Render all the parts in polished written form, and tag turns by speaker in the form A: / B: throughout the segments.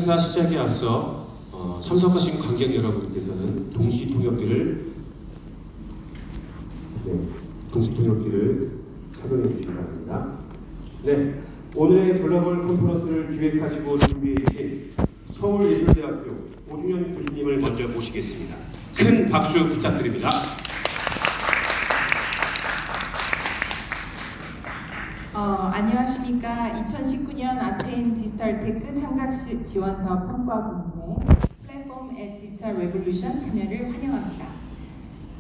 A: 행사 시작에 앞서 참석하신 관객 여러분께서는 동시 통역기를 착용해 주시기 바랍니다. 네, 오늘의 글로벌 컨퍼런스를 기획하시고 준비해 주신 서울예술대학교 오승현 교수님을 먼저 모시겠습니다. 큰 박수 부탁드립니다.
B: 안녕하십니까. 2019년 아트앤 디지털테크 창작 지원 사업 성과 공모에 플랫폼 앤 디지털 레볼루션 참여를 환영합니다.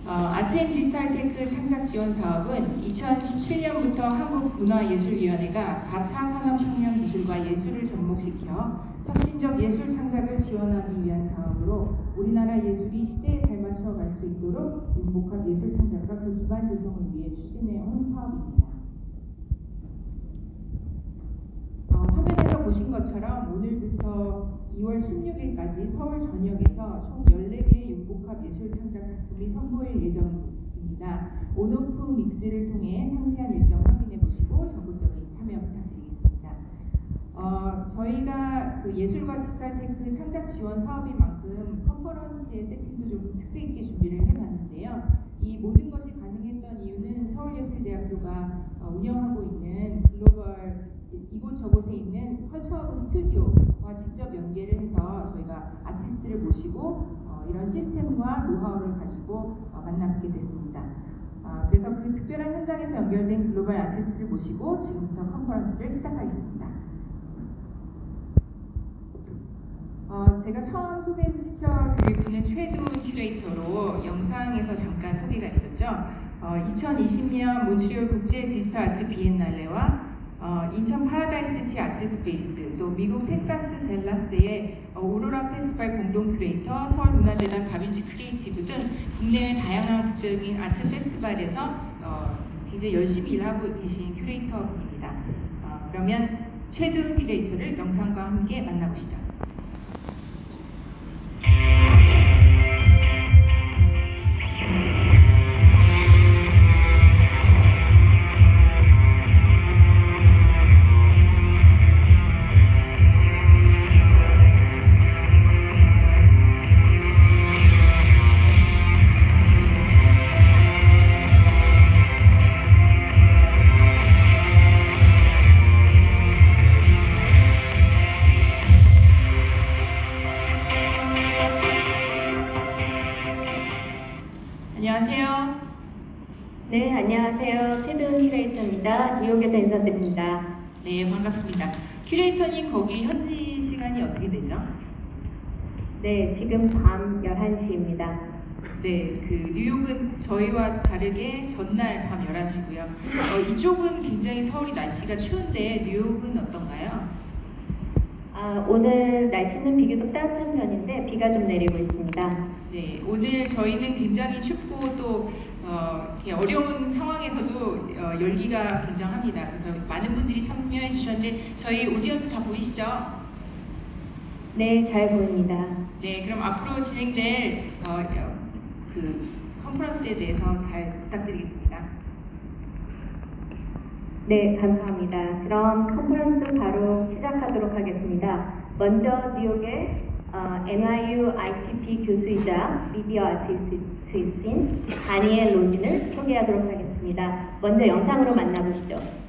B: 아트앤 디지털테크 창작 지원 사업은 2017년부터 한국문화예술위원회가 4차 산업혁명 기술과 예술을 접목시켜 혁신적 예술 창작을 지원하기 위한 사업으로 우리나라 예술이 시대에 발맞춰 갈 수 있도록 융복합 예술 창작과 그 기반 조성을 위해 추진해온 사업입니다. 화면에서 보신 것처럼 오늘부터 2월 16일까지 서울 전역에서 총 14개의 융복합 예술 창작 작품이 선보일 예정입니다. 온오프 믹스를 통해 상세한 일정 확인해 보시고 적극적인 참여 부탁드리겠습니다. 저희가 그 예술과 디지털테크 창작 지원 사업인 만큼 컨퍼런스의 세팅도 좀 특색 있게 준비를 해봤는데요. 이 모든 것이 가능했던 이유는 서울예술대학교가 운영하고 있는 글로벌 이곳저곳에 있는 컬처허브 스튜디오와 직접 연계를 해서 저희가 아티스트를 모시고 이런 시스템과 노하우를 가지고 만나뵙게 됐습니다. 그래서 그 특별한 현장에서 연결된 글로벌 아티스트를 모시고 지금부터 컨퍼런스를 시작하겠습니다. 제가 처음 소개시켜 드릴 분은 최두훈 큐레이터로 영상에서 잠깐 소개가 있었죠. 2020년 몬트리올 국제 디지털 아트 비엔날레와 인천 파라다이스시티 아트스페이스, 또 미국 텍사스 댈러스의 오로라 페스티벌 공동 큐레이터, 서울문화재단 다빈치 크리에이티브 등 국내외 다양한 국제적인 아트 페스티벌에서 굉장히 열심히 일하고 계신 큐레이터 분입니다. 그러면 최두훈 큐레이터를 영상과 함께 만나보시죠. 안녕하세요.
C: 네, 안녕하세요. 최두훈 큐레이터입니다. 뉴욕에서 인사드립니다.
B: 네, 반갑습니다. 큐레이터님 거기 현지 시간이 어떻게 되죠?
C: 네, 지금 밤 11시입니다.
B: 네, 그 뉴욕은 저희와 다르게 전날 밤 11시고요. 이쪽은 굉장히 서울이 날씨가 추운데 뉴욕은 어떤가요?
C: 오늘 날씨는 비교적 따뜻한 편인데 비가 좀 내리고 있습니다.
B: 네, 오늘 저희는 굉장히 춥고 또 이렇게 어려운 상황에서도 열기가 굉장합니다. 그래서 많은 분들이 참여해 주셨는데 저희 오디언스 다 보이시죠?
C: 네, 잘 보입니다.
B: 네, 그럼 앞으로 진행될 그 컨퍼런스에 대해서 잘 부탁드리겠습니다.
C: 네, 감사합니다. 그럼 컨퍼런스 바로 시작하도록 하겠습니다. 먼저 뉴욕의 NYU ITP 교수이자 미디어 아티스트이신 다니엘 로진을 소개하도록 하겠습니다. 먼저 영상으로 만나보시죠.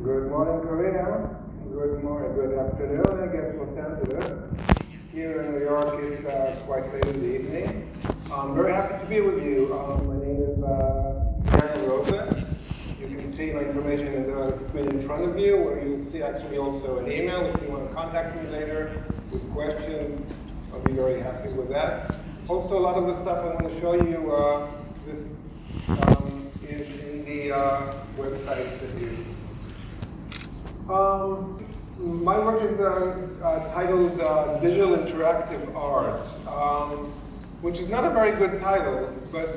D: Good morning, Korea. Good afternoon, I guess, Los Angeles. Here in New York, it's quite late in the evening. I'm very happy to be with you. My name is Daniel Rosa. You can see my information in the screen in front of you, where you'll see actually also an email if you want to contact me later with questions. I'll be very happy with that. Also, a lot of the stuff I want to show you, this is in the website that you. My work is titled Digital Interactive Art, which is not a very good title, but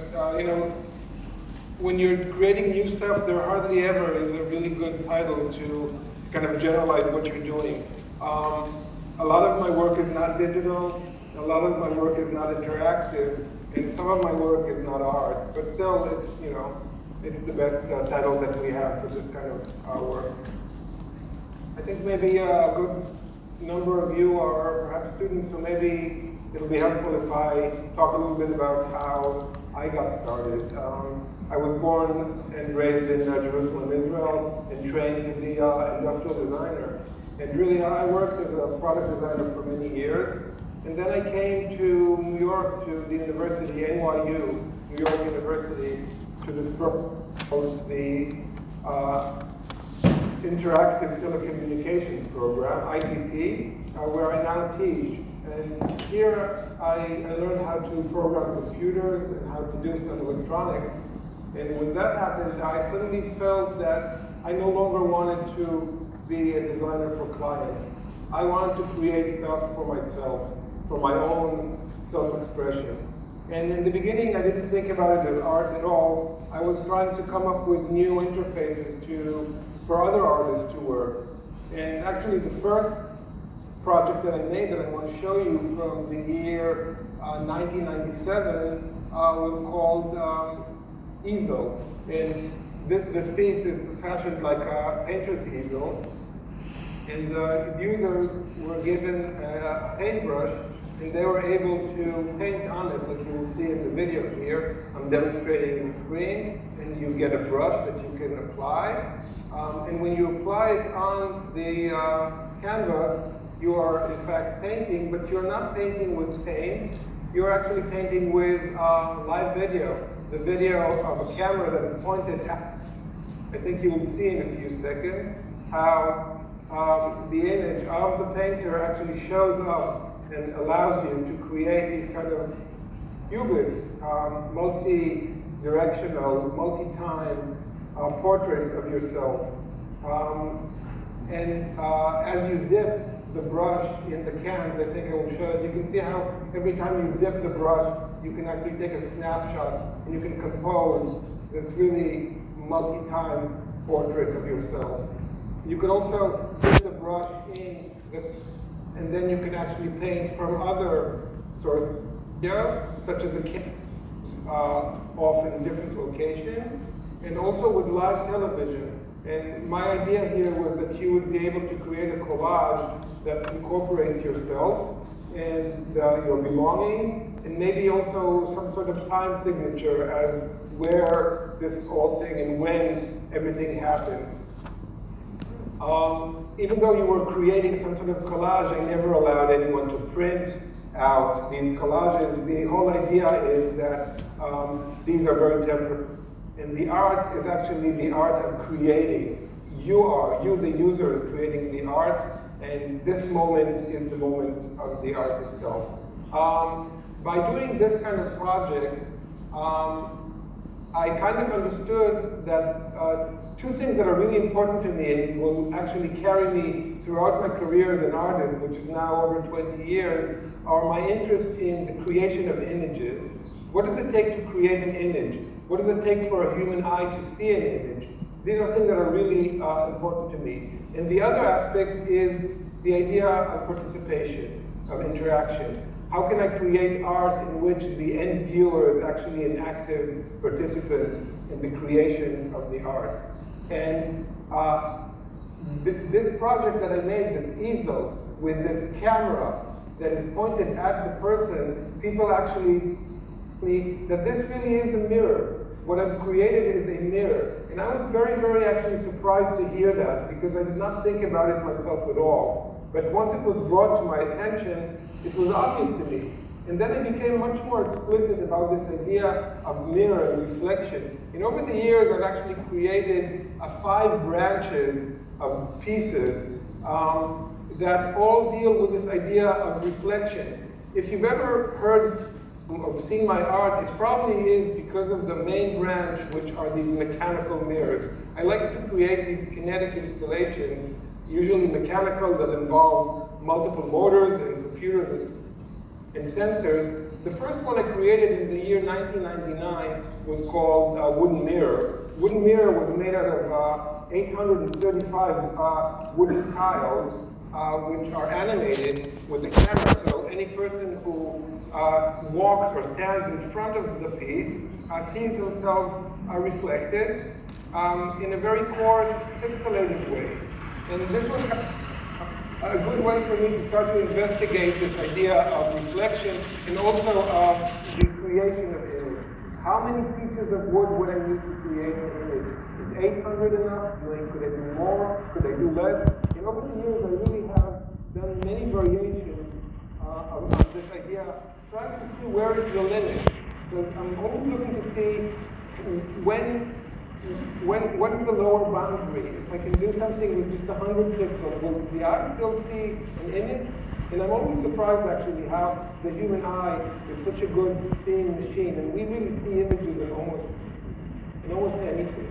D: when you're creating new stuff, there hardly ever is a really good title to kind of generalize what you're doing. A lot of my work is not digital, a lot of my work is not interactive, and some of my work is not art, but still it's the best title that we have for this kind of work. I think maybe a good number of you are perhaps students, so maybe it'll be helpful if I talk a little bit about how I got started. I was born and raised in Jerusalem, Israel, and trained to be an industrial designer. And really, I worked as a product designer for many years. And then I came to New York, to the university, NYU, New York University, to this program, the Interactive Telecommunications Program, ITP, where I now teach. And here I learned how to program computers and how to do some electronics. And when that happened, I suddenly felt that I no longer wanted to be a designer for clients. I wanted to create stuff for myself, for my own self-expression. And in the beginning, I didn't think about it as art at all. I was trying to come up with new interfaces for other artists to work. And actually, the first project that I made that I want to show you from the year 1997 was called easel. And this piece is fashioned like a painter's easel. And the users were given a paintbrush, and they were able to paint on it, like you will see in the video here. I'm demonstrating the screen, and you get a brush that you can apply. And when you apply it on the canvas, you are in fact painting, but you're not painting with paint. You're actually painting with live video, the video of a camera that is pointed at. I think you will see in a few seconds how the image of the painter actually shows up and allows you to create these kind of cubist, multi-directional, multi-time portraits of yourself. As you dip the brush in the cans, I think I will show you can see how every time you dip the brush, you can actually take a snapshot and you can compose this really multi-time portrait of yourself. You can also dip the brush in this, and then you can actually paint from other sort of such as a canvas, often in different locations, and also with live television. And my idea here was that you would be able to create a collage that incorporates yourself and your belongings, and maybe also some sort of time signature as where this whole thing and when everything happened. Even though you were creating some sort of collage, I never allowed anyone to print out these collages. The whole idea is that these are very temporary. And the art is actually the art of creating. You, the user, is creating the art, and this moment is the moment of the art itself. By doing this kind of project, I kind of understood that two things that are really important to me and will actually carry me throughout my career as an artist, which is now over 20 years, are my interest in the creation of images. What does it take to create an image? What does it take for a human eye to see an image? These are things that are really important to me. And the other aspect is the idea of participation, of interaction. How can I create art in which the end viewer is actually an active participant in the creation of the art? And this project that I made, this easel, with this camera that is pointed at the person, people actually see that this really is a mirror. What I've created is a mirror. And I was very, very actually surprised to hear that, because I did not think about it myself at all. But once it was brought to my attention, it was obvious to me. And then I became much more explicit about this idea of mirror and reflection. And over the years, I've actually created 5 branches of pieces that all deal with this idea of reflection. If you've ever heard of seeing my art, it probably is because of the main branch, which are these mechanical mirrors. I like to create these kinetic installations, usually mechanical, that involve multiple motors and computers and sensors. The first one I created in the year 1999 was called Wooden Mirror. Wooden Mirror was made out of 835 wooden tiles, which are animated with the camera, so any person who walks or stands in front of the piece sees themselves reflected in a very coarse, pixelated way. And this was a good way for me to start to investigate this idea of reflection and also of the creation of image. How many pieces of wood would I need to create an image? Is 800 enough? Could I do more? Could I do less? And over the years, I really have done many variations of this idea, trying to see where is the limit. Because I'm always looking to see what is the lower boundary. If I can do something with just 100 pixels, will the eye still see an image? And I'm always surprised actually how the human eye is such a good seeing machine, and we really see images in almost anything.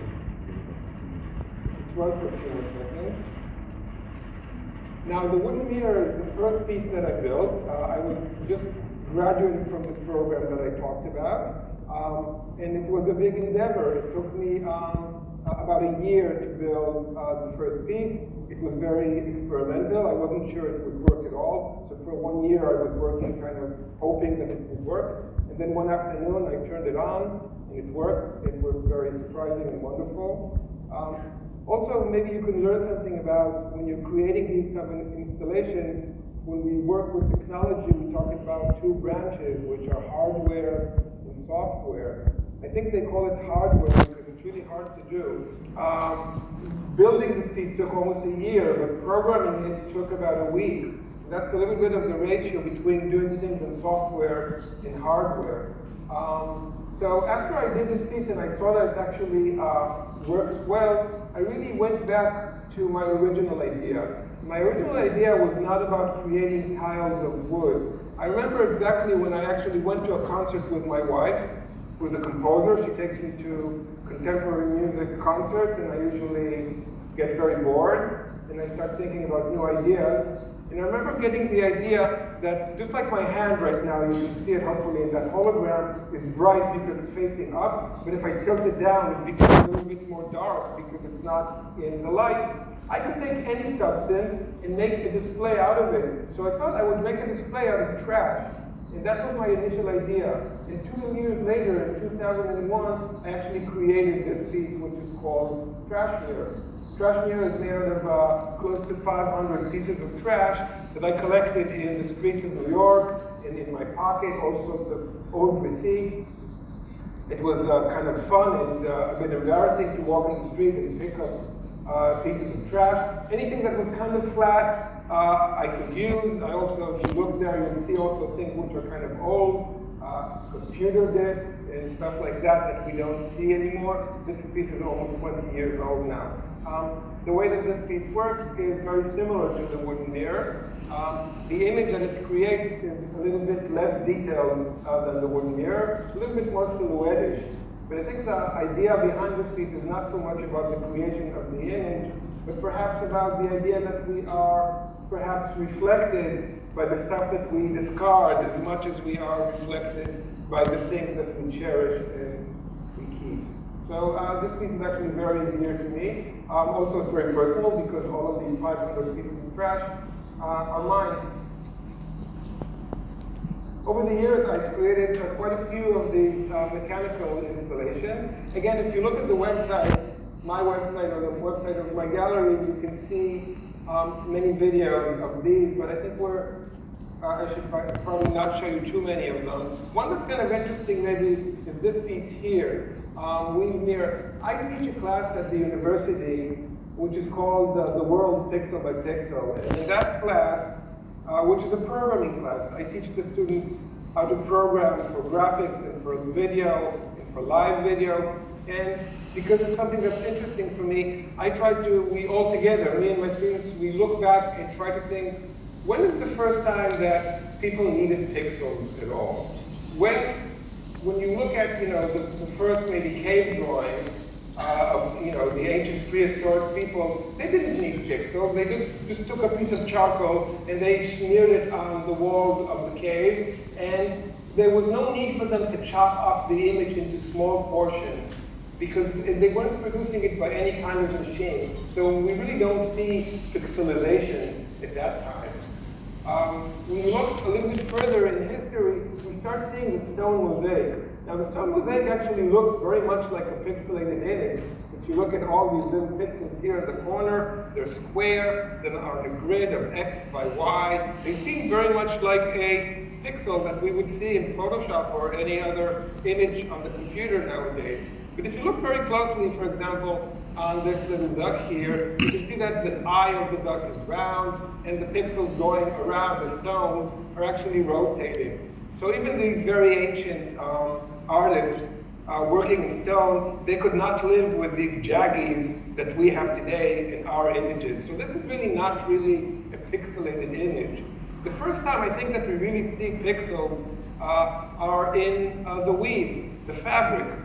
D: Let's run for a few more seconds. Now, the wooden mirror is the first piece that I built. I was just graduating from this program that I talked about, and it was a big endeavor. It took me about a year to build the first piece. It was very experimental. I wasn't sure it would work at all. So for 1 year, I was working, kind of hoping that it would work. And then one afternoon, I turned it on, and it worked. It was very surprising and wonderful. Also, maybe you can learn something about when you're creating these kind of installations. When we work with technology, we talk about two branches, which are hardware and software. I think they call it hardware because it's really hard to do. Building this piece took almost a year, but programming it took about a week. That's a little bit of the ratio between doing things in software and hardware. So after I did this piece and I saw that it actually works well, I really went back to my original idea. My original idea was not about creating tiles of wood. I remember exactly when I actually went to a concert with my wife, who's a composer. She takes me to contemporary music concerts, and I usually get very bored, and I start thinking about new ideas. And I remember getting the idea that, just like my hand right now, you can see it hopefully in that hologram, is bright because it's facing up, but if I tilt it down, it becomes a little bit more dark because it's not in the light. I could take any substance and make a display out of it. So I thought I would make a display out of trash. And that was my initial idea. And 2 years later, in 2001, I actually created this piece, which is called Trash Mirror. Trash Mirror is made out of close to 500 pieces of trash that I collected in the streets of New York, and in my pocket, all sorts of old receipts. It was kind of fun and a bit embarrassing to walk in the street and pick up pieces of trash. Anything that was kind of flat, I could use. I also, if you look there, you'll see also things which are kind of old, computer disks and stuff like that we don't see anymore. This piece is almost 20 years old now. The way that this piece works is very similar to the wooden mirror. The image that it creates is a little bit less detailed than the wooden mirror, a little bit more silhouette-ish. But I think the idea behind this piece is not so much about the creation of the image, but perhaps about the idea that we are perhaps reflected by the stuff that we discard as much as we are reflected by the things that we cherish and we keep. So this piece is actually very dear to me. Also, it's very personal because all of these 500 pieces of trash are mine. Over the years, I've created quite a few of these mechanical installations. Again, if you look at the website, my website or the website of my gallery, you can see many videos of these, but I think I should probably not show you too many of them. One that's kind of interesting maybe is this piece here. I teach a class at the university which is called The World Pixel by Pixel. And in that class, which is a programming class, I teach the students how to program for graphics and for video and for live video. And because it's something that's interesting for me, we all together, me and my students, we look back and try to think, when is the first time that people needed pixels at all? when you look at the first maybe cave drawings of the ancient prehistoric people, they didn't need pixels. They just took a piece of charcoal and they smeared it on the walls of the cave, and there was no need for them to chop up the image into small portions, because they weren't producing it by any kind of machine. So we really don't see pixelization at that time. When we look a little bit further in history, we start seeing the stone mosaic. Now the stone mosaic actually looks very much like a pixelated image. If you look at all these little pixels here in the corner, they're square, then on a grid of X by Y. They seem very much like a pixel that we would see in Photoshop or any other image on the computer nowadays. But if you look very closely, for example, on this little duck here, you can see that the eye of the duck is round, and the pixels going around the stones are actually rotating. So even these very ancient artists working in stone, they could not live with these jaggies that we have today in our images. So this is really not really a pixelated image. The first time I think that we really see pixels are in the weave, the fabric.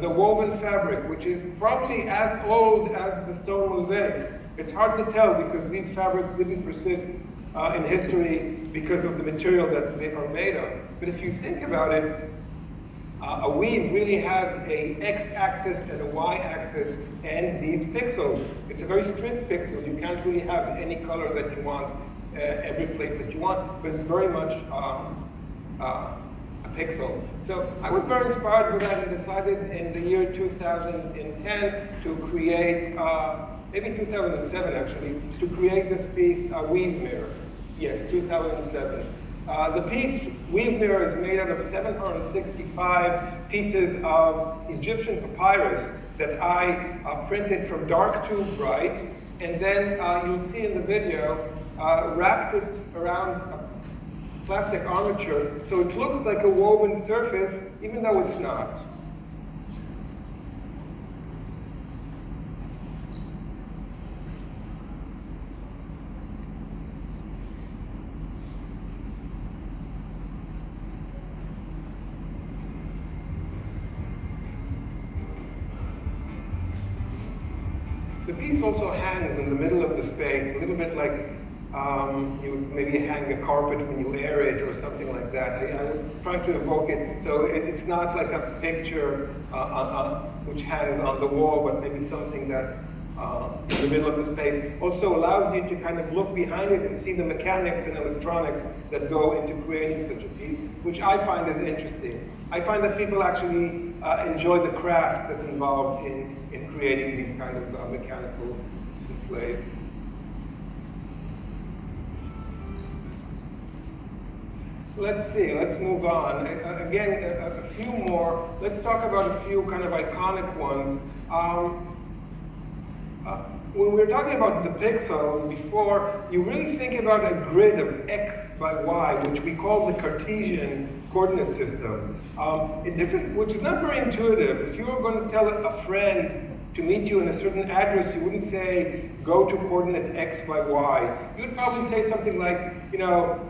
D: The woven fabric, which is probably as old as the stone mosaic. It's hard to tell because these fabrics didn't persist in history because of the material that they are made of. But if you think about it, a weave really has a x-axis and a y-axis and these pixels. It's a very strict pixel. You can't really have any color that you want, every place that you want, but it's very much pixel. So I was very inspired with that and decided in the year 2010 to create, maybe 2007 actually, to create this piece, Weave Mirror. Yes, 2007. The piece, Weave Mirror, is made out of 765 pieces of Egyptian papyrus that I printed from dark to bright, and then you'll see in the video, wrapped it around plastic armature, so it looks like a woven surface, even though it's not. The piece also hangs in the middle of the space, a little bit like you maybe hang a carpet when you air it or something like that. I was trying to evoke it, so it's not like a picture which hangs on the wall, but maybe something that's in the middle of the space. Also allows you to kind of look behind it and see the mechanics and electronics that go into creating such a piece, which I find is interesting. I find that people actually enjoy the craft that's involved in creating these kind of mechanical displays. Let's see, let's move on. Again, a few more. Let's talk about a few kind of iconic ones. When we were talking about the pixels before, you really think about a grid of X by Y, which we call the Cartesian coordinate system, which is not very intuitive. If you were going to tell a friend to meet you in a certain address, you wouldn't say, go to coordinate X by Y. You'd probably say something like,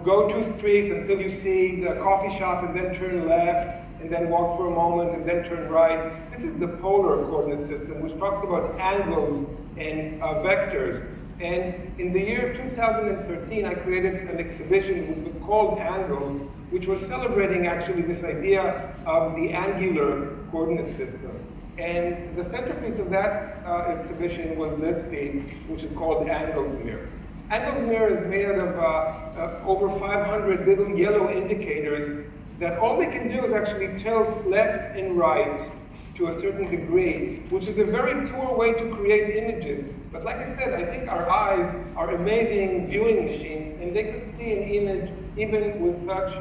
D: go 2 streets until you see the coffee shop and then turn left, and then walk for a moment and then turn right. This is the polar coordinate system, which talks about angles and vectors. And in the year 2013, I created an exhibition which was called Angles, which was celebrating actually this idea of the angular coordinate system. And the centerpiece of that exhibition was this piece, which is called Angles Mirror. Angles Mirror is made out of over 500 little yellow indicators that all they can do is actually tilt left and right to a certain degree, which is a very poor way to create images. But like I said, I think our eyes are amazing viewing machines, and they could see an image even with such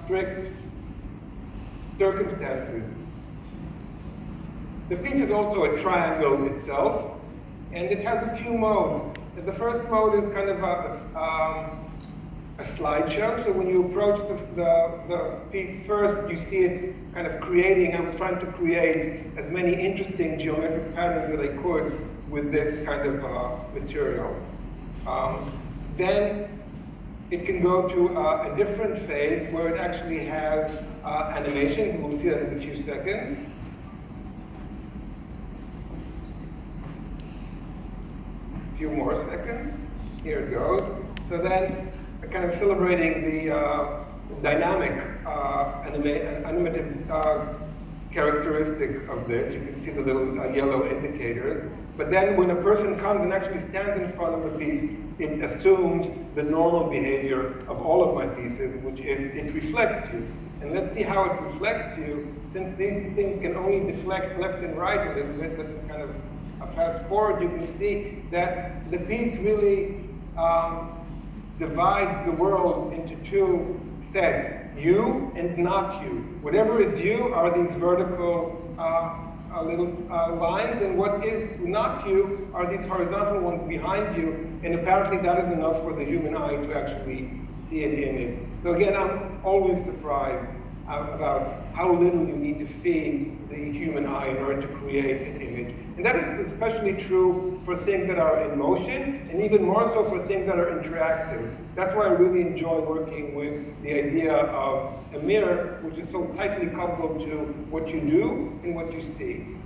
D: strict circumstances. The piece is also a triangle itself, and it has a few modes. The first mode is kind of a slideshow, so when you approach the piece first, you see it kind of creating. I was trying to create as many interesting geometric patterns that I could with this kind of material. Then it can go to a different phase where it actually has animation. We'll see that in a few seconds. A few more seconds. Here it goes. So then, kind of celebrating the dynamic animative characteristic of this. You can see the little yellow indicators. But then when a person comes and actually stands in front of the piece, it assumes the normal behavior of all of my pieces, which is it reflects you. And let's see how it reflects you. Since these things can only deflect left and right a little bit, but kind of fast forward, you can see that the piece really divides the world into two sets, you and not you. Whatever is you are these vertical little lines, and what is not you are these horizontal ones behind you, and apparently that is enough for the human eye to actually see an image. So again, I'm always surprised about how little you need to feed the human eye in order to create an image. And that is especially true for things that are in motion, and even more so for things that are interactive. That's why I really enjoy working with the idea of a mirror, which is so tightly coupled to what you do and what you see.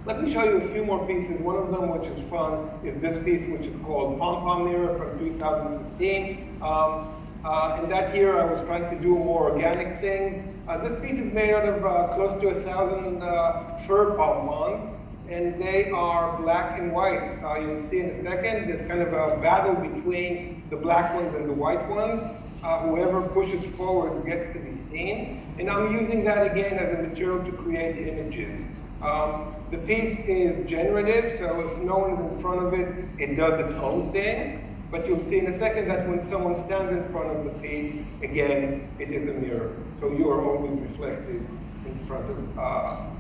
D: Let me show you a few more pieces. One of them, which is fun, is this piece, which is called Pom Pom Mirror from 2015. And that year I was trying to do more organic things. This piece is made out of close to 1,000 fur pom-poms, and they are black and white. You'll see in a second, there's kind of a battle between the black ones and the white ones. Whoever pushes forward gets to be seen. And I'm using that again as a material to create images. The piece is generative, so if no one's in front of it, it does its own thing. But you'll see in a second that when someone stands in front of the piece, again, it is a mirror. So you are always reflected in front of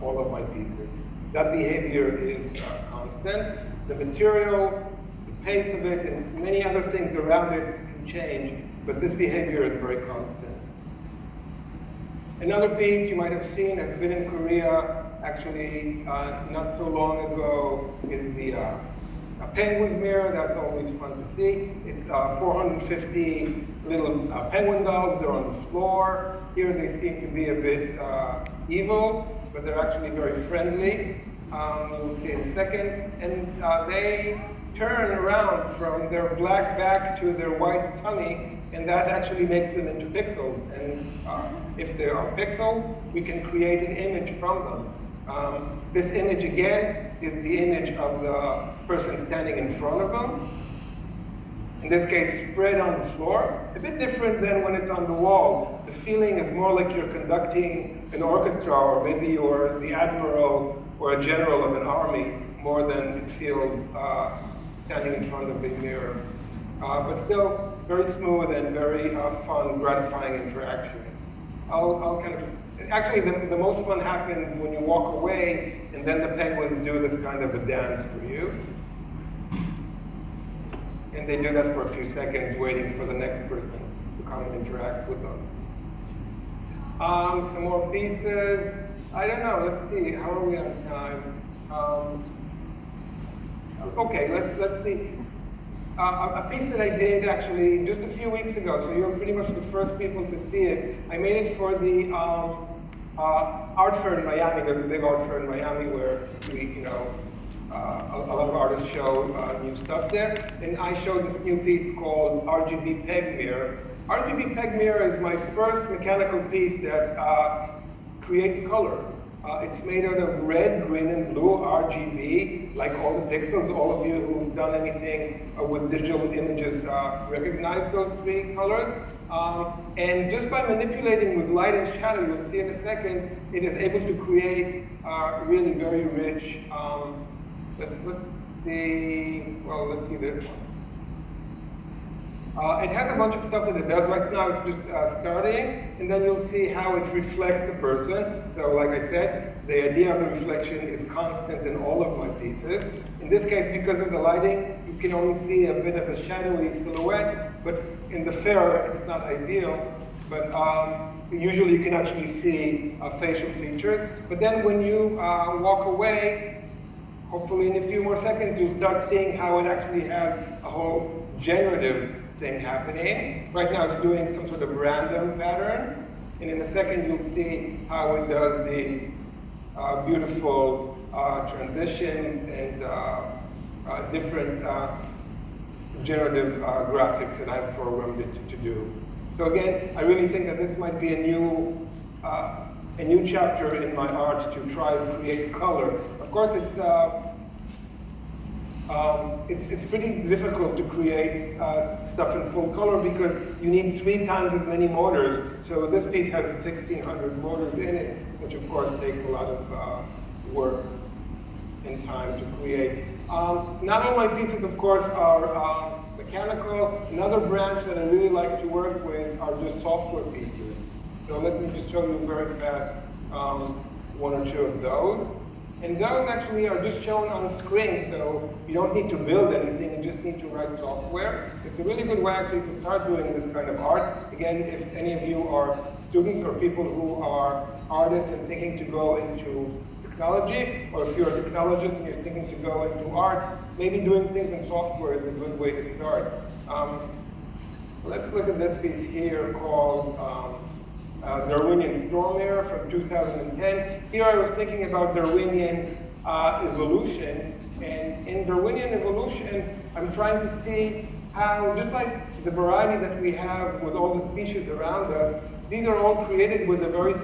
D: all of my pieces. That behavior is constant. The material, the pace of it, and many other things around it can change, but this behavior is very constant. Another piece you might have seen has been in Korea, actually not so long ago, is the penguin's mirror. That's always fun to see. It's 450 little penguin dolls. They're on the floor. Here they seem to be a bit evil, but they're actually very friendly. We'll see in a second. And they turn around from their black back to their white tummy, and that actually makes them into pixels. And if they are pixels, we can create an image from them. This image, again, is the image of the person standing in front of them. In this case, spread on the floor. A bit different than when it's on the wall. The feeling is more like you're conducting an orchestra, or maybe you're the admiral or a general of an army, more than it feels standing in front of a big mirror. But still, very smooth and very fun, gratifying interaction. I'll kind of, actually, the most fun happens when you walk away and then the penguins do this kind of a dance for you. And they do that for a few seconds, waiting for the next person to come and interact with them. Some more pieces. I don't know, let's see, how are we on time? Okay, let's see. A piece that I did actually just a few weeks ago, so you're pretty much the first people to see it. I made it for the art fair in Miami. There's a big art fair in Miami where we, a lot of artists show new stuff there. And I showed this new piece called RGB Peg Mirror. RGB Peg Mirror is my first mechanical piece that creates color. It's made out of red, green, and blue RGB, like all the pixels. All of you who've done anything with digital images recognize those three colors. And just by manipulating with light and shadow, you'll see in a second, it is able to create really very rich, let's see this one. It has a bunch of stuff that it does. Right now it's just starting, and then you'll see how it reflects the person. So like I said, the idea of the reflection is constant in all of my pieces. In this case, because of the lighting, you can only see a bit of a shadowy silhouette, but in the fair, it's not ideal. But usually you can actually see facial features. But then when you walk away, hopefully in a few more seconds, you'll start seeing how it actually has a whole generative thing happening. Right now it's doing some sort of random pattern, and in a second you'll see how it does the beautiful transitions and different generative graphics that I've programmed it to do. So again, I really think that this might be a new chapter in my art to try to create color. Of course, it's pretty difficult to create stuff in full color because you need 3 times as many motors. So this piece has 1,600 motors in it, which of course takes a lot of work and time to create. Not all my pieces, of course, are mechanical. Another branch that I really like to work with are just software pieces. So let me just show you very fast 1 or 2 of those. And those actually are just shown on the screen, so you don't need to build anything, you just need to write software. It's a really good way actually to start doing this kind of art. Again, if any of you are students or people who are artists and thinking to go into technology, or if you're a technologist and you're thinking to go into art, maybe doing things in software is a good way to start. Let's look at this piece here called Darwinian Storm Mirror from 2010. Here I was thinking about Darwinian evolution, and in Darwinian evolution, I'm trying to see how, just like the variety that we have with all the species around us, these are all created with a very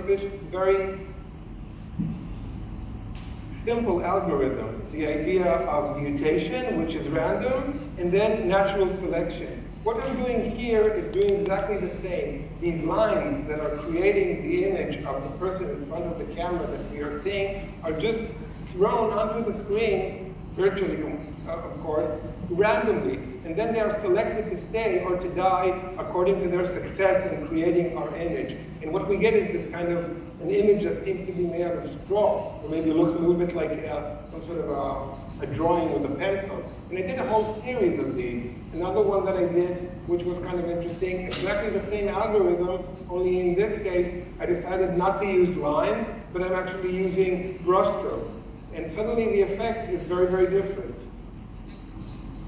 D: simple algorithm. The idea of mutation, which is random, and then natural selection. What I'm doing here is doing exactly the same. These lines that are creating the image of the person in front of the camera that we are seeing are just thrown onto the screen, virtually, of course, randomly. And then they are selected to stay or to die according to their success in creating our image. And what we get is this kind of an image that seems to be made out of straw, or maybe looks a little bit like some sort of a drawing with a pencil. And I did a whole series of these. Another one that I did, which was kind of interesting, exactly the same algorithm, only in this case, I decided not to use lines, but I'm actually using brush strokes. And suddenly the effect is very, very different.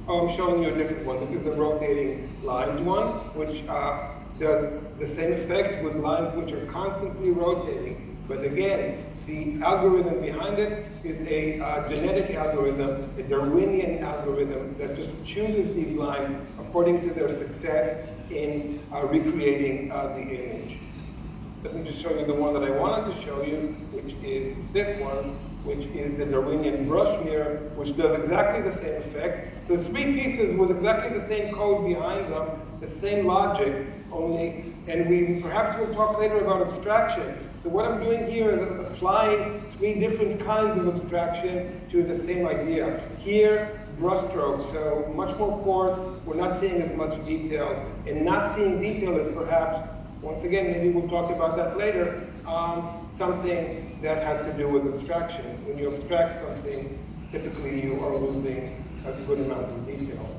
D: Oh, I'm showing you a different one. This is a rotating lines one, which does the same effect with lines which are constantly rotating. But again, the algorithm behind it is a genetic algorithm, a Darwinian algorithm that just chooses these lines according to their success in recreating the image. Let me just show you the one that I wanted to show you, which is this one, which is the Darwinian brush mirror, which does exactly the same effect. So 3 pieces with exactly the same code behind them, the same logic, only, and we perhaps will talk later about abstraction. So what I'm doing here is applying 3 different kinds of abstraction to the same idea. Here, brush strokes, so much more coarse, we're not seeing as much detail. And not seeing detail is perhaps, once again, maybe we'll talk about that later, something that has to do with abstraction. When you abstract something, typically you are losing a good amount of detail.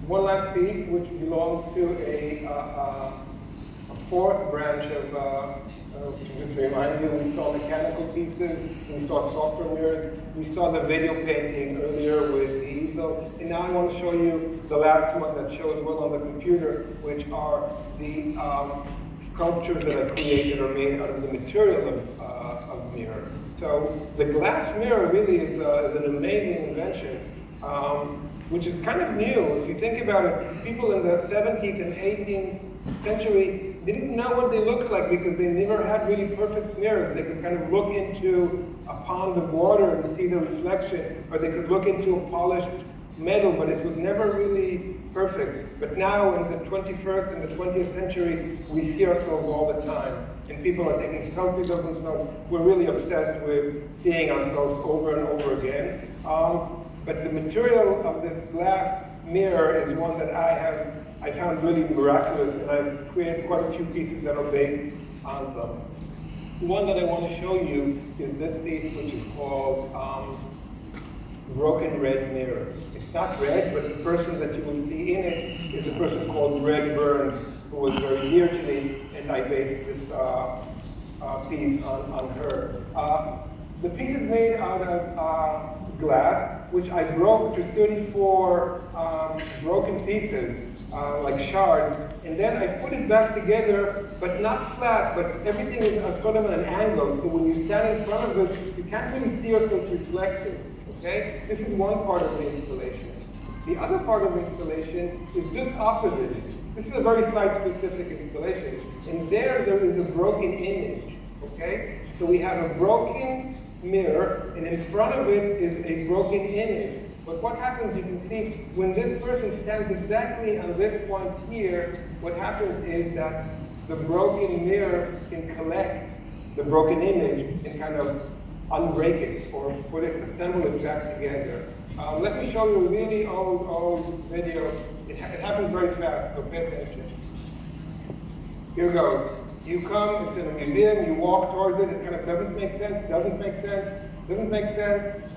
D: One last piece, which belongs to a 4th branch of, just to remind you, we saw mechanical pieces, we saw software mirrors, we saw the video painting earlier with the easel, and now I want to show you the last one that shows well on the computer, which are the sculptures that I created are made out of the material of mirror. So the glass mirror really is an amazing invention. Which is kind of new. If you think about it, people in the 17th and 18th century didn't know what they looked like because they never had really perfect mirrors. They could kind of look into a pond of water and see the reflection, or they could look into a polished metal, but it was never really perfect. But now in the 21st and the 20th century, we see ourselves all the time. And people are taking selfies of themselves. We're really obsessed with seeing ourselves over and over again. But the material of this glass mirror is one that I found really miraculous, and I've created quite a few pieces that are based on them. The one that I want to show you is this piece, which is called Broken Red Mirror. It's not red, but the person that you will see in it is a person called Red Burns, who was very dear to me, and I based this piece on her. The piece is made out of glass, which I broke to 34 broken pieces, like shards, and then I put it back together, but not flat, but everything is sort of at an angle, so when you stand in front of it, you can't really see yourself reflected, okay? This is one part of the installation. The other part of the installation is just opposite it. This is a very site-specific installation, and there is a broken image, okay? So we have a broken mirror, and in front of it is a broken image. But what happens, you can see, when this person stands exactly on this point here, what happens is that the broken mirror can collect the broken image and kind of unbreak it or assemble it back together. Let me show you a really old video. It happens very fast, so pay attention. Here goes. You come, it's in a museum, you walk towards it, it kind of doesn't make sense, doesn't make sense,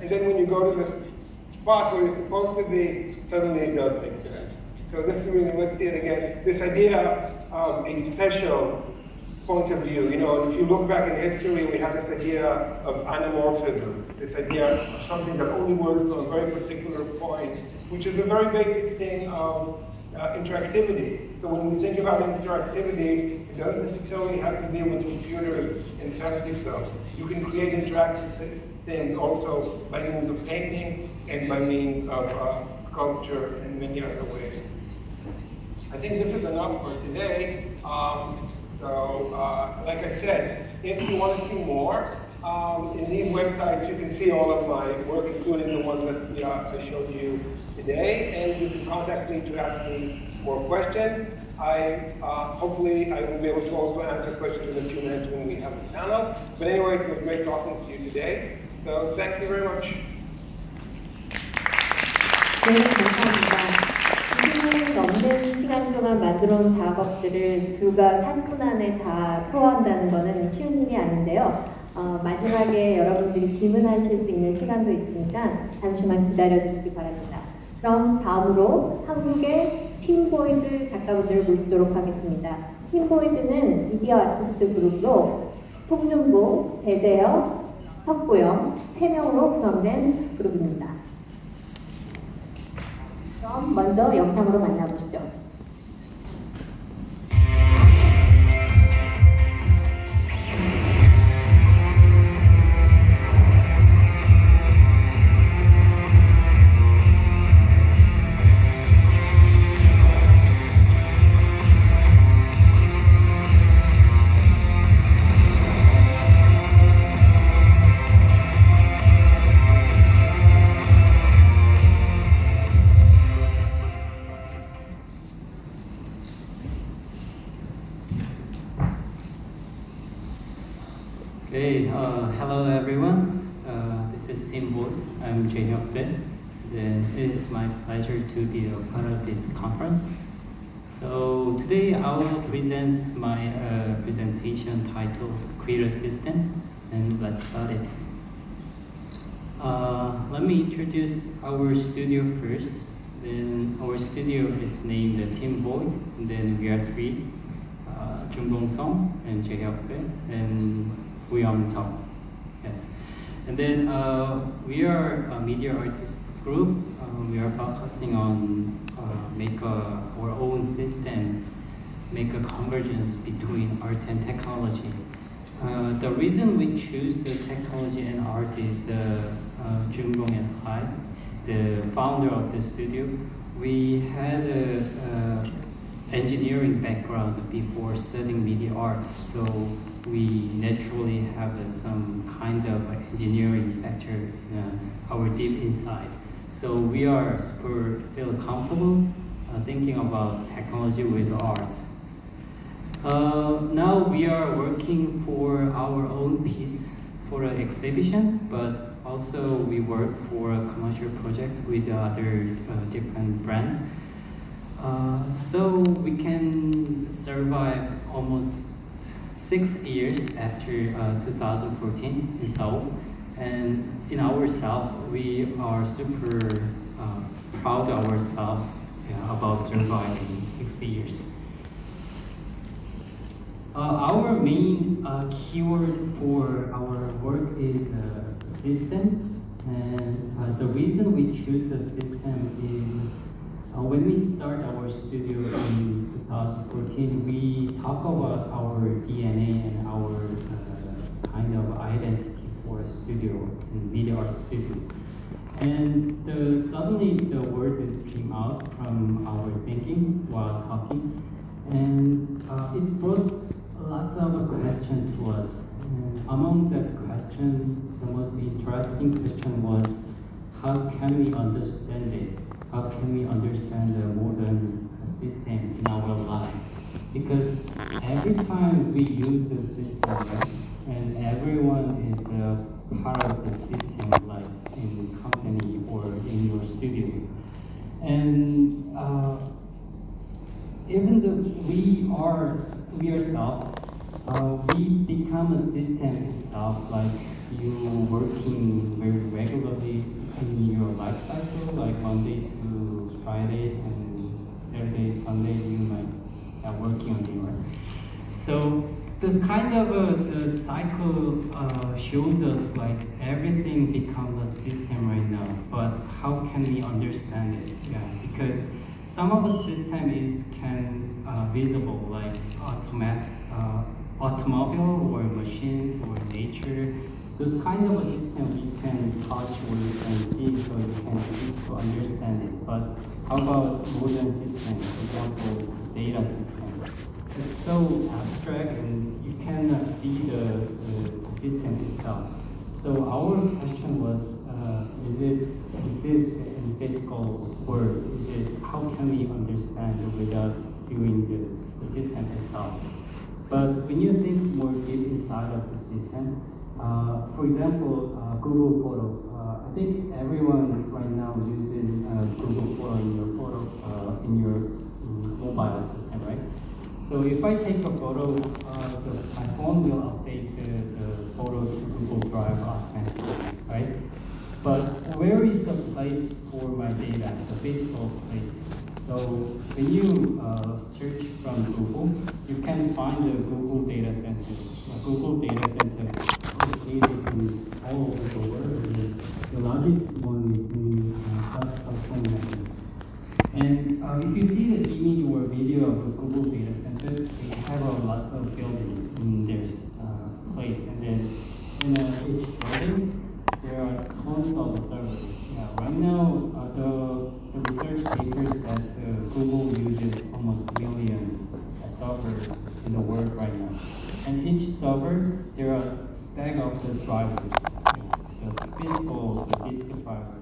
D: and then when you go to this spot where you're supposed to be, suddenly it does make sense. So this is really, let's see it again, this idea of a special point of view. You know, if you look back in history, we have this idea of anamorphism, this idea of something that only works on a very particular point, which is a very basic thing of interactivity. So when we think about interactivity, it doesn't necessarily have to be with computers and fancy stuff. You can create interactive things also by means of painting and by means of sculpture and many other ways. I think this is enough for today. Like I said, if you want to see more, in these websites you can see all of my work, including the ones that I showed you today, and you can contact me to ask me more questions. Hopefully I will be able to also answer questions in a few minutes when we have the panel. But anyway, it was great talking to you today. So thank you very much.
C: 네, 감사합니다. 20년 넘는 시간 동안 만들어 온 작업들을 불과 40분 안에 다 소화한다는 것은 쉬운 일이 아닌데요. 마지막에 여러분들이 질문하실 수 있는 시간도 있으니까 잠시만 기다려주시기 바랍니다. 그럼 다음으로 한국의 팀 보이드 작가분들을 모시도록 하겠습니다. 팀 보이드는 미디어 아티스트 그룹으로 송준보, 배재혁, 석구영 3명으로 구성된 그룹입니다. 그럼 먼저 영상으로 만나보시죠.
E: Okay, hello everyone. This is Tim Boyd. I'm Jae Hyuk Bae. It is my pleasure to be a part of this conference. So today I will present my presentation titled Creator System, and let's start it. Let me introduce our studio first. Then our studio is named Tim Boyd. And then we are three: Junbong Song and Jae Hyuk Bae and Young Song. Yes. And then we are a media artist group. We are focusing on make our own system, make a convergence between art and technology. The reason we choose the technology and art is Junbong and I, the founder of the studio. We had a engineering background before studying media arts, so we naturally have some kind of engineering factor in our deep inside. So we are super feel comfortable thinking about technology with art. Now we are working for our own piece for an exhibition, but also we work for a commercial project with other different brands. So we can survive almost 6 years after 2014 in Seoul, and in ourselves, we are super proud of ourselves about surviving 6 years. Our main keyword for our work is system, and the reason we choose a system is when we start our studio in 2014, we talk about our DNA and our kind of identity for a studio, in video art studio. And suddenly the words came out from our thinking while talking, and it brought lots of questions to us. And among that question, the most interesting question was, how can we understand it? How can we understand the modern system in our life? Because every time we use a system, right, and everyone is a part of the system, like in company or in your studio. And even though we ourselves, we become a system itself, like you working very regularly in your life cycle, like Monday to Friday and Saturday, Sunday, you might are working on your work. So this kind of the cycle shows us like everything becomes a system right now, but how can we understand it? Yeah, because some of the system can visible, like automobile or machines or nature. Those kind of a system you can touch or you can see, so you can use to understand it. But how about modern systems, for example, data system? It's so abstract and you cannot see the system itself. So our question was, is it exist in physical world? Is it, how can we understand it without viewing the system itself? But when you think more deep inside of the system, for example, Google Photo. I think everyone right now uses Google Photo in your mobile system, right? So if I take a photo, my phone will update the photo to Google Drive automatically, right? But where is the place for my data, the physical place? So when you search from Google, you can find the Google data center. Google data center is located in all over the world. The largest one is in South California. And if you see the image or video of the Google data center, they have lots of buildings in their place. And then in each building, there are tons of servers. Yeah, right now, the research papers that Google uses almost a million servers in the world right now. And each server, there are a stack of the drivers, the physical, the disk driver.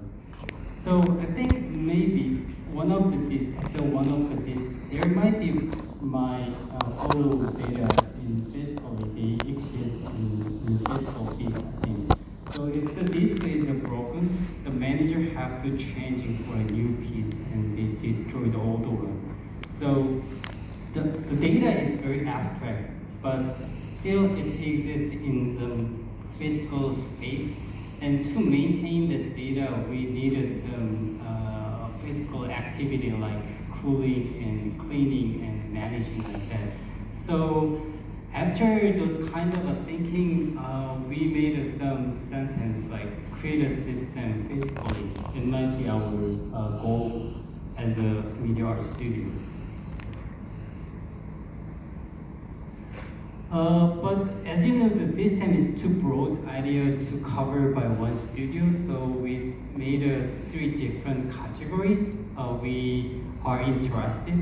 E: So I think maybe one of the disks, there might be my photo data in physically, they exist in physical piece, I think. So if the disk is broken, the manager have to change it for a new piece and they destroy the old one. So the data is very abstract, but still it exists in the physical space. And to maintain the data, we needed some physical activity like cooling and cleaning and managing like that. So after those kind of thinking, we made some sentence like create a system physically. It might be our goal as a video art studio. But as you know, the system is too broad idea to cover by one studio, so we made 3 different categories we are interested.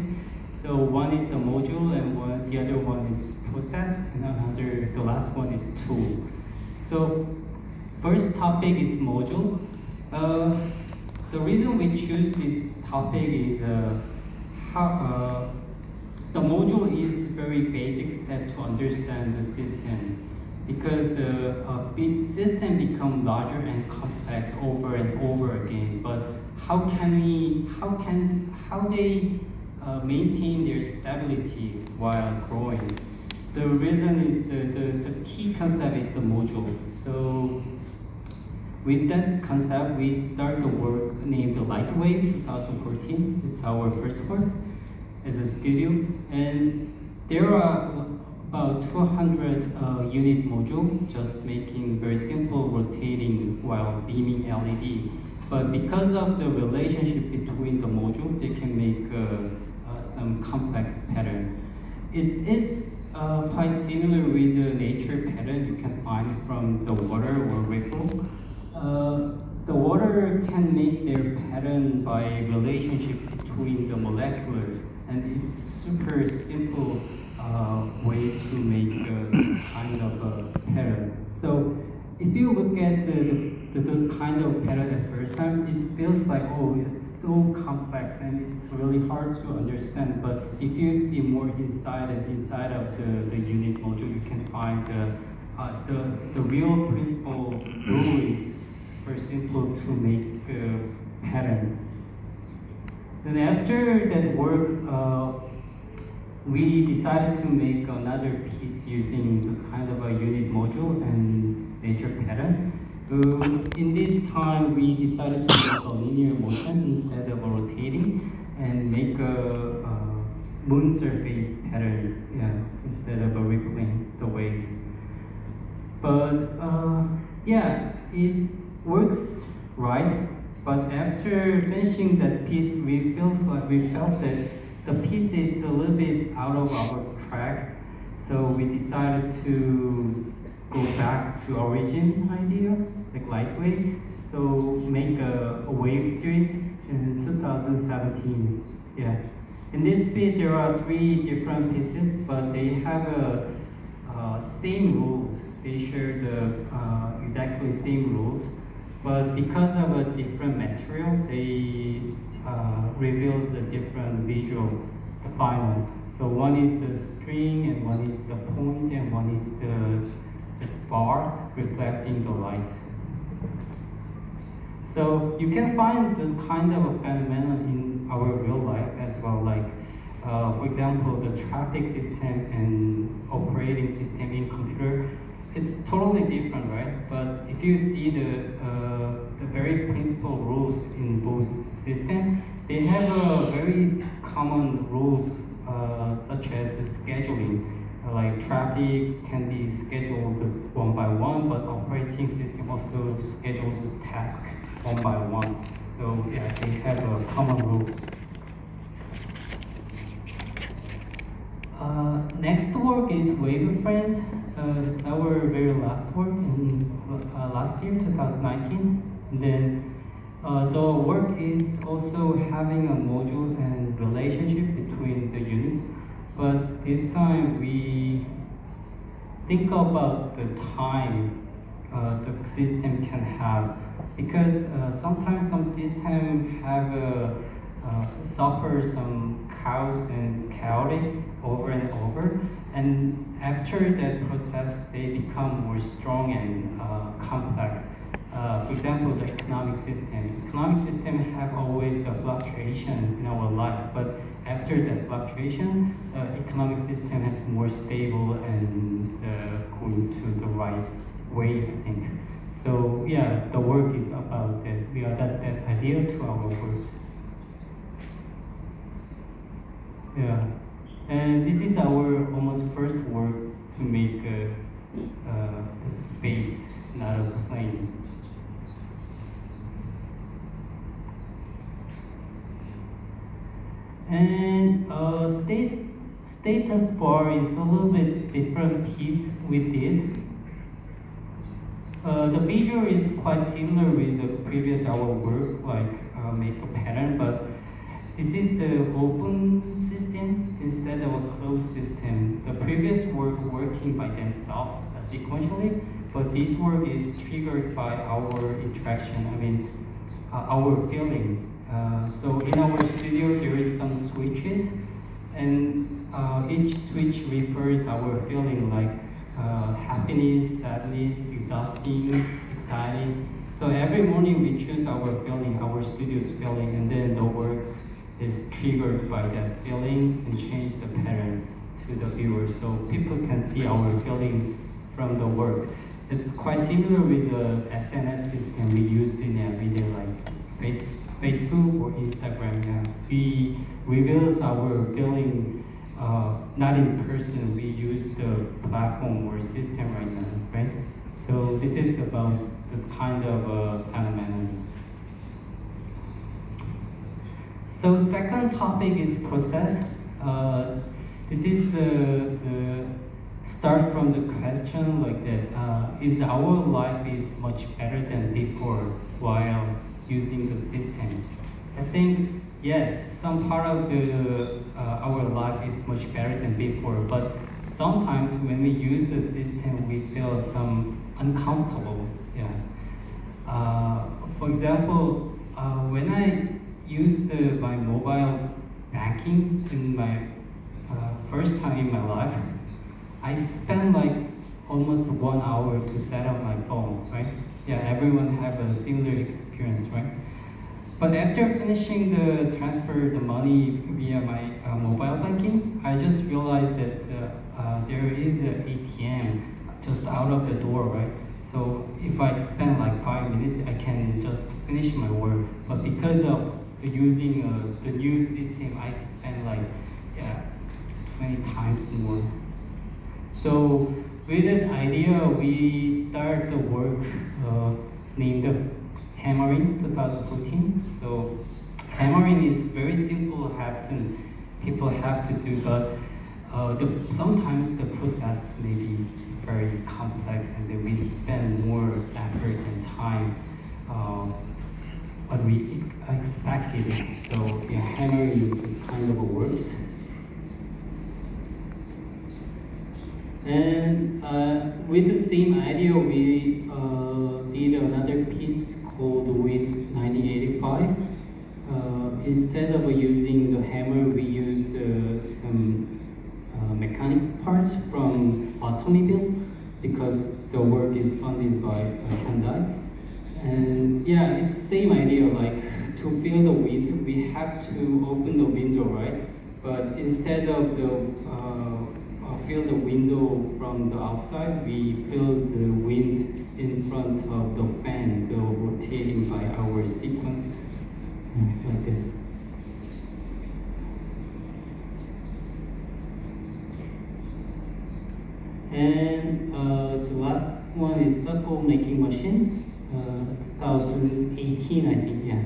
E: So one is the module, and the other one is process, and the last one is tool. So first topic is module. The reason we choose this topic is how the module is very basic step to understand the system, because the system become larger and complex over and over again. But how they maintain their stability while growing? the reason is the key concept is the module. So with that concept, we start the work named Lightwave 2014. It's our first work as a studio, and there are about 200 unit module, just making very simple rotating while dimming LED. But because of the relationship between the modules, they can make some complex pattern. It is quite similar with the nature pattern you can find from the water or ripple. The water can make their pattern by relationship between the molecular, and it's super simple way to make this kind of a pattern. So if you look at those kind of pattern at first time, it feels like, oh, it's so complex and it's really hard to understand. But if you see more inside of the unit module, you can find the real principle rule is super simple to make a pattern. Then after that work, we decided to make another piece using this kind of a unit module and nature pattern. In this time, we decided to make a linear motion instead of a rotating, and make a moon surface pattern, instead of a rippling the wave. But it works right. But after finishing that piece, we felt that the piece is a little bit out of our track, so we decided to go back to origin idea, like Lightwave. So make a wave series in 2017. Yeah. In this bit, there are 3 different pieces, but they have same rules. They share the exactly same rules, but because of a different material, they reveals a different visual, the final. So one is the string, and one is the point, and one is the just bar reflecting the light. So you can find this kind of a phenomenon in our real life as well, like for example, the traffic system and operating system in computer. It's totally different, right? But if you see the very principal rules in both systems, they have a very common rules, such as the scheduling. Like traffic can be scheduled one by one, but operating system also schedules tasks one by one. So yeah, they have common rules. Next work is wave frames. It's our very last work in last year, 2019. And then the work is also having a module and relationship between the units. But this time we think about the time the system can have, because sometimes some system have suffer some chaos and chaotic over and over, and after that process they become more strong and complex. For example, the economic system have always the fluctuation in our life, but after that fluctuation, economic system has more stable and going to the right way, I think. So yeah, the work is about that. We adapt that idea to our works. Yeah, and this is our almost first work to make the space, not a plane. And status bar is a little bit different piece we did. The visual is quite similar with the previous our work, like make a pattern, but this is the open system instead of a closed system. The previous work working by themselves sequentially, but this work is triggered by our interaction, our feeling. So in our studio there is some switches, and each switch refers our feeling, like happiness, sadness, exhausting, exciting. So every morning we choose our feeling, our studio's feeling, and then the work is triggered by that feeling and change the pattern. to the viewers, so people can see our feeling from the work. It's quite similar with the SNS system we used in everyday, like Facebook or Instagram. Yeah. We reveals our feeling not in person. We use the platform or system right now, right? So this is about this kind of phenomenon. So second topic is process. This is the start from the question like that. Is our life is much better than before while using the system? I think yes, some part of the our life is much better than before, but sometimes when we use the system, we feel some uncomfortable. Yeah. For example, when I used my mobile banking in my first time in my life, I spent like almost 1 hour to set up my phone, right? Yeah, everyone have a similar experience, right? But after finishing the transfer the money via my mobile banking, I just realized that there is an ATM just out of the door, right? So if I spend like 5 minutes, I can just finish my work. But because of using the new system, I spend like 20 times more. So with that idea, we start the work named Hammering 2014. So hammering is very simple, people have to do, but sometimes the process may be very complex, and then we spend more effort and time what we expected. So yeah, hammering is this kind of works. And with the same idea, we did another piece called Wind 1985. Instead of using the hammer, we used some mechanical parts from automobile because the work is funded by Hyundai. And yeah, it's same idea, like to feel the wind, we have to open the window, right? But instead of feel the window from the outside, we feel the wind in front of the fan, the rotating by our sequence, like that. And the last one is circle making machine, 2018, I think, yeah.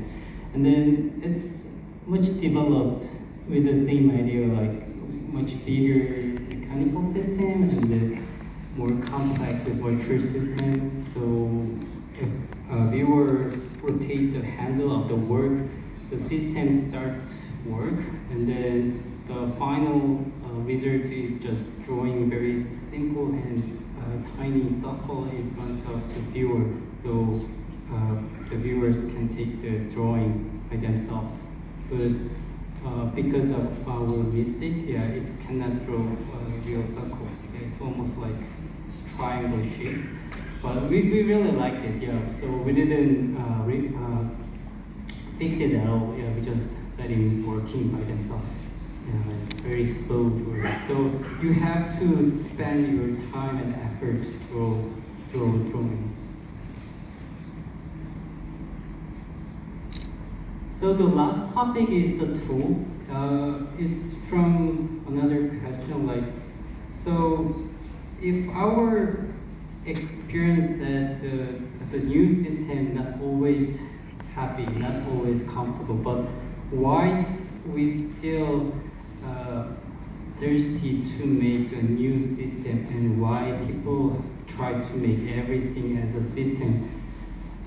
E: And then it's much developed with the same idea, like much bigger mechanical system and the more complex virtual system. So if a viewer rotates the handle of the work, the system starts work, and then the final result is just drawing very simple and tiny circle in front of the viewer. So the viewers can take the drawing by themselves. But because of our mistake, yeah, it cannot draw a real circle. So it's almost like triangle shape. But we really liked it, yeah. So we didn't fix it at all. Yeah, we just let it working by themselves. Yeah, like very slow drawing. So you have to spend your time and effort to drawing. So the last topic is the tool. It's from another question, like, so if our experience at the new system not always happy, not always comfortable, but why we still thirsty to make a new system, and why people try to make everything as a system?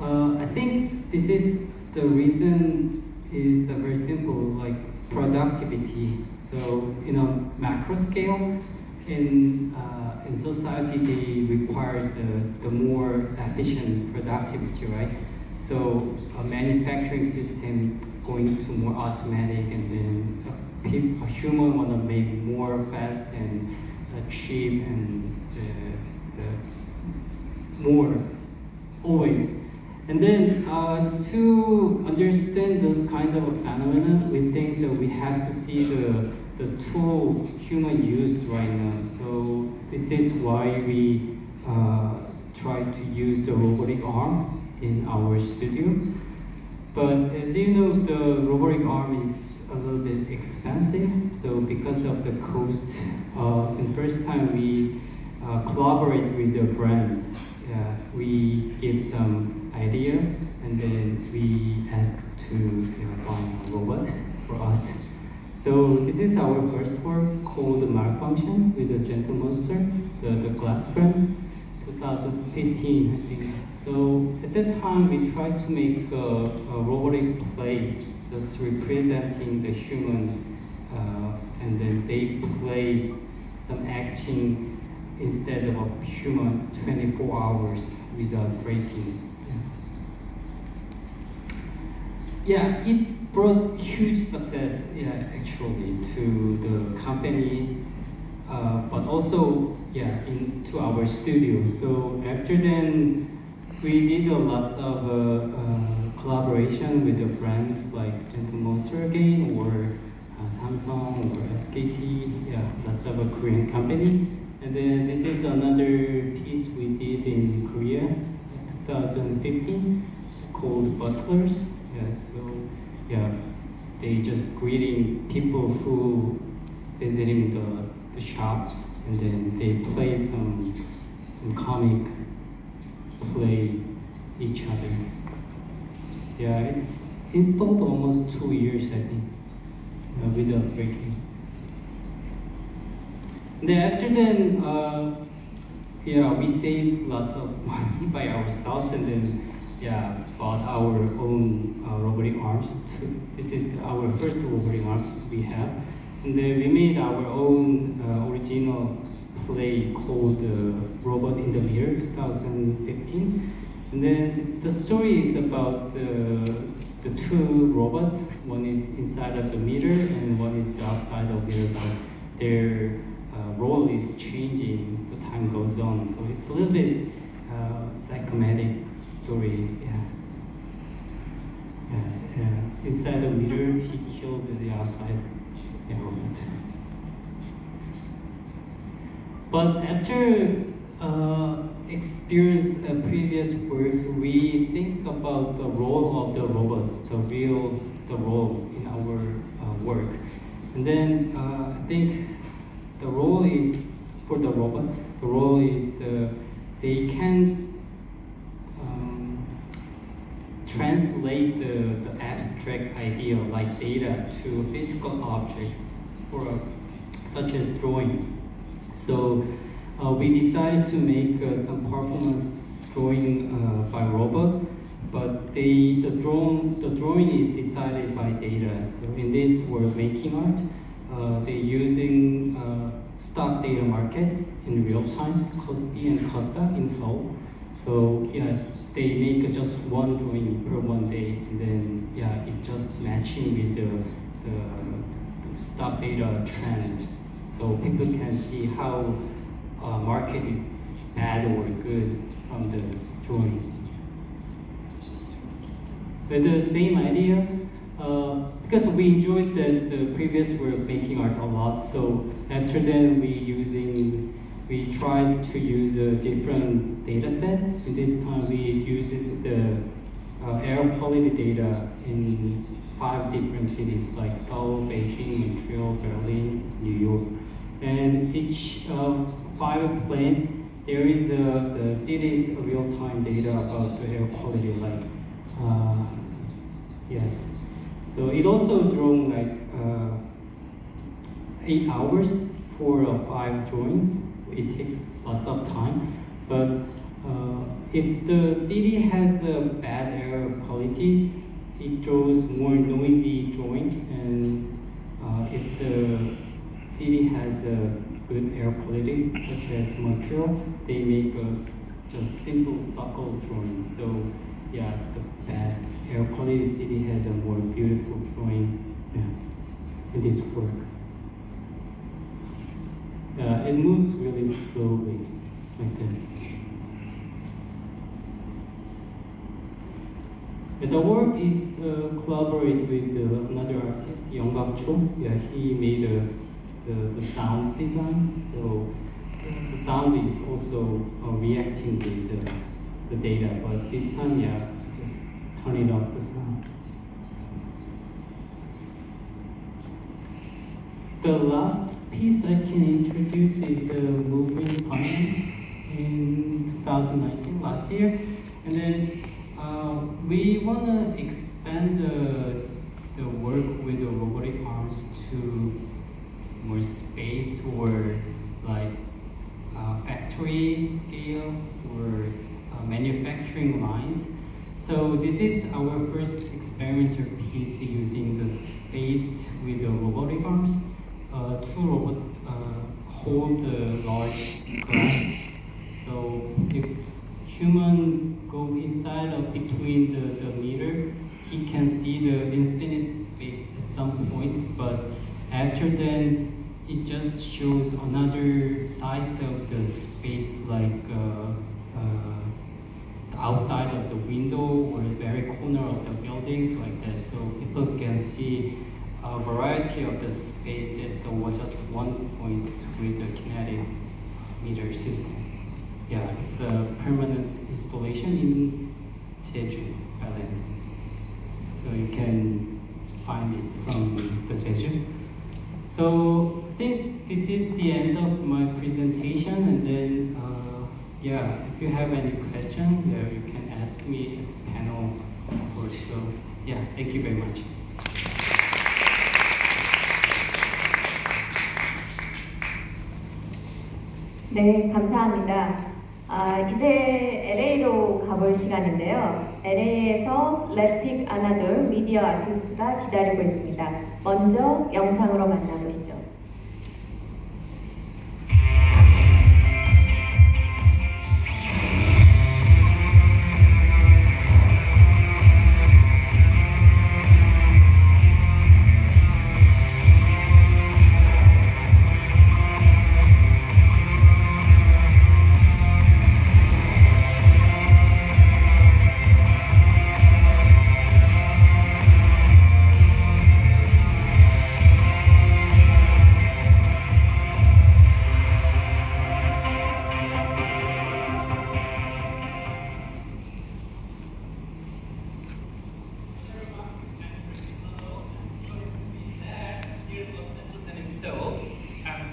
E: I think this is the reason is very simple, like productivity. So in a macro scale, in society, they requires the more efficient productivity, right? So a manufacturing system going to more automatic, and then a human want to make more fast and cheap and the more always. And then to understand those kind of phenomena, we think that we have to see the the tool human used right now. So this is why we try to use the robotic arm in our studio. But as you know, the robotic arm is a little bit expensive. So because of the cost, in first time we collaborate with the brands. We give some idea and then we ask to buy a robot for us. So this is our first work called Malfunction with the Gentle Monster, the glass frame, 2015 I think. So at that time we tried to make a robotic play just representing the human and then they play some action instead of a human 24 hours without breaking. Yeah, it brought huge success actually to the company, but also into our studio. So after then, we did a lot of collaboration with the brands like Gentle Monster again, or Samsung, or SKT, lots of a Korean company. And then this is another piece we did in Korea, 2015, called Butlers. They just greeting people who visiting the shop, and then they play some comic play each other. It's installed almost 2 years I think, without breaking. Then after then, we saved lots of money by ourselves, and then bought our own robotic arms. This is our first robotic arms we have, and then we made our own original play called Robot in the Mirror, 2015. And then the story is about the two robots. One is inside of the mirror, and one is the outside of the mirror. But their role is changing, the time goes on, so it's a little bit psychomatic story. Inside the mirror, he killed the outside robot. But after experience previous works, we think about the role of the robot, the role in our work, and then I think the role is for the robot. The role is they can translate the abstract idea like data to a physical object, or such as drawing. So we decided to make some performance drawing by robot, but the drawing is decided by data. So in this, we're making art. They're using stock data market in real time, Kospi and Costa in Seoul. So they make just one drawing per 1 day, and then it just matching with the stock data trend. So people can see how market is bad or good from the drawing. With the same idea, because we enjoyed the previous work making art a lot, so after that we tried to use a different data set. And this time we used the air quality data in 5 different cities like Seoul, Beijing, Montreal, Berlin, New York. And each 5 plane, there is the city's real-time data about the air quality, like So it also drawn like 8 hours for 5 drawings. So it takes lots of time. But if the city has a bad air quality, it draws more noisy drawing. And if the city has a good air quality, such as Montreal, they make just simple circle drawing. So yeah, the bad air quality city has a more beautiful drawing in this work. It moves really slowly, like that. The work is collaborate with another artist, Young Bak Cho. Yeah, he made the sound design. So the sound is also reacting with the data, but this time, yeah, just turning off the sound. The last piece I can introduce is moving finance in 2019, last year. And then we want to expand the work with the robotic arms to more space or like factory scale or manufacturing lines. So this is our first experimental piece using the space with the robotic arms. Two robots hold the large glass. So if human go inside or between the meter, he can see the infinite space at some point. But after then, it just shows another side of the space, like outside of the window or the very corner of the buildings, like that. So people can see a variety of the space at just one point with the kinetic meter system. Yeah, it's a permanent installation in Jeju Island. So you can find it from the Jeju. So I think this is the end of my presentation, and then yeah, if you have any question, yeah, you can ask me at the panel, of course. So yeah, thank you very much.
C: 네, 감사합니다. 이제 LA로 가볼 시간인데요. LA에서 래픽 아나돌 미디어 아티스트가 기다리고 있습니다. 먼저 영상으로 만나보시죠.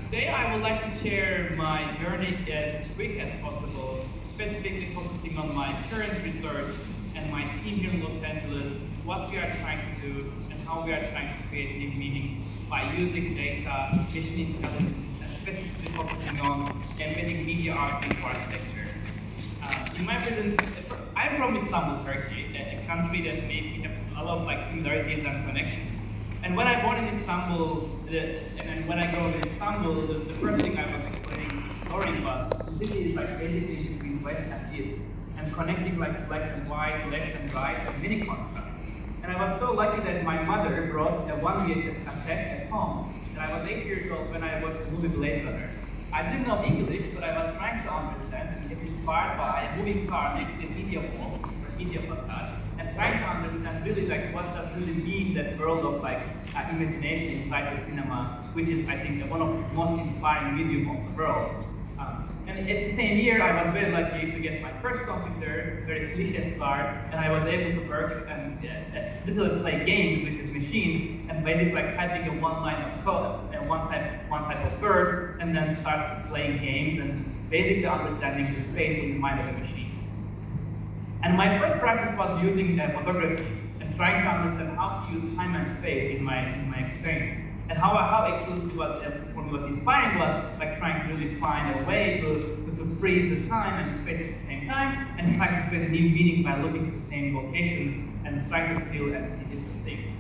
F: Today I would like to share my journey as quick as possible, specifically focusing on my current research and my team here in Los Angeles, what we are trying to do and how we are trying to create new meanings by using data, machine intelligence, and specifically focusing on embedding media arts into architecture. In my I'm from Istanbul, Turkey, a country that maybe have a lot of similarities and connections. And when I born in Istanbul, and when I go to Istanbul, the first thing I was exploring was the city is basically between west and east, and connecting black and white, left and right, and many contrasts. And I was so lucky that my mother brought a 1 VHS cassette at home, and I was 8 years old when I watched the movie Blade Runner. I didn't know English, but I was trying to understand and get inspired by a moving car next to a media wall, or media facade, and trying to understand really what does really mean that world of imagination inside the cinema, which is I think one of the most inspiring medium of the world. And at the same year, I was very lucky to get my first computer, very cliche start, and I was able to work and literally play games with this machine, and basically typing a one line of code and one type of word, and then start playing games and basically understanding the space in the mind of the machine. And my first practice was using photography and trying to understand how to use time and space in my experience. And how actually for me was inspiring was trying to really find a way to freeze the time and space at the same time, and try to create a new meaning by looking at the same location and trying to feel and see different things.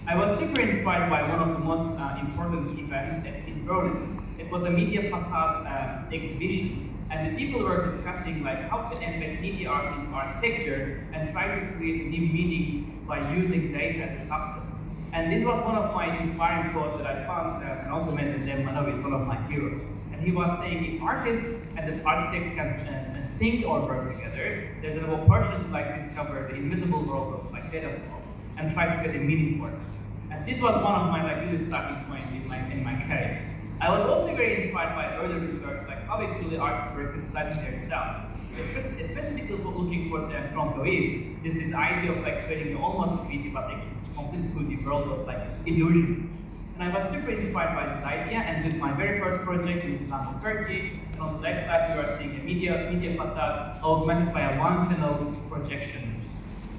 F: I was super inspired by one of the most important events in Berlin. It was a media facade exhibition. And the people were discussing how to embed media art into architecture and try to create a new meaning by using data as a substance. And this was one of my inspiring quotes that I found, and also mentioned that Manavi is one of my heroes. And he was saying, if artists and the architects can think or work together, there's an opportunity to discover the invisible world of data flows and try to get a meaning for them. And this was one of my really starting points in my career. I was also very inspired by early research, like how actually artists were criticizing themselves. Specifically looking for them from employees, is this idea of like creating almost 3D but actually completely 2D world of like illusions. And I was super inspired by this idea, and with my very first project in Istanbul, Turkey, and on the left side we are seeing a media facade augmented by a one-channel projection.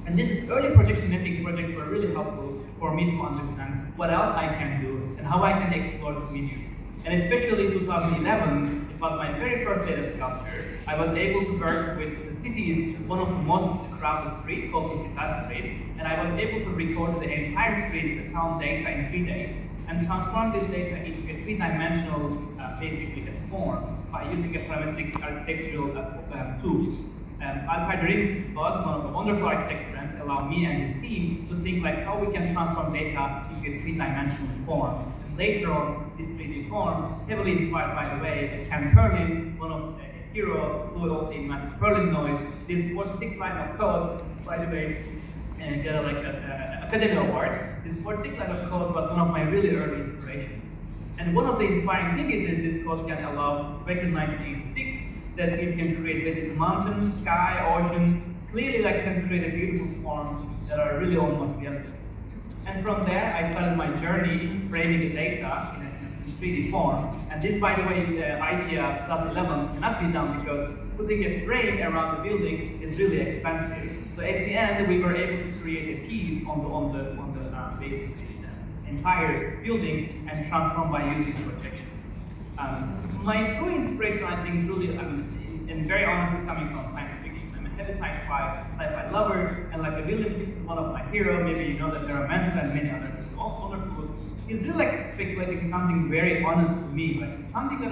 F: And these early projection mapping projects were really helpful for me to understand what else I can do and how I can explore this medium. And especially in 2011, it was my very first data sculpture. I was able to work with the city's one of the most crowded streets called Digital Street, and I was able to record the entire street's sound data in 3 days and transform this data into a three-dimensional, basically a form by using a parametric architectural tools. Airytv was one of the wonderful architect friends allowed me and his team to think like how we can transform data into a three-dimensional form. And later on, this 3D form, heavily inspired by the way Ken Perlin, one of the hero who also invented Perlin noise, this 46 line of code, by the way, and get like an Academy Award. This 46 line of code was one of my really early inspirations. And one of the inspiring things is this code can allow back in 1986 that you can create basically mountains, sky, ocean, clearly like can create a beautiful forms that are really almost realistic. And from there, I started my journey framing the data in 3D form. And this, by the way, is an idea 2011 cannot be done because putting a frame around the building is really expensive. So at the end, we were able to create a piece on the basically entire building and transform by using projection. My true inspiration, I think, truly, and very honestly, coming from science fiction. I'm a heavy sci-fi lover, and like William Gibson, one of my heroes, maybe you know that there are Mansell and many others, it's all wonderful. He's really like speculating something very honest to me, but it's something that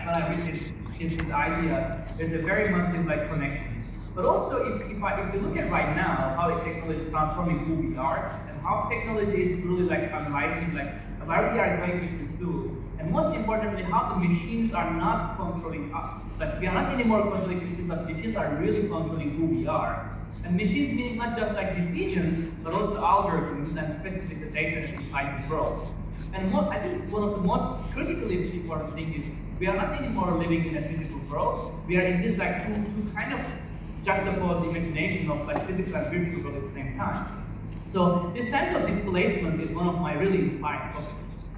F: when I read his ideas, there's a very massive like connections. But also, if you look at right now, how technology is transforming who we are, and how technology is really like unwriting, like where we are going with these tools. And most importantly, how the machines are not controlling us. Like we are not anymore controlling machines, but machines are really controlling who we are. And machines meaning not just like decisions, but also algorithms and specifically the data inside this world. And I think one of the most critically important things is we are not anymore living in a physical world. We are in this like two kind of juxtaposed imagination of like physical and virtual world at the same time. So this sense of displacement is one of my really inspiring topics.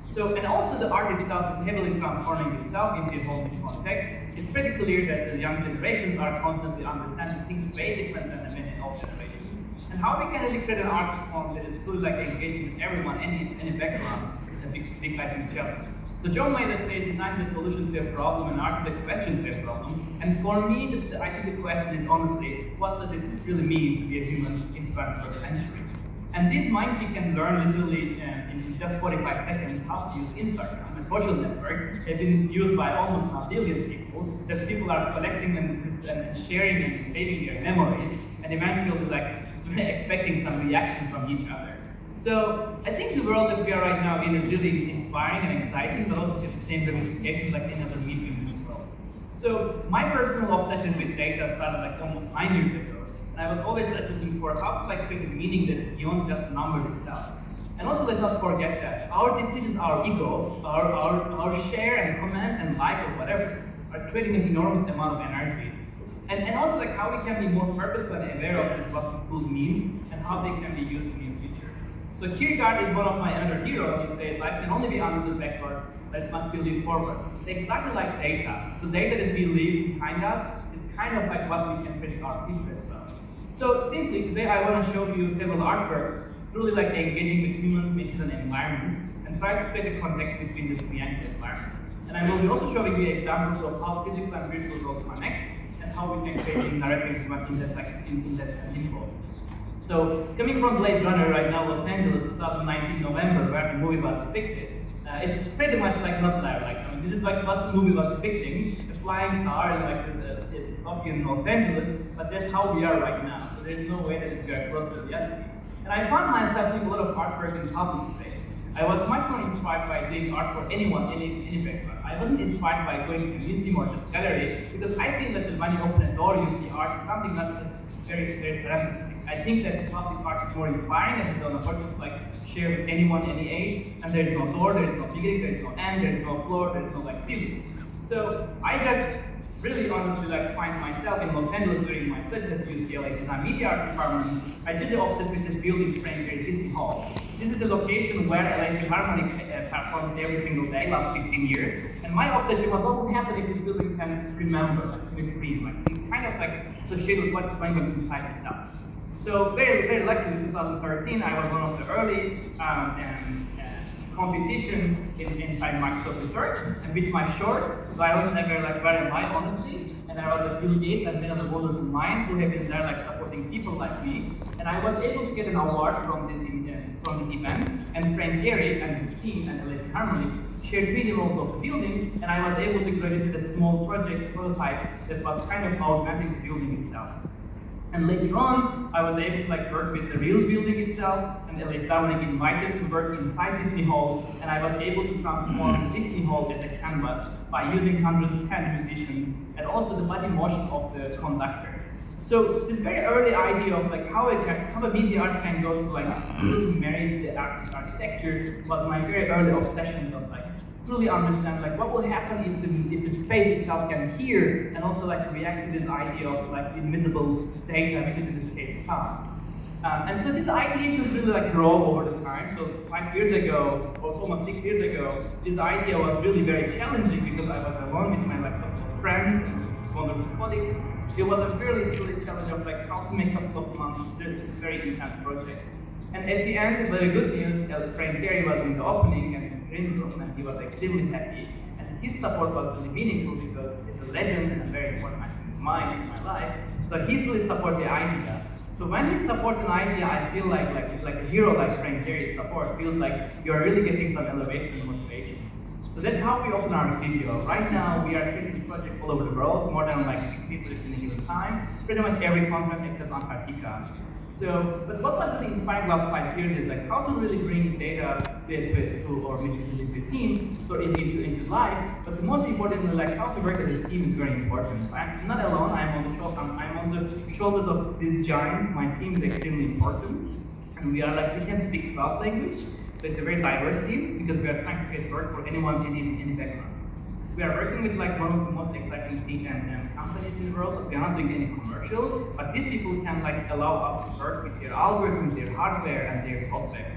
F: So, and also the art itself is heavily transforming itself into a whole new context. It's pretty clear that the young generations are constantly understanding things way different than the many old generations. And how we can really create an art form that is truly like engaging with everyone, any background, is a big I think, challenge. So John might say design is a solution to a problem and art is a question to a problem. And for me, I think the question is honestly, what does it really mean to be a human in the 21st century? And this monkey can learn literally in just 45 seconds how to use Instagram, a social network. They've been used by almost 1 billion people, that people are collecting and sharing and saving their memories, and eventually like expecting some reaction from each other. So I think the world that we are right now in is really inspiring and exciting, but also have the same ramifications like any other medium in the world. So my personal obsessions with data started like almost 9 years ago. And I was always looking for how to like create a meaning that's beyond just number itself. And also let's not forget that our decisions, our ego, our share and comment and like or whatever it is, are creating an enormous amount of energy. And also like how we can be more purposeful and aware of this, what this tool means and how they can be used in the future. So Kierkegaard is one of my other heroes. He says life can only be understood backwards, but it must be lived forwards. It's exactly like data. So data that we leave behind us is kind of like what we can predict our future as well. So simply today I want to show you several artworks, truly like engaging with humans, machines, and environments, and try to create a context between the three environment. And I will be also showing you examples of how physical and virtual world connect, and how we can create narratives in that info. So coming from Blade Runner right now, Los Angeles, 2019 November, where the movie was depicted, it's pretty much like not there. Like this is like what the movie was depicting: a flying car and like this in Los Angeles. But that's how we are right now. So there's no way that it's going to cross the reality. And I found myself doing a lot of artwork in public space. I was much more inspired by doing art for anyone, any background. I wasn't inspired by going to a museum or just gallery, because I think that when you open a door, you see art is something not just very ceramic. I think that public art is more inspiring and it's an opportunity to like share with anyone, any age, and there is no door, there is no beginning, there is no end, there is no floor, there is no like ceiling. So I just really honestly like find myself in Los Angeles during my studies at UCLA Design Media Art department. I did obsessed with this building frame here, Disney Hall. This is the location where LA Philharmonic performs every single day, last 15 years. And my obsession was what would happen if this building can remember, like can dream, like kind of like associated with what's going on inside itself. So very lucky in 2013, I was one of the early competitions inside Microsoft Research, and with my short, so I wasn't ever like very live, honestly, and I was like Bill Gates and many of the wonderful minds who have been there like supporting people like me, and I was able to get an award from this event, and Frank Gehry and his team at LA Philharmonic shared 3D models of the building, and I was able to graduate with a small project prototype that was kind of augmenting the building itself. And later on, I was able to like work with the real building itself, and LA Philharmonic invited to work inside Disney Hall, and I was able to transform Disney Hall as a canvas by using 110 musicians and also the body motion of the conductor. So this very early idea of like how a media art can go to like really marry the architecture was my very early obsessions of like truly understand like what will happen if the space itself can hear and also like react to this idea of like invisible data, which is in this case sound. And so this idea just really like grow over the time. So 5 years ago, or almost 6 years ago, this idea was really very challenging because I was alone with my like couple of friends and wonderful colleagues. It was a really challenge of like how to make a couple of months this very intense project. And at the end, very good news, Frank Gehry was in the opening and in the green room, and he was extremely happy. And his support was really meaningful because he's a legend and a very important mind in my life. So he truly supported the idea. So when he supports an idea, I feel like a hero like Frank Gehry's support feels like you're really getting some elevation and motivation. So that's how we open our studio. Right now, we are creating projects all over the world, more than like 60 projects in a given time, pretty much every continent except Antarctica. So, but what was really inspiring the last 5 years is like how to really bring data or materials into a team, so into life. But the most importantly, like how to work as a team is very important. So I'm not alone. I'm on the shoulders of these giants. My team is extremely important, and we can speak 12 languages. So it's a very diverse team because we are trying to create work for anyone, any background. We are working with like one of the most exciting teams and companies in the world, but we are not doing any commercial. But these people can like allow us to work with their algorithms, their hardware, and their software.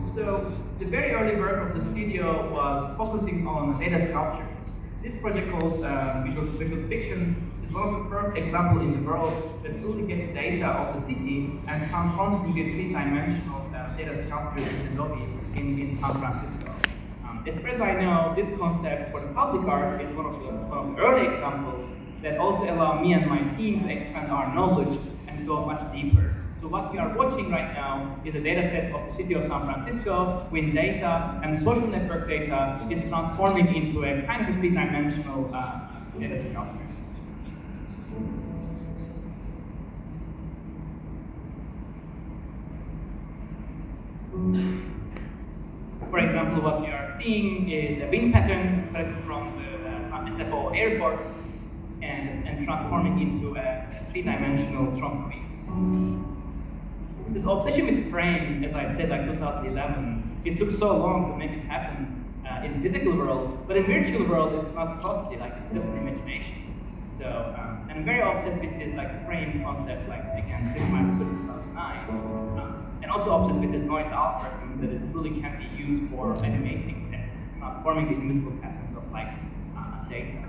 F: So the very early work of the studio was focusing on data sculptures. This project called Visual Fictions is one of the first examples in the world that truly gets data of the city and transforms it into a three-dimensional data sculpture in the lobby in San Francisco. As far as I know, this concept for the public art is one of the early examples that also allow me and my team to expand our knowledge and go much deeper. So what we are watching right now is a data set of the city of San Francisco with data and social network data is transforming into a kind of three-dimensional data sculptures. For example, what you are seeing is a wind patterns collected from the SFO airport and transforming into a three-dimensional trunk piece. This obsession with frame, as I said, like 2011, it took so long to make it happen in the physical world, but in virtual world, it's not costly, like it's just an imagination. So, I'm very obsessed with this like frame concept, like again, since my research in 2009. And also obsessed with this noise algorithm that it really can be used for animating and transforming the invisible patterns of like data.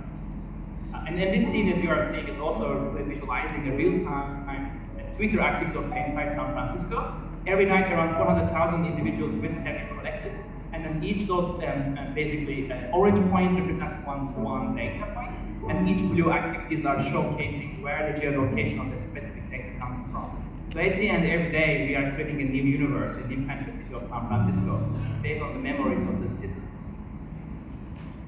F: And then this scene that you are seeing is also visualizing a real-time Twitter active campaign by San Francisco. Every night around 400,000 individual tweets have been collected, and then each those basically orange points represent one data point, and each blue activities are showcasing where the geolocation of that specific data comes from. So at the end, every day we are creating a new universe, a new kind of city of San Francisco, based on the memories of the citizens.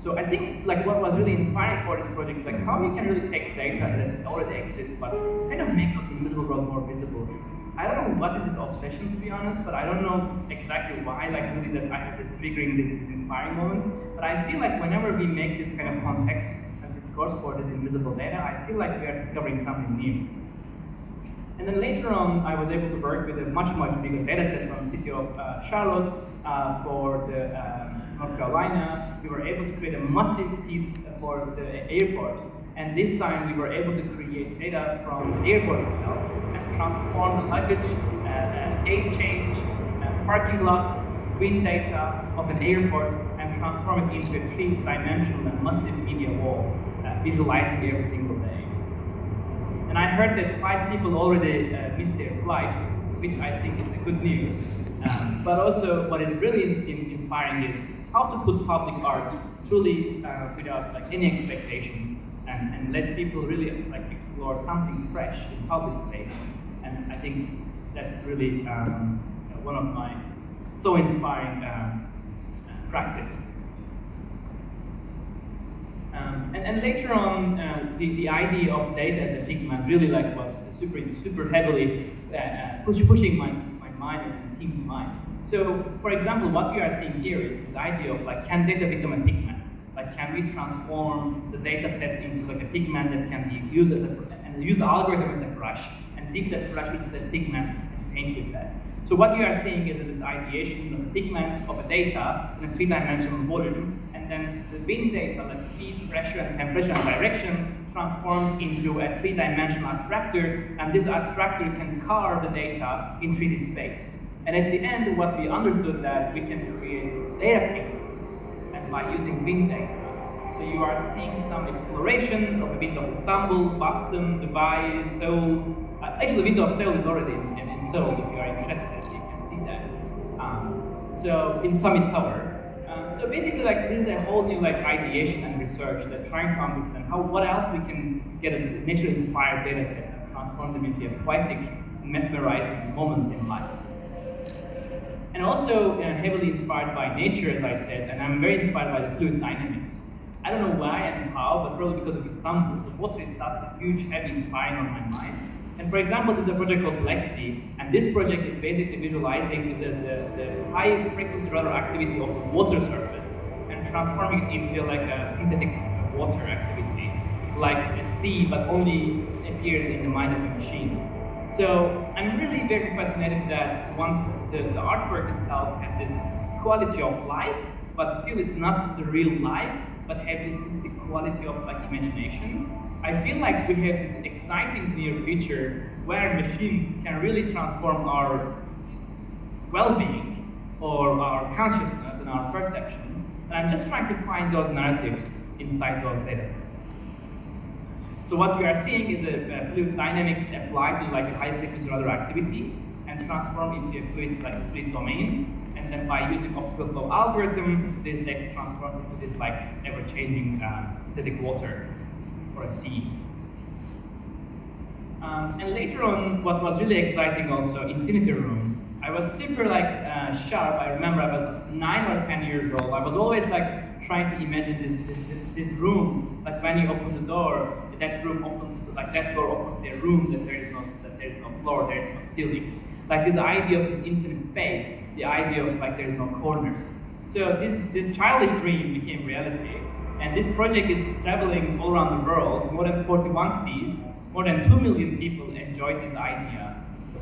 F: So I think like what was really inspiring for this project is like how we can really take data that already exists, but kind of make the invisible world more visible. I don't know what is this obsession, to be honest, but I don't know exactly why, like really that I have this triggering these inspiring moments. But I feel like whenever we make this kind of context and discourse for this invisible data, I feel like we are discovering something new. And then later on, I was able to work with a much bigger data set from the city of Charlotte for the North Carolina. We were able to create a massive piece for the airport. And this time, we were able to create data from the airport itself and transform the luggage, gate change, parking lot, wind data of an airport and transform it into a three-dimensional and massive media wall, visualizing every single day. And I heard that 5 people already missed their flights, which I think is a good news. But also, what is really inspiring is how to put public art truly without like any expectation, and let people really like explore something fresh in public space. And I think that's really one of my so inspiring practice. And later on, the idea of data as a pigment really like was super heavily pushing my mind and team's mind. So, for example, what we are seeing here is this idea of like, can data become a pigment? Like, can we transform the data sets into like a pigment that can be used as and use the algorithm as a brush and dig that brush into the pigment and paint with that? So what you are seeing is this ideation of a pigment of a data in a 3-dimensional volume, and then the wind data, like speed, pressure, and temperature and direction, transforms into a 3-dimensional attractor, and this attractor can carve the data in 3D space. And at the end, what we understood that we can create data paintings, and by using wind data. So you are seeing some explorations of a bit of Istanbul, Boston, Dubai, Seoul. Actually, the window of Seoul is already in Seoul, if you are interested, you can see that. So in Summit Tower. So basically, like this is a whole new like ideation and research that trying to understand what else we can get as nature-inspired data sets and transform them into poetic, mesmerizing moments in life. And also heavily inspired by nature, as I said, and I'm very inspired by the fluid dynamics. I don't know why and how, but probably because of Istanbul. The water itself is a huge, heavy, inspiring on my mind. And for example, there's a project called Lexi, and this project is basically visualizing the high frequency radar activity of the water surface and transforming it into like a synthetic water activity, like a sea, but only appears in the mind of a machine. So I'm really very fascinated that once the artwork itself has this quality of life, but still it's not the real life, but have this synthetic quality of like imagination. I feel like we have this exciting near future where machines can really transform our well-being or our consciousness and our perception. And I'm just trying to find those narratives inside those data sets. So what we are seeing is a fluid dynamics applied to like a high frequency radar activity and transform into a fluid domain. And then by using optical flow algorithm, this data transforms into this like ever-changing synthetic water or a sea. And later on, what was really exciting also, Infinity Room. I was super like sharp. I remember I was 9 or 10 years old. I was always like trying to imagine this room. Like when you open the door, that room opens, like that door opens their room, that there is no floor, there is no ceiling. Like this idea of this infinite space, the idea of like there is no corner. So this childish dream became reality. And this project is traveling all around the world, more than 41 cities, more than 2 million people enjoyed this idea.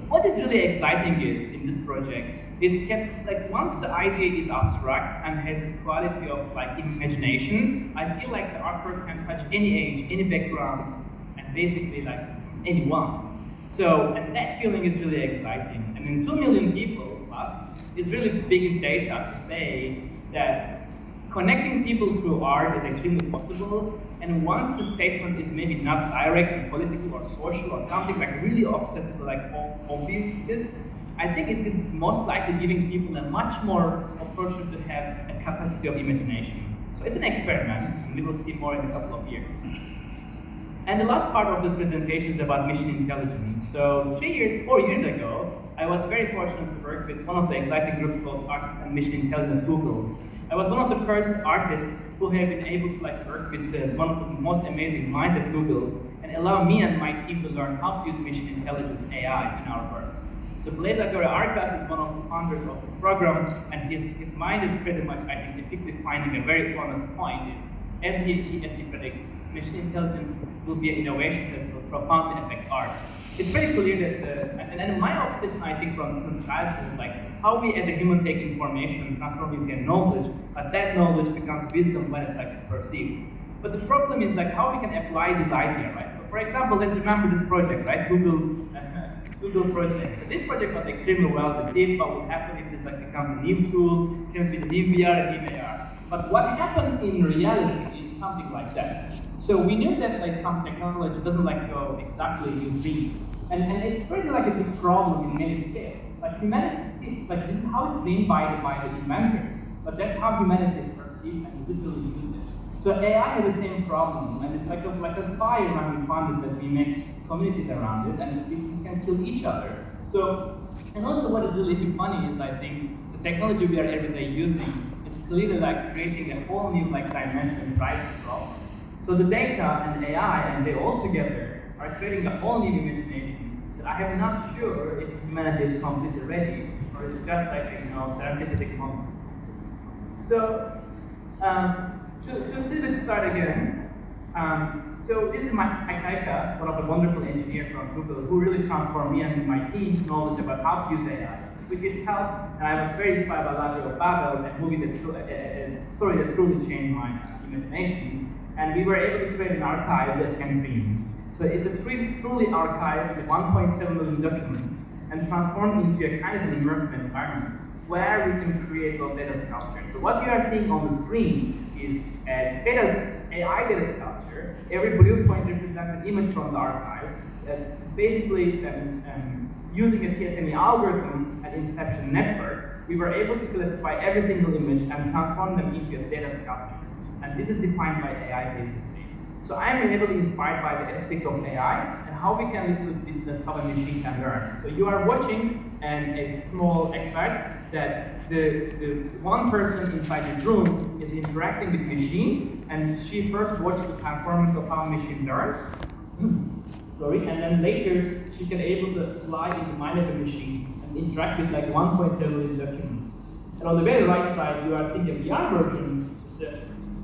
F: What is really exciting is, in this project, it's kept, like once the idea is abstract and has this quality of like imagination, I feel like the artwork can touch any age, any background, and basically like anyone. So, and that feeling is really exciting. I mean, 2 million people plus is really big data to say that connecting people through art is extremely possible, and once the statement is maybe not direct and political or social or something like really obsessive, like obvious, I think it is most likely giving people a much more opportunity to have a capacity of imagination. So it's an experiment, and we will see more in a couple of years. And the last part of the presentation is about mission intelligence. So 4 years ago, I was very fortunate to work with one of the exciting groups called Artists and Mission Intelligence at Google. I was one of the first artists who have been able to like work with one of the most amazing minds at Google and allow me and my team to learn how to use mission intelligence AI in our work. So Blaise Agora-Arcas is one of the founders of this program, and his mind is pretty much, I think, typically finding a very honest point is, as he predicts, machine intelligence will be an innovation that will profoundly affect art. It's very clear that, and my obsession, I think, from childhood is like how we as a human take information and transform it into knowledge, but that knowledge becomes wisdom when it's like perceived. But the problem is like how we can apply this idea, right? So for example, let's remember this project, right? Google project. So this project was extremely well received, but what happened if this like becomes a new tool, it can be the new VR and new AR. But what happened in reality is something like that. So we knew that like some technology doesn't like go exactly in dream. And it's pretty like a big problem in many scales. Like humanity, like this is how it's dreamed by the inventors, but that's how humanity perceives and literally use it. So AI has the same problem, and it's like a fire when we found it that we make communities around it, and we can kill each other. So, and also what is really funny is I think the technology we are every day using is clearly like creating a whole new like dimension and drives the problem. So the data and AI and they all together are creating a whole new imagination that I am not sure if humanity is completely ready or it's just like serendipity moment. So to a little bit start again. So this is my Kaika, one of the wonderful engineers from Google, who really transformed me and my team's knowledge about how to use AI. With his help, and I was very inspired by Library of Babel, a movie a story that truly changed my imagination. And we were able to create an archive that can dream. So it's a truly archive with 1.7 million documents and transformed into a kind of an immersive environment where we can create those data sculptures. So what you are seeing on the screen is a AI data sculpture. Every blue point represents an image from the archive. Basically, using a TSME algorithm and inception network, we were able to classify every single image and transform them into a data sculpture. And this is defined by AI basically. So I am heavily inspired by the aspects of AI and how we can literally discover machine can learn. So you are watching a small extract that the one person inside this room is interacting with machine, and she first watched the performance of how machine learns. And then later she can able to fly in the mind of the machine and interact with like 1.7 million documents. And on the very right side, you are seeing the VR version.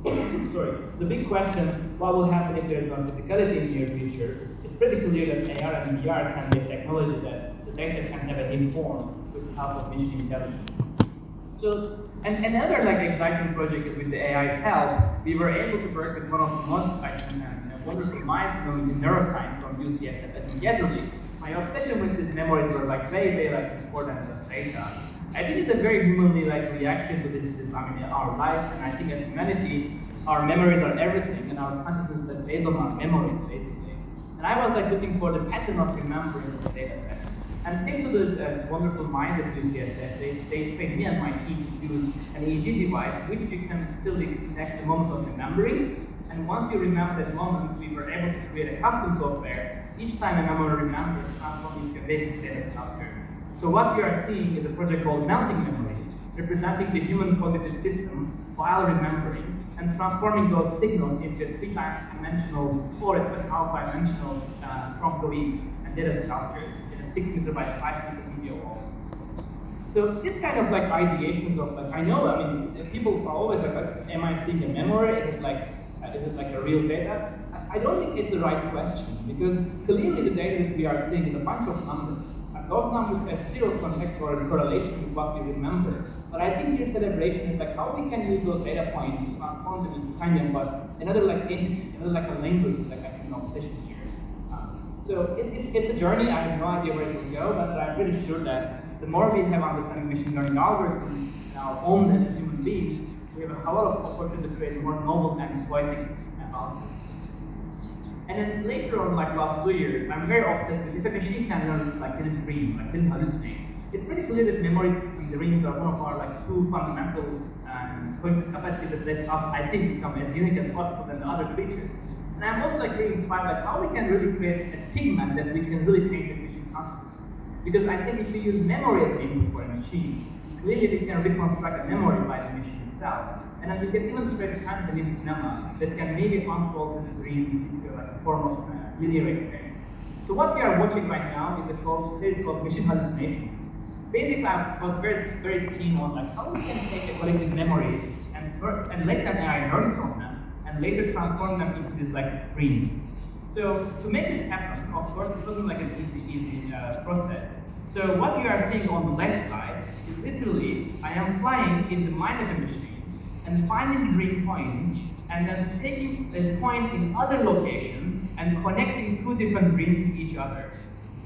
F: The big question, what will happen if there is no physicality in the near future? It's pretty clear that AR and VR can be a technology that the data can have a new form with the help of machine intelligence. So, and another like exciting project is with the AI's help, we were able to work with one of the most wonderful minds in neuroscience from UCSF. And yesterday, my obsession with these memories were like way like more than just data. I think it's a very humanly like reaction to this our life, and I think as humanity, our memories are everything, and our consciousness is based on our memories basically. And I was like looking for the pattern of remembering the data set. And thanks to this wonderful minds at UCSF, they trained me and my team to use an EEG device, which you can literally connect the moment of remembering. And once you remember that moment, we were able to create a custom software. Each time a memory remembered transformed into a basic data structure. So what we are seeing is a project called Melting Memories, representing the human cognitive system while remembering and transforming those signals into a 3-dimensional or a 2.5-dimensional frontcoins and data sculptures in a 6 meter by 5 meter media wall. So this kind of like ideations of like, people are always like, am I seeing a memory? Is it like a real data? I don't think it's the right question, because clearly the data that we are seeing is a bunch of numbers. And those numbers have zero context or correlation with what we remember. But I think your celebration is like how we can use those data points to transform them into kind of another like entity, another like a language, like I think an obsession here. So it's a journey. I have no idea where it will go, but I'm pretty sure that the more we have understanding machine learning algorithms and our own as human beings, we have a lot of opportunity to create more novel and poetic algorithms. And then later on, like last 2 years, I'm very obsessed with if a machine can learn like in a dream, like in hallucinate. It's pretty clear that memories and dreams are one of our like two fundamental capacities that let us, I think, become as unique as possible than the other creatures. And I'm also like really inspired by how we can really create a pigment that we can really paint the machine consciousness. Because I think if we use memory as an input for a machine, clearly we can reconstruct a memory by the machine itself. And then we can even create a kind of a cinema that can maybe unfold the dreams into like a form of linear experience. So what we are watching right now is a series called Machine Hallucinations. Basically, I was very keen on like how we can take the collective memories and let them AI learn from them, and later transform them into these like dreams. So to make this happen, of course, it wasn't like an easy process. So what you are seeing on the left side is literally I am flying in the mind of a machine and finding green points and then taking a point in other location and connecting two different dreams to each other.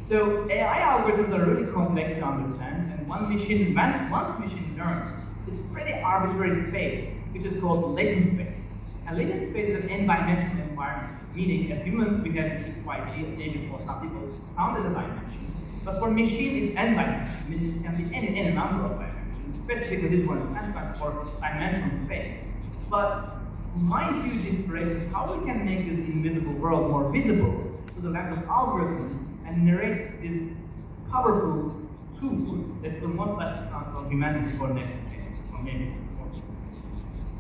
F: So AI algorithms are really complex to understand, and once machine learns, it's a pretty arbitrary space, which is called latent space. And latent space is an n-dimensional environment, meaning as humans we have this x, y, z, maybe for some people sound as a dimension, but for machine it's n-dimension, meaning it can be any number of dimensions. Specifically this one is 24-dimensional space. But my huge inspiration is how we can make this invisible world more visible through the lens of algorithms and narrate this powerful tool that will most likely transform humanity for next decade, or maybe more.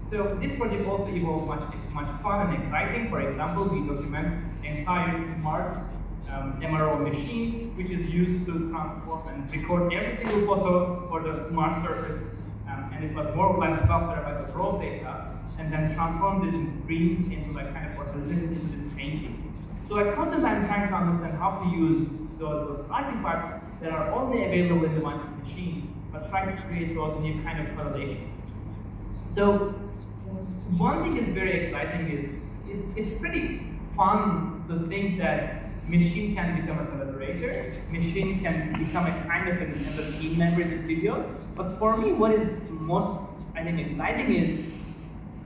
F: So this project also evolved much fun and exciting. For example, we document entire Mars MRO machine, which is used to transform and record every single photo for the Mars surface, and it was more than 12 terabytes of raw data, and then transform this in dreams into like kind of organizations into these paintings. So like constantly I'm trying to understand how to use those artifacts that are only available in the mind of the machine, but trying to create those new kind of correlations. So one thing is very exciting is it's pretty fun to think that machine can become a collaborator, machine can become a kind of a team member in the studio. But for me, what is most, I think, exciting is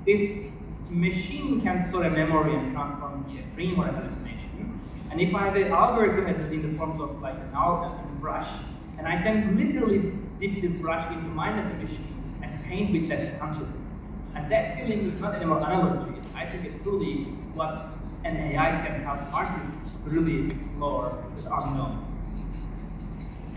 F: if machine can store a memory and transform it into a dream or a hallucination, and if I have an algorithm that is in the form of like a brush, and I can literally dip this brush into the mind of the machine and paint with that consciousness. And that feeling is not anymore analogy. I think it's truly what an AI can help artists to really explore the unknown.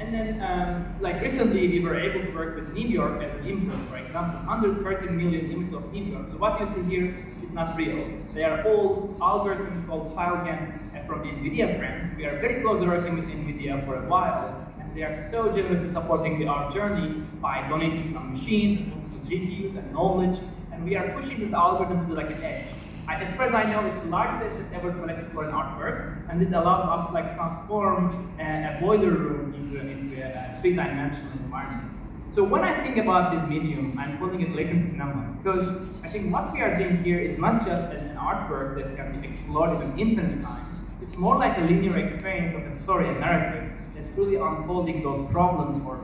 F: And then, like recently, we were able to work with New York as an image, for example, 113 million images of New York. So what you see here is not real. They are all algorithms called StyleGAN from NVIDIA friends. We are very close working with NVIDIA for a while, and they are so generously supporting our journey by donating some machines, GPUs, and knowledge. And we are pushing this algorithm to like an edge. As far as I know, it's the largest it's ever collected for an artwork, and this allows us to like transform a boiler room into a three-dimensional environment. So when I think about this medium, I'm calling it latent cinema, because I think what we are doing here is not just an artwork that can be explored in an infinite time. It's more like a linear experience of a story and narrative that's really unfolding those problems or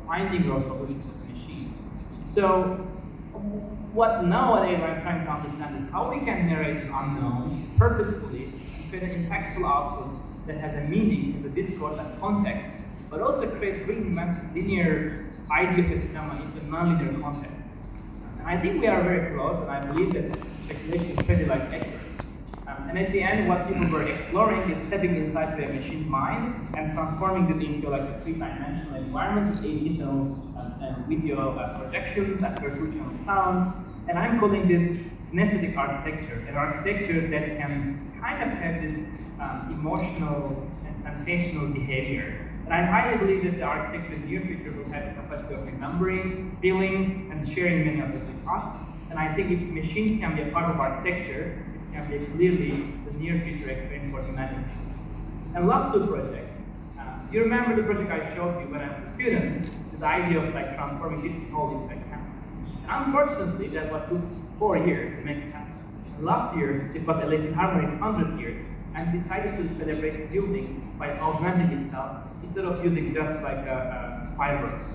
F: finding those solutions with the machine. So what nowadays I'm trying to understand is how we can narrate this unknown purposefully and create impactful outputs that has a meaning, has a discourse and context, but also bring this linear idea of a cinema into a non-linear context. And I think we are very close, and I believe that speculation is pretty like accurate. And at the end, what people were exploring is stepping inside the machine's mind and transforming it into like a three-dimensional environment with 8-channel video projections and 32-channel sounds. And I'm calling this synesthetic architecture, an architecture that can kind of have this emotional and sensational behavior. And I highly believe that the architecture in the near future will have the capacity of remembering, feeling, and sharing many of this with us. And I think if machines can be a part of architecture, it can be clearly the near future experience for humanity. And last two projects. You remember the project I showed you when I was a student, this idea of like transforming Disney Hall into a campus. And unfortunately, that what took 4 years to make it happen. And last year, it was Electric Harmony's 100 years, and decided to celebrate the building by augmenting itself instead of using just like fireworks.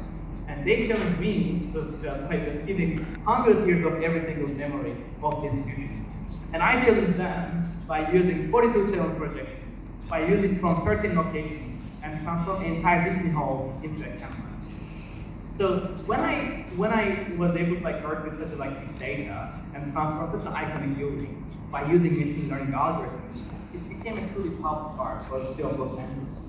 F: And they challenged me by just giving 100 years of every single memory of the institution. And I challenged them by using 42-channel projections, by using from 13 locations, and transform the entire Disney Hall into a campus. So when I was able to like work with such a like big data and transform such an iconic building by using machine learning algorithms, it became a truly powerful part for the city of Los Angeles.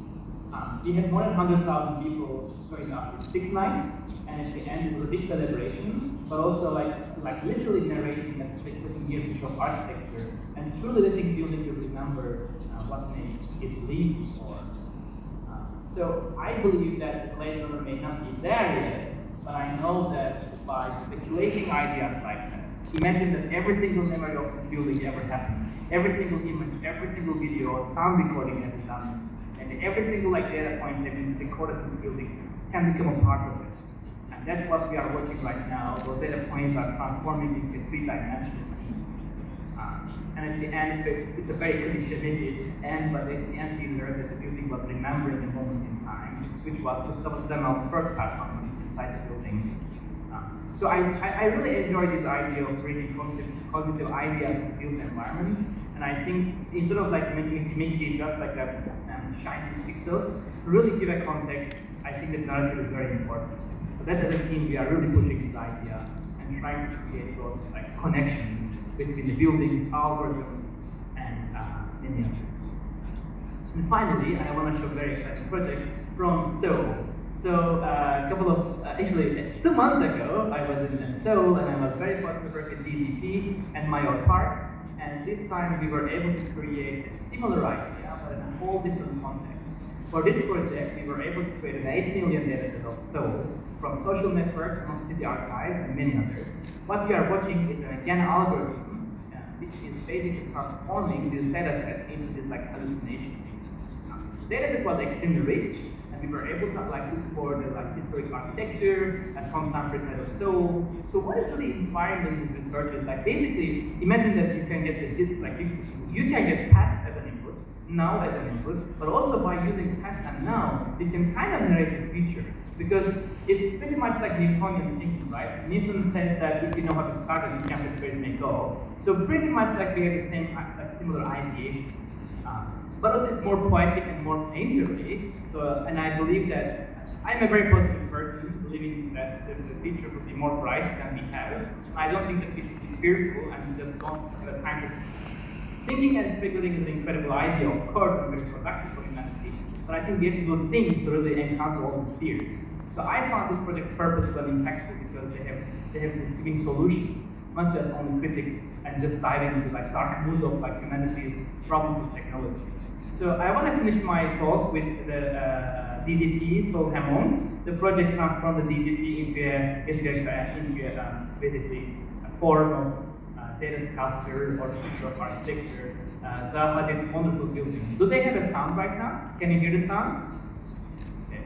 F: We had more than 100,000 people joining us in 6 nights, and at the end it was a big celebration, but also like literally narrating and speculating the future of architecture and truly letting buildings remember what made it lead before. So I believe that the Blade Runner may not be there yet, but I know that by speculating ideas like that, imagine that every single memory of the building ever happened. Every single image, every single video, sound recording has been done. And every single data points that have been recorded in the building can become a part of it. And that's what we are watching right now. Those data points are transforming into three-dimensional scenes. And at the end, it's a very cliche maybe, but at the end we learned that the building was remembering a moment in time, which was Gustav Demel's first performance inside the building. So I really enjoy this idea of bringing cognitive ideas to built environments, and I think instead of making it gimmicky, just like a shiny pixels, to really give a context, I think that narrative is very important. So that as a team, we are really pushing this idea and trying to create those connections between the buildings, algorithms, and many others. And finally, I want to show a very exciting project from Seoul. So actually 2 months ago, I was in Seoul and I was very fortunate to work at DDP and Mayor Park. And this time we were able to create a similar idea, but in a whole different context. For this project, we were able to create an 8 million dataset of Seoul from social networks, from city archives, and many others. What we are watching is an GAN algorithm, which is basically transforming these datasets into these hallucinations. The dataset was extremely rich, and we were able to look for the historic architecture and contemporary side of Seoul. So what is really inspiring in this research is basically imagine that you can get you can get past as an input, now as an input, but also by using past and now, you can kind of narrate the future. Because it's pretty much like Newtonian thinking, right? Newton says that if you know how to start and you can't where it may go. So pretty much we have the same similar ideation. But also it's more poetic and more painterly. So, and I believe that I'm a very positive person, believing that the future will be more bright than we have. I don't think that we should be fearful and just don't have a time to thinking and speculating is an incredible idea, of course, and very productive for humanity. But I think we have to do things to really encounter all these fears. So I found this project's purpose well impactful because they have this giving solutions, not just only critics and just diving into dark mood of humanity's problem with technology. So I want to finish my talk with the DDP Seoul Hamon. The project transformed the DDP into basically a form of data sculpture or piece of architecture. So it's wonderful building. Do they have a sound right now? Can you hear the sound? Okay.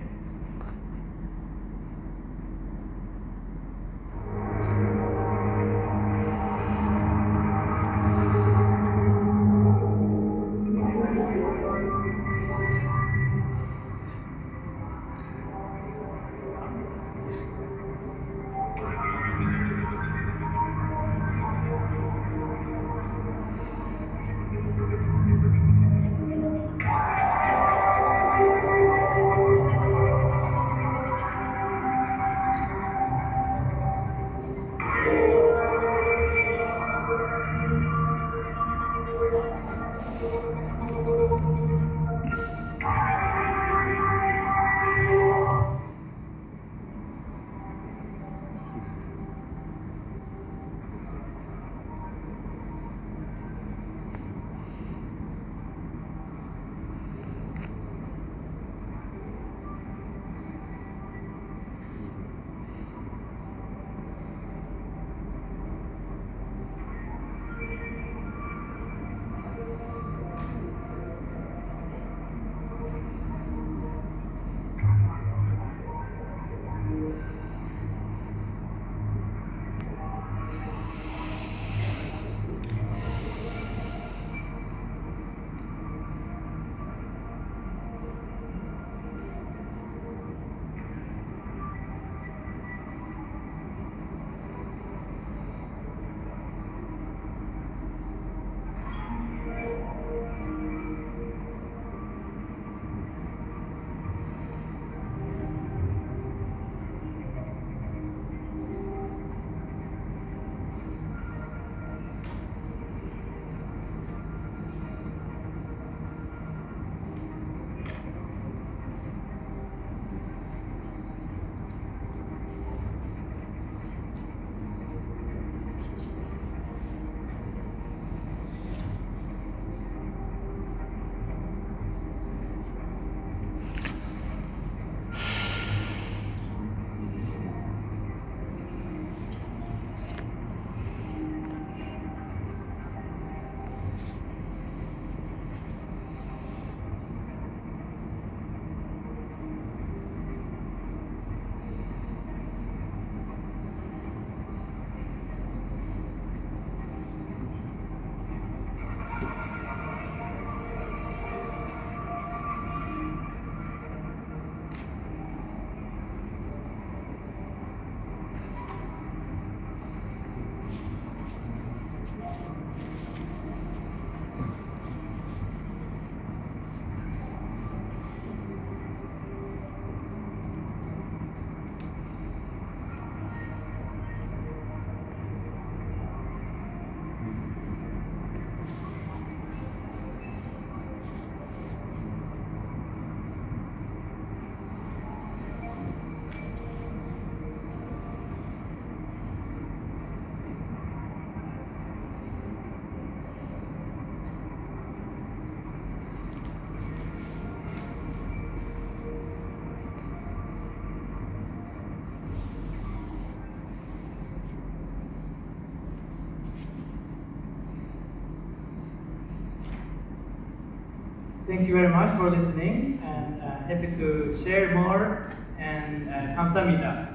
F: Thank you very much for listening and happy to share more and 감사합니다.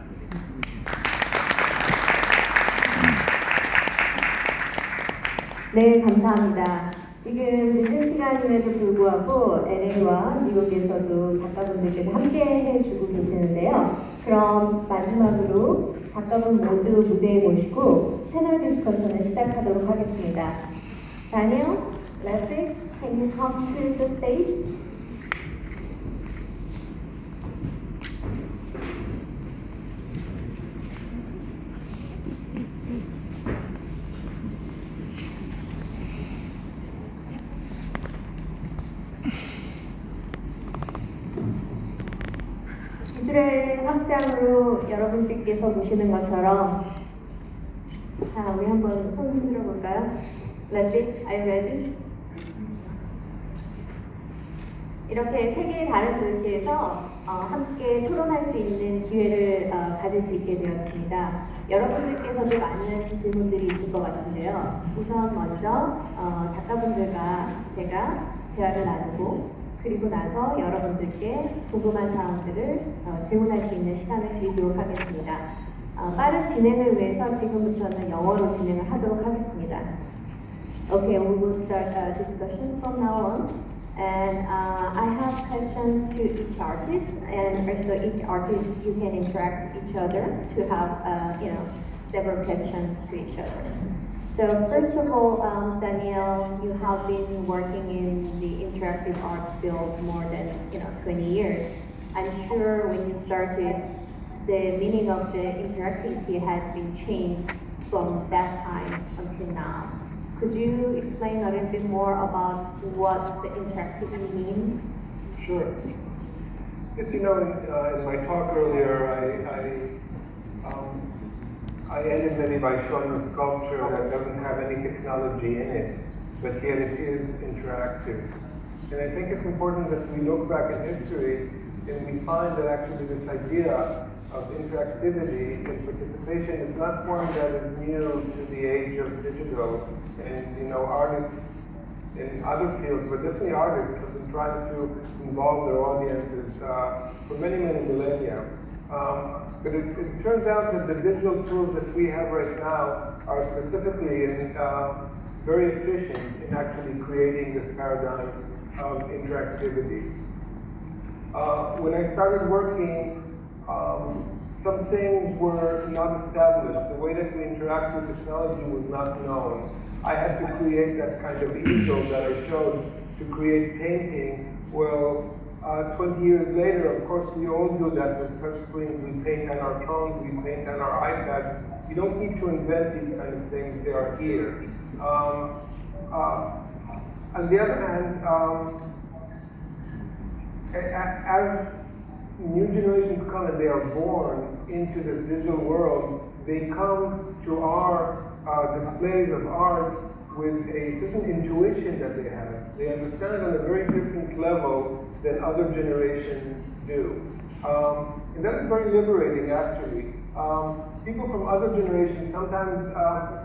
C: 네, 감사합니다. 지금 늦은 시간임에도 불구하고 LA와 뉴욕에서도 작가분들께서 함께 해주고 계시는데요. 그럼 마지막으로 작가분 모두 무대에 모시고 패널 디스커션을 시작하도록 하겠습니다. Daniel, Leslie, can you come to the stage? 기술의 확장으로 여러분들께서 보시는 것처럼 자, 우리 한번 손 흔들어 볼까요? Leslie, are you ready? 이렇게 세 개의 다른 도시에서 함께 토론할 수 있는 기회를 가질 수 있게 되었습니다. 여러분들께서도 많은 질문들이 있을 것 같은데요. 우선 먼저 작가분들과 제가 대화를 나누고 그리고 나서 여러분들께 궁금한 사항들을 질문할 수 있는 시간을 드리도록 하겠습니다. 빠른 진행을 위해서 지금부터는 영어로 진행을 하도록 하겠습니다. Okay, we will start a discussion from now on. And I have questions to each artist, and also each artist you can interact with each other to have several questions to each other. So first of all, Daniel, you have been working in the interactive art field more than 20 years. I'm sure when you started, the meaning of the interactivity has been changed from that time until now. Could you explain a little bit more about what the interactivity means?
D: Sure. Yes, in my talk earlier, I ended maybe by showing a sculpture that doesn't have any technology in it, but yet it is interactive. And I think it's important that we look back in history and we find that actually this idea of interactivity and participation is not one that is new to the age of digital. And artists in other fields, but definitely artists have been trying to involve their audiences for many, many millennia. But it turns out that the digital tools that we have right now are specifically very efficient in actually creating this paradigm of interactivity. When I started working, some things were not established. The way that we interact with technology was not known. I had to create that kind of easel that I showed to create painting. Well, 20 years later, of course, we all do that with touchscreens. We paint on our phones, we paint on our iPads. You don't need to invent these kind of things, they are here. On the other hand, as new generations come and they are born into this digital world, they come to our displays of art with a certain intuition that they have. They understand it on a very different level than other generations do. And that is very liberating, actually. People from other generations, sometimes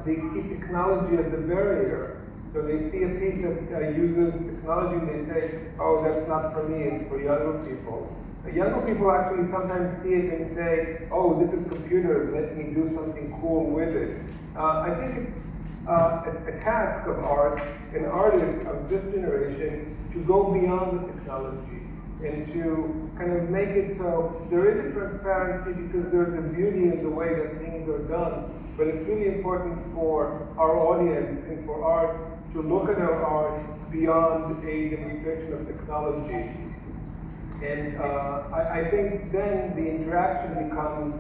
D: they see technology as a barrier. So they see a piece that uses technology and they say, oh, that's not for me, it's for younger people. Younger people actually sometimes see it and say, oh, this is computers, let me do something cool with it. I think it's a task of art, an artist of this generation, to go beyond the technology and to kind of make it so there is a transparency because there's a beauty in the way that things are done. But it's really important for our audience and for art to look at our art beyond a demonstration of technology. And I think then the interaction becomes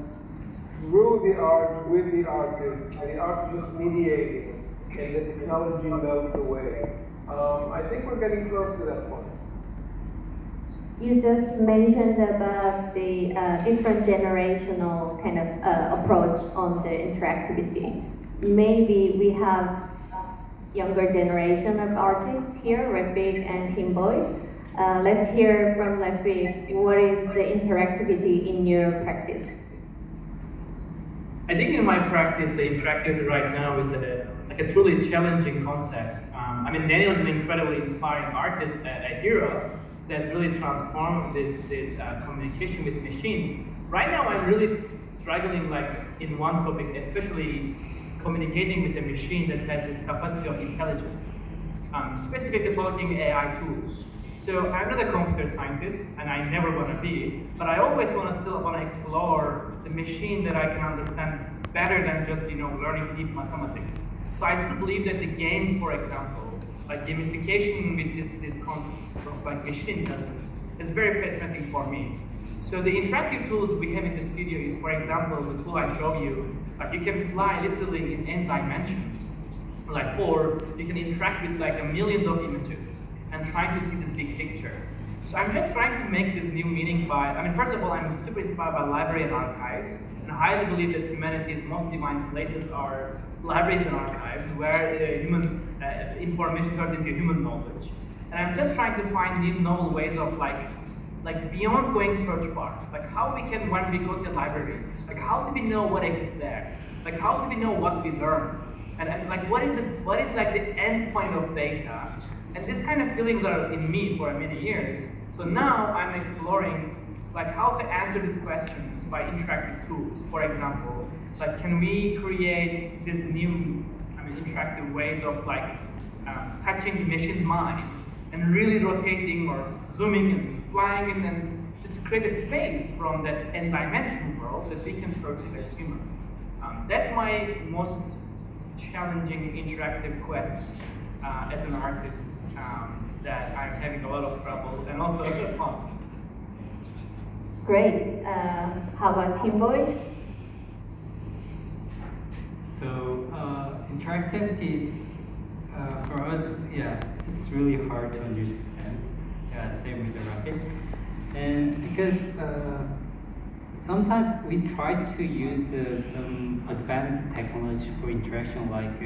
D: through the art, with the artist, the art just mediating, and the technology melts away. I think we're getting close to that point.
C: You just mentioned about the different generational kind of approach on the interactivity. Maybe we have younger generation of artists here, Redbig and Tim Boyd. Let's hear from Redbig. What is the interactivity in your practice?
F: I think in my practice, the interactive right now is a truly challenging concept. I mean, Daniel is an incredibly inspiring artist, a hero that really transformed this communication with machines. Right now, I'm really struggling like in one topic, especially communicating with a machine that has this capacity of intelligence. Specifically talking AI tools. So I'm not a computer scientist, and I never want to be, but I always still want to explore the machine that I can understand better than just learning deep mathematics. So I still believe that the games, for example, like gamification with this concept of like machine intelligence is very fascinating for me. So the interactive tools we have in the studio is, for example, the tool I show you, like you can fly literally in n dimension. Or you can interact with like millions of images and trying to see this big picture. So I'm just trying to make this new meaning first of all, I'm super inspired by library and archives, and I highly believe that humanity's most divine places are libraries and archives, where human information turns into human knowledge. And I'm just trying to find new novel ways of like beyond going search bar. Like how we can, when we go to a library, like how do we know what exists there? Like how do we know what we learn? And like what is like the end point of data? And this kind of feelings are in me for many years. So now I'm exploring like how to answer these questions by interactive tools. For example, like can we create this new interactive ways of like touching the machine's mind and really rotating or zooming and flying and then just create a space from that n-dimensional world that we can perceive as human. That's my most challenging interactive quest as an artist that I'm having a lot of trouble and also a bit of fun.
C: Great. How about Team Boyd?
E: So interactivities for us, it's really hard to understand. Same with the rocket, and because sometimes we try to use some advanced technology for interaction, like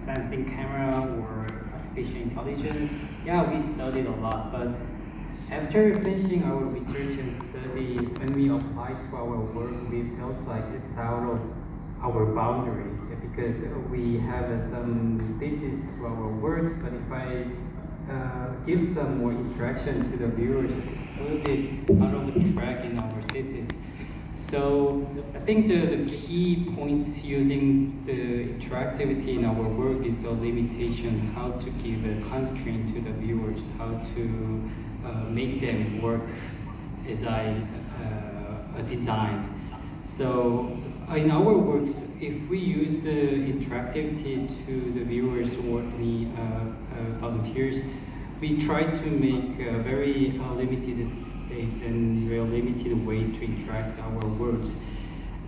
E: sensing camera or artificial intelligence. We studied a lot, but after finishing our research and study, when we apply to our work, we felt like it's out of our boundary, because we have some thesis to our works, but if I give some more interaction to the viewers, it's a little bit out of the track in our thesis. So I think the key points using the interactivity in our work is a limitation, how to give a constraint to the viewers, how to make them work as I designed. So in our works, if we use the interactivity to the viewers or any volunteers, we try to make a very limited space and very limited way to interact our works.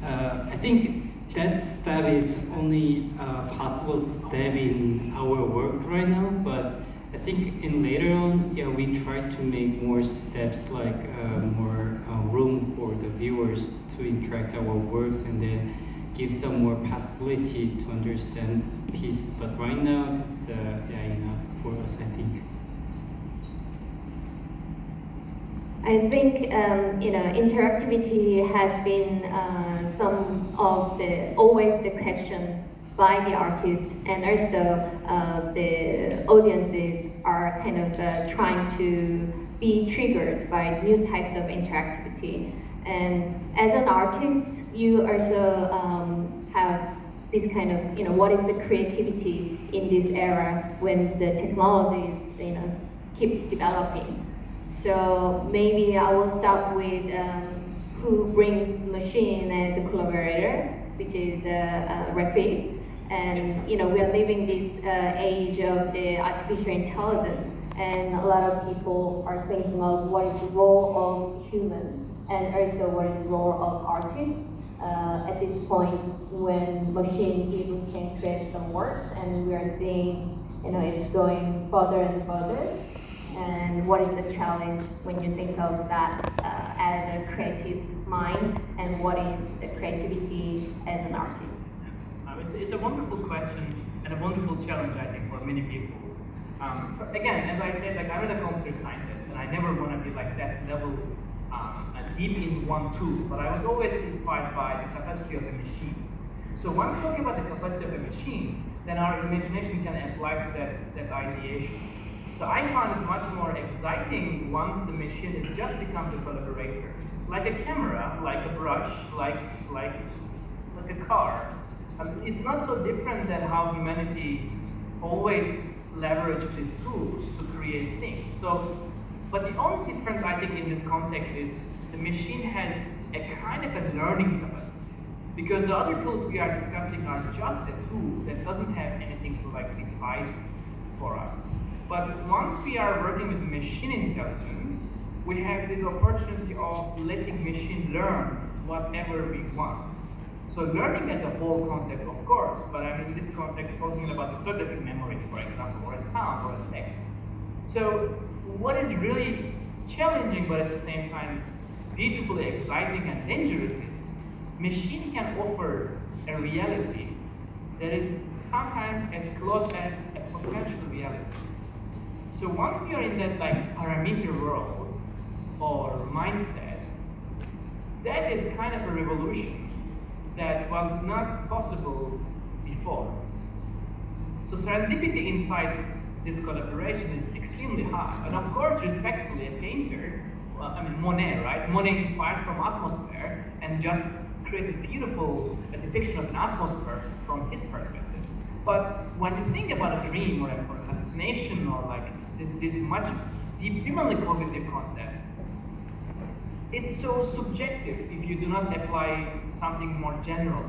E: I think that step is only a possible step in our work right now, but I think in later on, we try to make more steps, like more room for the viewers to interact our works and then give some more possibility to understand piece. But right now, it's enough for us, I think.
C: I think interactivity has been always the question by the artists, and also the audiences are kind of trying to be triggered by new types of interactivity. And as an artist, you also have this kind of, what is the creativity in this era when the technologies, keep developing. So maybe I will start with who brings machine as a collaborator, which is Rafi. And we are living this age of the artificial intelligence, and a lot of people are thinking of what is the role of human, and also what is the role of artists at this point when machine even can create some works, and we are seeing it's going further and further. And what is the challenge when you think of that as a creative mind, and what is the creativity as an artist?
F: It's a wonderful question and a wonderful challenge, I think, for many people. Again, as I said, I'm not a computer scientist, and I never want to be like that level deep in one tool, but I was always inspired by the capacity of the machine. So when we talk about the capacity of a machine, then our imagination can apply to that ideation. So I found it much more exciting once the machine just becomes a collaborator, like a camera, like a brush, like a car. It's not so different than how humanity always leverage these tools to create things. So, but the only difference I think in this context is the machine has a kind of a learning capacity, because the other tools we are discussing are just a tool that doesn't have anything to like decide for us. But once we are working with machine intelligence, we have this opportunity of letting machine learn whatever we want. So learning as a whole concept, of course, but I'm in this context talking about photographic memories, for example, or a sound or a text. So what is really challenging, but at the same time beautifully exciting and dangerous is machine can offer a reality that is sometimes as close as a potential reality. So once you're in that like parameter world or mindset, that is kind of a revolution that was not possible before. So serendipity inside this collaboration is extremely high. And of course, respectfully, a painter, Monet, right? Monet inspires from atmosphere and just creates a beautiful depiction of an atmosphere from his perspective. But when you think about a dream or a hallucination or like this much deep humanly cognitive concepts, it's so subjective if you do not apply something more general.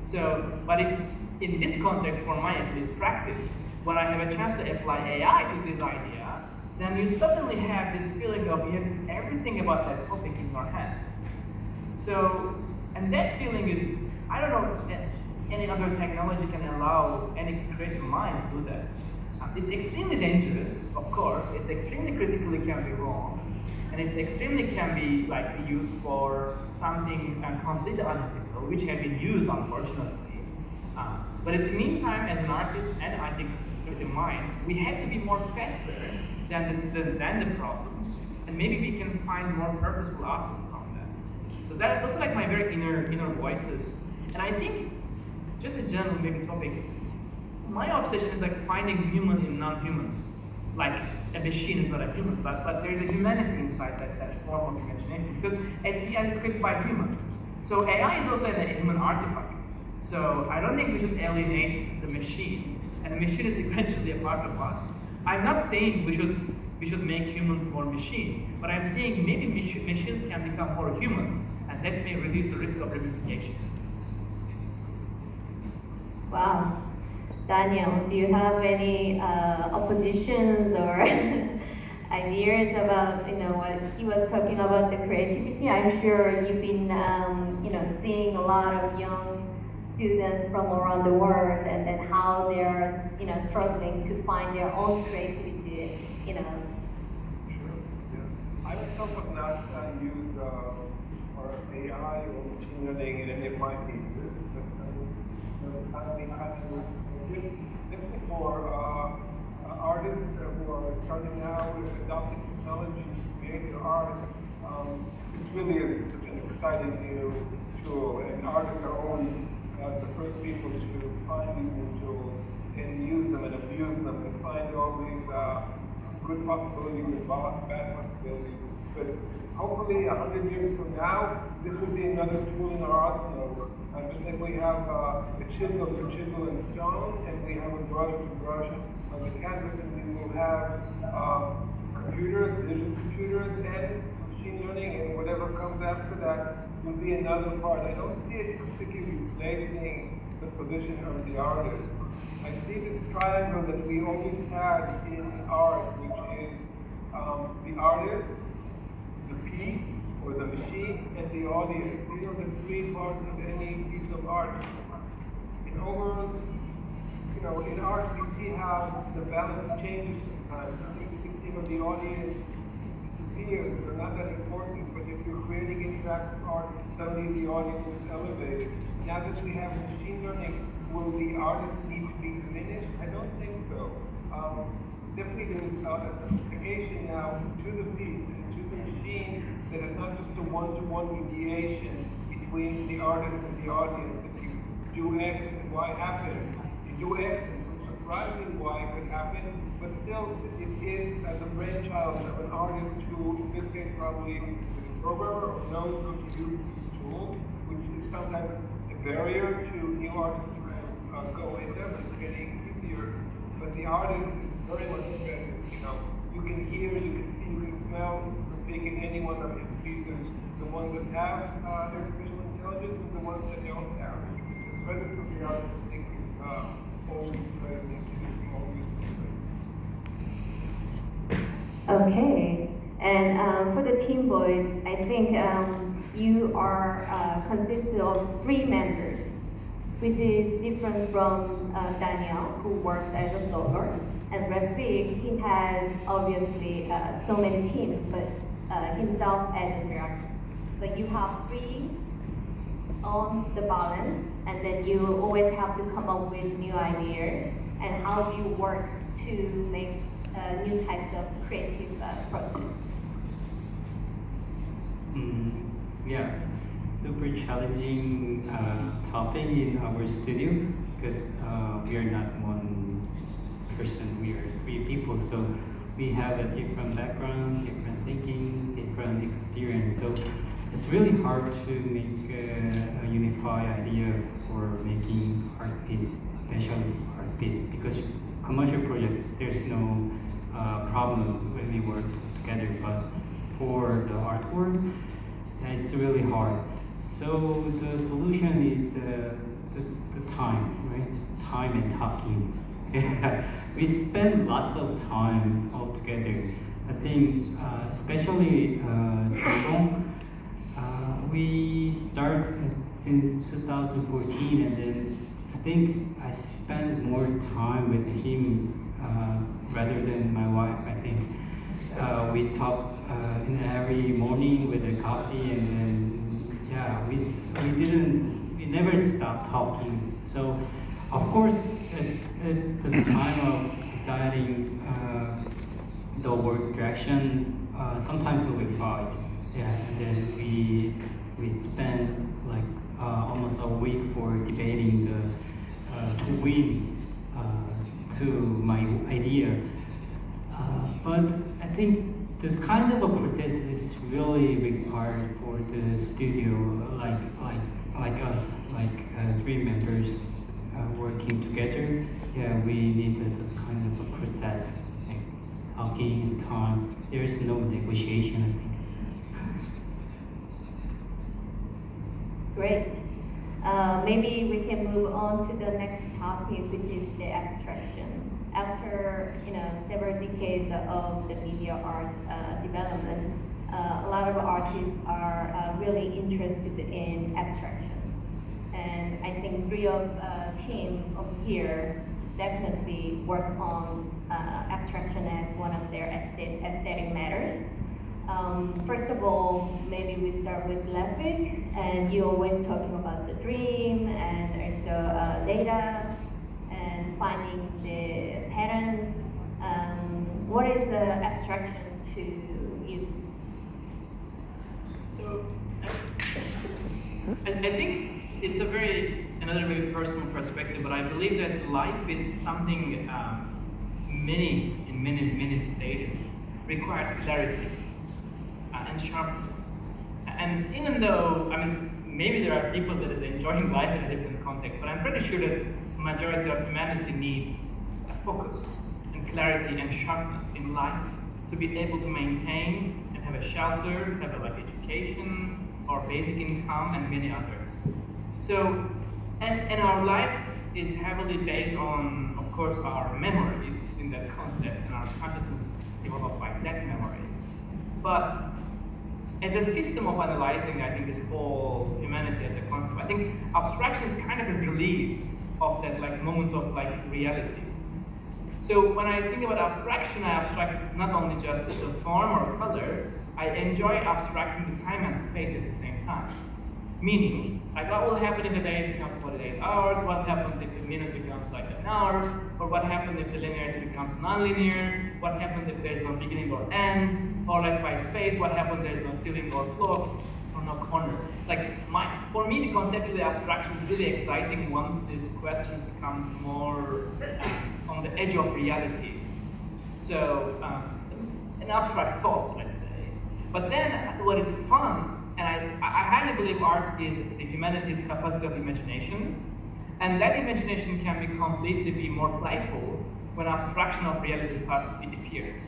F: So, but if in this context, for my at least practice, when I have a chance to apply AI to this idea, then you suddenly have this feeling of you have everything about that topic in your hands. So, and that feeling is, I don't know that any other technology can allow any creative mind to do that. It's extremely dangerous, of course. It's extremely critically can be wrong. And it's extremely can be like used for something completely unethical, which have been used unfortunately. But in the meantime, as an artist and I think creative minds, we have to be more faster than the problems, and maybe we can find more purposeful outcomes from that. So those are like my very inner voices. And I think, just a general maybe topic, my obsession is like finding human in non-humans. Like a machine is not a human, but there's a humanity inside that form of imagination, because at the end it's created by a human. So AI is also a human artifact. So I don't think we should alienate the machine, and the machine is eventually a part of us. I'm not saying we should make humans more machine, but I'm saying maybe machines can become more human, and that may reduce the risk of ramifications.
C: Wow. Daniel, do you have any oppositions or ideas about what he was talking about the creativity? I'm sure you've been seeing a lot of young students from around the world, and then how they're struggling to find their own creativity.
D: Sure. Yeah. I myself have not used or AI or machine learning in any of my pieces, but definitely for artists who are starting now with adopting technology to create their art, it really is such an exciting new tool, and artists are always the first people to find these new tools and use them and abuse them and find all these good possibilities and bad possibilities. But hopefully 100 years from now, this will be another tool in our arsenal. Just like we have a chisel to chisel in stone, and we have a brush to brush on the canvas, and we will have computers, digital computers, and machine learning, and whatever comes after that will be another part. I don't see it particularly replacing the position of the artist. I see this triangle that we always had in art, which is the artist, the piece, or the machine, and the audience. These are the three parts of any piece of art. In art, we see how the balance changes sometimes. You can see when the audience disappears, they're not that important, but if you're creating interactive art, suddenly the audience is elevated. Now that we have machine learning, will the artist need to be diminished? I don't think so. Definitely there's a sophistication now to the piece and to a machine that is not just a one-to-one mediation between the artist and the audience. If you do X and Y happen, you do X and some surprising Y could happen, but still it is the brainchild of an artist who, in this case, probably is a programmer or knows how to use these tools, which is sometimes a barrier to new artists to go in them. It's getting easier, but the artist is very much invested. You know, you can hear, you can see, you can smell. I'm taking any one of his pieces, the ones that have artificial intelligence and the ones that don't have. The presence of the artist, I think, is always present.
C: Okay, and for the Team Boys, I think you are consisted of 3 members, which is different from Daniel, who works as a solo, and Rafik, he has obviously so many teams, but himself as a director. But you have 3 on the balance, and then you always have to come up with new ideas, and how do you work to make new types of creative process?
E: Yeah, it's super challenging topic in our studio because we are not one person, we are 3 people, so we have a different background, different thinking, different experience. So it's really hard to make a unified idea for making art piece, especially for art piece, because commercial project there's no problem when we work together, but for the artwork it's really hard. So the solution is the time, right? Time and talking. We spend lots of time all together. I think especially Jungong, we start since 2014, and then I think I spend more time with him rather than my wife. I think we talk in every morning with a coffee, and then yeah, we never stop talking. So of course at the time of deciding the work direction, sometimes we will fight. Yeah, and then we spend like almost a week for debating the to win to my idea. But I think this kind of a process is really required for the studio, like us, like 3 members working together. Yeah, we need this kind of a process, like talking and time. There is no negotiation, I think.
C: Great. Maybe we can move on to the next topic, which is the abstraction. After several decades of the media art development, a lot of artists are really interested in abstraction. And I think 3 of team over here definitely work on abstraction as one of their aesthetic matters. First of all, maybe we start with Lefik, and you're always talking about the dream and also data and finding the patterns. What is abstraction to you?
F: So I think it's another very personal perspective, but I believe that life is something in many stages requires clarity and sharpness. And even though, maybe there are people that is enjoying life in a different context, but I'm pretty sure that the majority of humanity needs a focus and clarity and sharpness in life to be able to maintain and have a shelter, have a education or basic income and many others. So, and our life is heavily based on, of course, our memories in that concept, and our consciousness developed by that memories. But as a system of analyzing, I think, this whole humanity as a concept, I think abstraction is kind of a release of that moment of reality. So when I think about abstraction, I abstract not only just the form or color, I enjoy abstracting the time and space at the same time. Meaning, like what will happen if the day becomes 48 hours, what happens if the minute becomes like an hour, or what happens if the linearity becomes non-linear, what happens if there's no beginning or end, or like by space, what happens if there's no ceiling or floor, or no corner. Like for me, the conceptual abstraction is really exciting once this question becomes more on the edge of reality. So, an abstract thought, let's say. But then, what is fun, and I highly believe art is the humanity's capacity of imagination, and that imagination can be more playful when abstraction of reality starts to appear.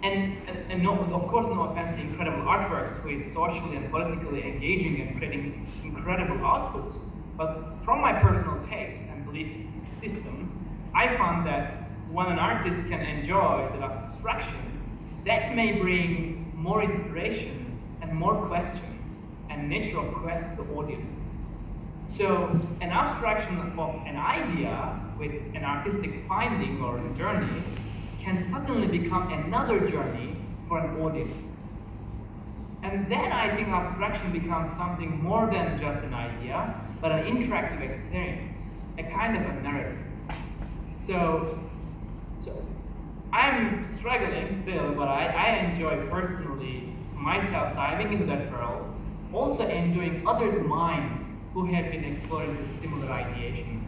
F: And no, of course, no offense to incredible artworks who is socially and politically engaging and creating incredible outputs, but from my personal taste and belief systems, I found that when an artist can enjoy the abstraction, that may bring more inspiration and more questions and nature of quest to the audience. So an abstraction of an idea with an artistic finding or a journey can suddenly become another journey for an audience. And then I think abstraction becomes something more than just an idea, but an interactive experience, a kind of a narrative. So I'm struggling still, but I enjoy personally myself diving into that world, also enjoying others' minds who have been exploring the similar ideations.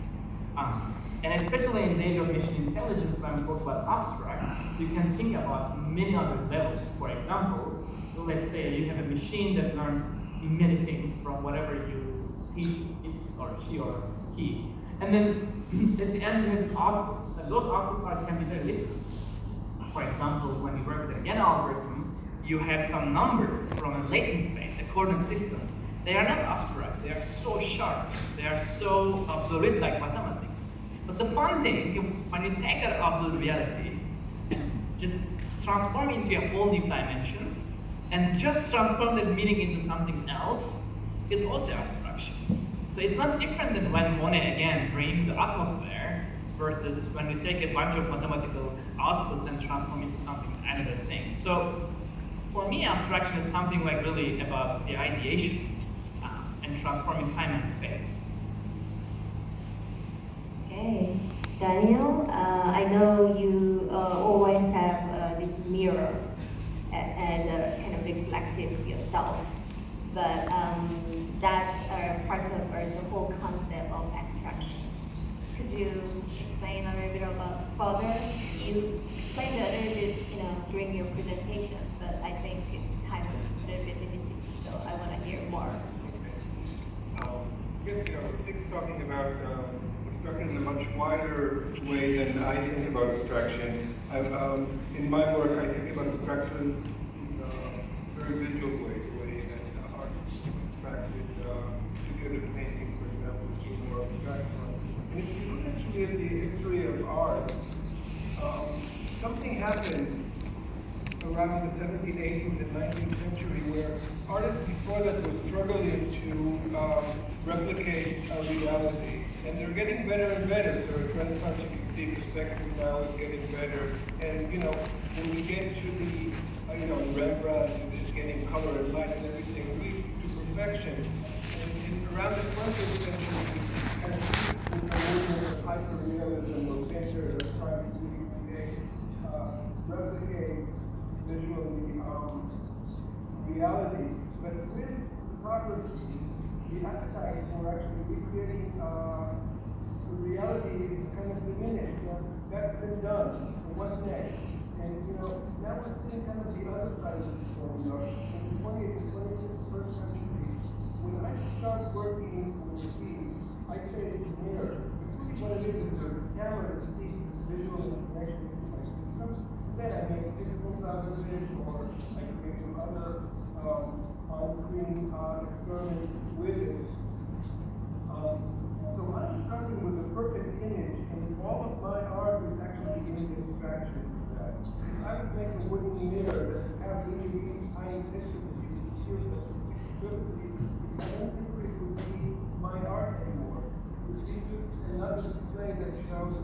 F: And especially in the age of machine intelligence, when we talk about abstract, you can think about many other levels. For example, let's say you have a machine that learns many things from whatever you teach it or she or he. And then at the end you have these outputs, and those outputs can be very literal. For example, when you work with a GAN algorithm, you have some numbers from a latent space, a coordinate systems. They are not abstract, they are so sharp, they are so absolute like mathematics. But the fun thing, when you take that absolute reality and just transform it into a whole new dimension, and just transform that meaning into something else, is also abstraction. So it's not different than when Monet again brings the atmosphere versus when we take a bunch of mathematical outputs and transform it into something another thing. So for me, abstraction is something like really about the ideation and transforming time and space.
C: Okay, Daniel, I know you always have this mirror as a kind of reflective of yourself, but that's part of the whole concept of abstraction. Could you explain a little bit about further? You explained a little bit, during your presentation, but I think time was a little bit limited, so I want to hear more.
D: I guess, Sig's talking about abstraction in a much wider way than I think about abstraction. In my work, I think about abstraction in a very visual way, the way that art is abstracted. Figurative painting, for example, which is more abstract. And if you look actually at the history of art, something happened around the 17th, 18th, and 19th century where artists before that were struggling to replicate a reality. And they're getting better and better. So at Renaissance, you can see perspective now is getting better. And when we get to the Rembrandt is getting color and light and everything, really to perfection. And around the 20th century, we kind of with the movement of hyperrealism or painters are trying to replicate visually reality. But with photography, the appetite for actually recreating the reality is kind of diminished. That's been done. So what's next? And now we're seeing kind of the other side of the story. In the 20th and 21st century, when I start working with the piece, I say it's a mirror. But really what it is a camera that sees this visual information into my system. Then I make physical out of it, or I create some other on-screen experiments with it. So I'm starting with a perfect image, and all of my art is actually in the abstraction of that. If I would make a wooden mirror that would have really tiny pictures that you can see that vividly, I don't think it would be my art anymore. It would be just another display that shows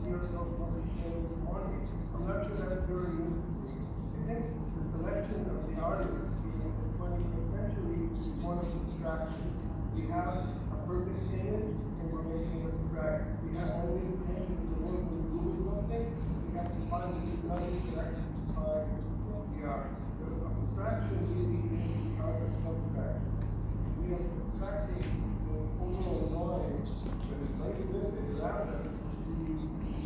D: yourself on the scale this morning. I'm not sure that's very useful. I think the selection of the artists in the 20th essentially one of subtraction. We have a perfect image and we're making it abstract. We have only things in the world when we do something. We have to find another direction to find what we are. The abstraction really is the art of subtraction. We are subtracting the overall line that is right within around us, the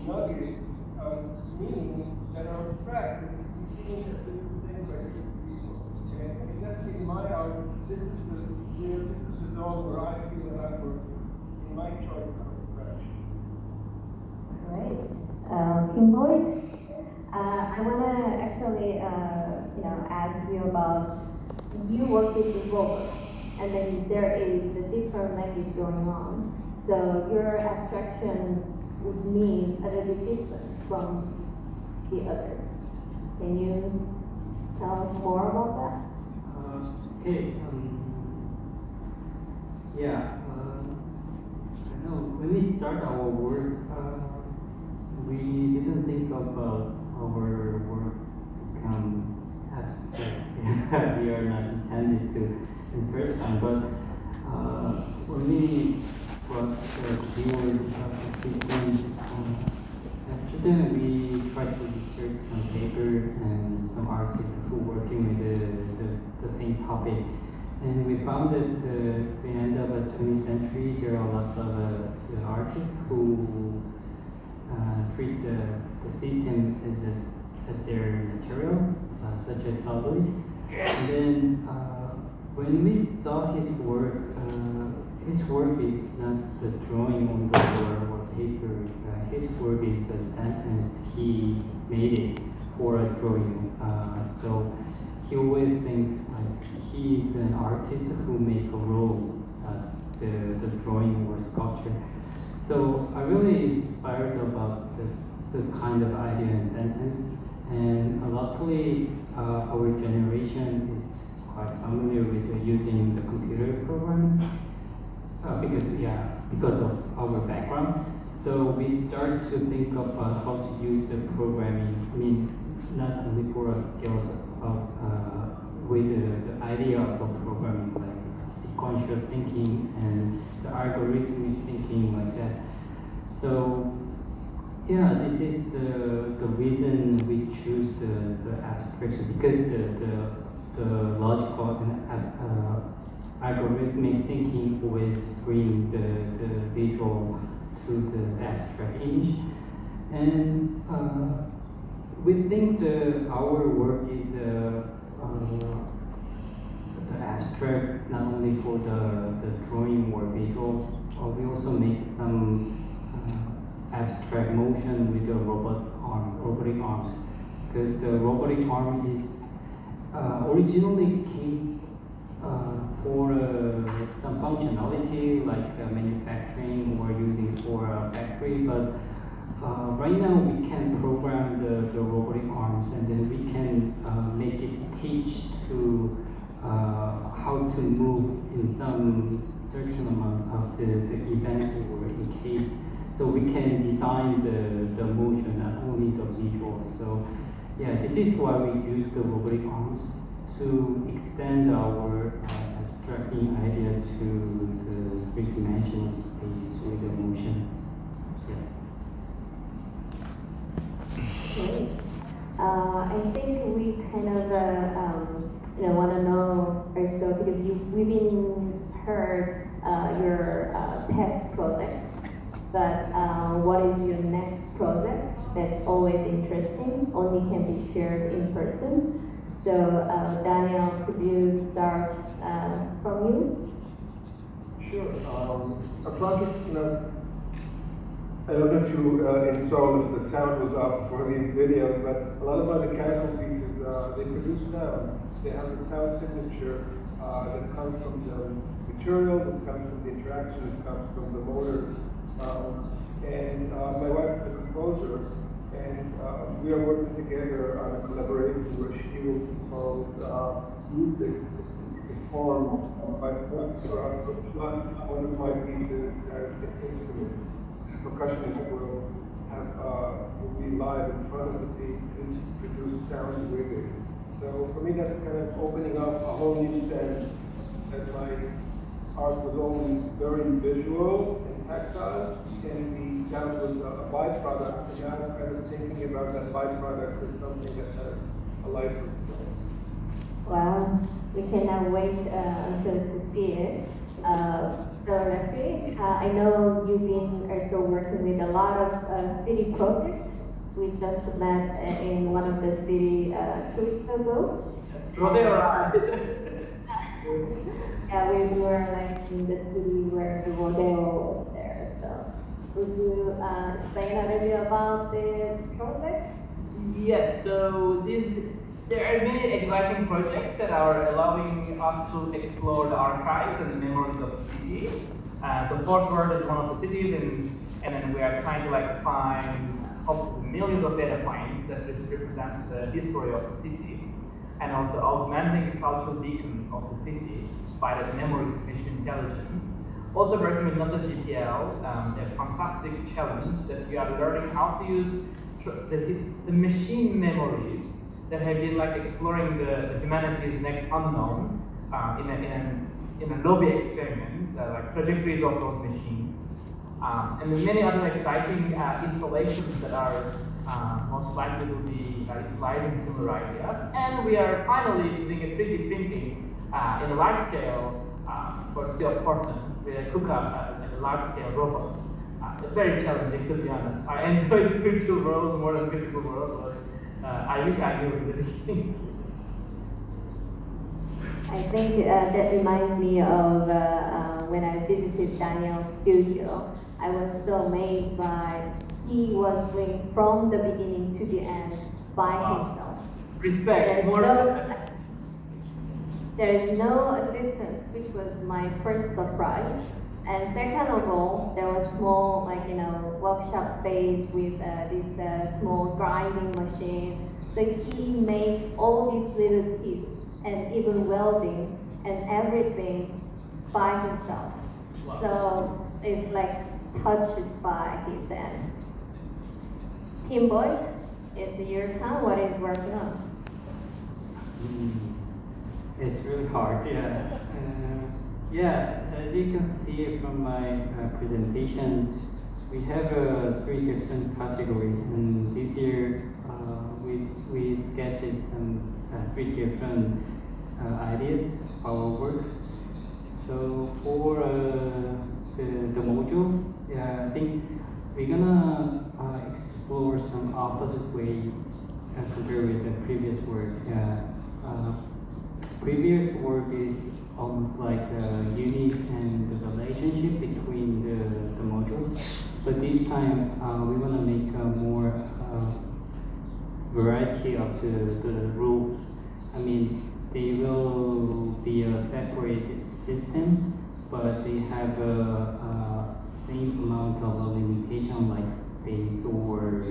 D: nuggets of meaning that are abstract and we see as different things by different people. And I think that's in my art, this is the zone where I feel that I work in my choice of abstraction.
C: Great. Kim Boyd, I want to actually ask you about, you work with robots, and then there is a different language going on. So your abstraction would mean a little bit different from the others. Can you tell us more about that?
E: Okay. I know when we start our work, we didn't think about our work become abstract. We are not intended to in first time, but when we brought the keyword system, after that we tried to research some paper and some artists who working with the same topic. And we found that at the end of the 20th century, there are lots of artists who treat the system as their material, such as solid. And then when we saw his work is not the drawing on the board or paper. His work is a sentence he made it for a drawing. So he always thinks he's an artist who make a role, the drawing or sculpture. So I really inspired about this kind of idea and sentence. And luckily, our generation is quite familiar with using the computer programming because of our background. So we start to think about how to use the programming. I mean, not only for skills with the idea of programming, like sequential thinking and the algorithmic thinking like that. So this is the reason we choose the abstraction, because the logical and algorithmic thinking always bring the visual to the abstract image. And we think our work is the abstract not only for the drawing or visual, we also make some abstract motion with the robotic arms, because the robotic arm is originally came for some functionality like manufacturing or using for a factory, but right now we can program the robotic arms, and then we can make it teach to how to move in some certain amount of the event or in case. So we can design the motion, not only the visual. So this is why we use the robotic arms to extend our abstracting idea to the three-dimensional space with the motion. Yes.
C: Great. I think we kind of want to know also, because we've been heard your past project, but what is your next project? That's always interesting, only can be shared in person. So Daniel, could you start from you?
D: Sure. A project, I don't know if you installed if the sound was up for these videos, but a lot of my mechanical pieces, they produce sound. They have a sound signature that comes from the materials, it comes from the interaction, it comes from the motors. And my wife is a composer, and we are working together on a collaboration where she will compose music performed by plus one of my pieces as an instrument. The percussionist will be live in front of the piece and produce sound with it. So for me, that's kind of opening up a whole new sense that my art was always very visual and tactile, and the sound was a byproduct. And now I'm kind of thinking about that byproduct as something that has a life of itself.
C: Wow, we cannot wait until to see it. So Rafi, I know you've been also working with a lot of city projects. We just met in one of the city 2 weeks ago. Yeah, we were like in the city where the rodeo was there. So would you explain a little bit about the project?
F: Yes, so there are many exciting projects that are allowing us to explore the archives and the memories of the city. So Fort Worth is one of the cities, and then we are trying to like find hopefully millions of data points that this represents the history of the city, and also augmenting the cultural beacon of the city by the memories of machine intelligence. Also working with NASA GPL, a fantastic challenge that we are learning how to use the machine memories that have been like exploring the humanity's next unknown in a lobby experiment, like trajectories of those machines. And then many other exciting installations that are most likely to be utilizing similar ideas. And we are finally using a 3D printing in a large scale for steel Portland with a hookup and a large scale robots. It's very challenging, to be honest. I enjoy the virtual world more than the physical world, but I wish I knew in the beginning.
C: I think that reminds me of when I visited Daniel's studio. I was so amazed by he was doing from the beginning to the end by himself.
F: Respect.
C: There is no assistant, which was my first surprise. And second of all, there was small, workshop space with this small grinding machine. So he made all these little pieces and even welding and everything by himself.
F: Wow.
C: So it's like touched by his hand. Tim Boyd, it's your time. What is working on?
E: It's really hard, yeah. As you can see from my presentation, we have 3 different categories, and this year we sketched some 3 different ideas of our work. So for the module, I think we're gonna explore some opposite way compared with the previous work. Previous work is almost like a unit and the relationship between the modules, but this time we want to make a more variety of the rules. I mean, they will be a separated system, but they have a same amount of limitation like space or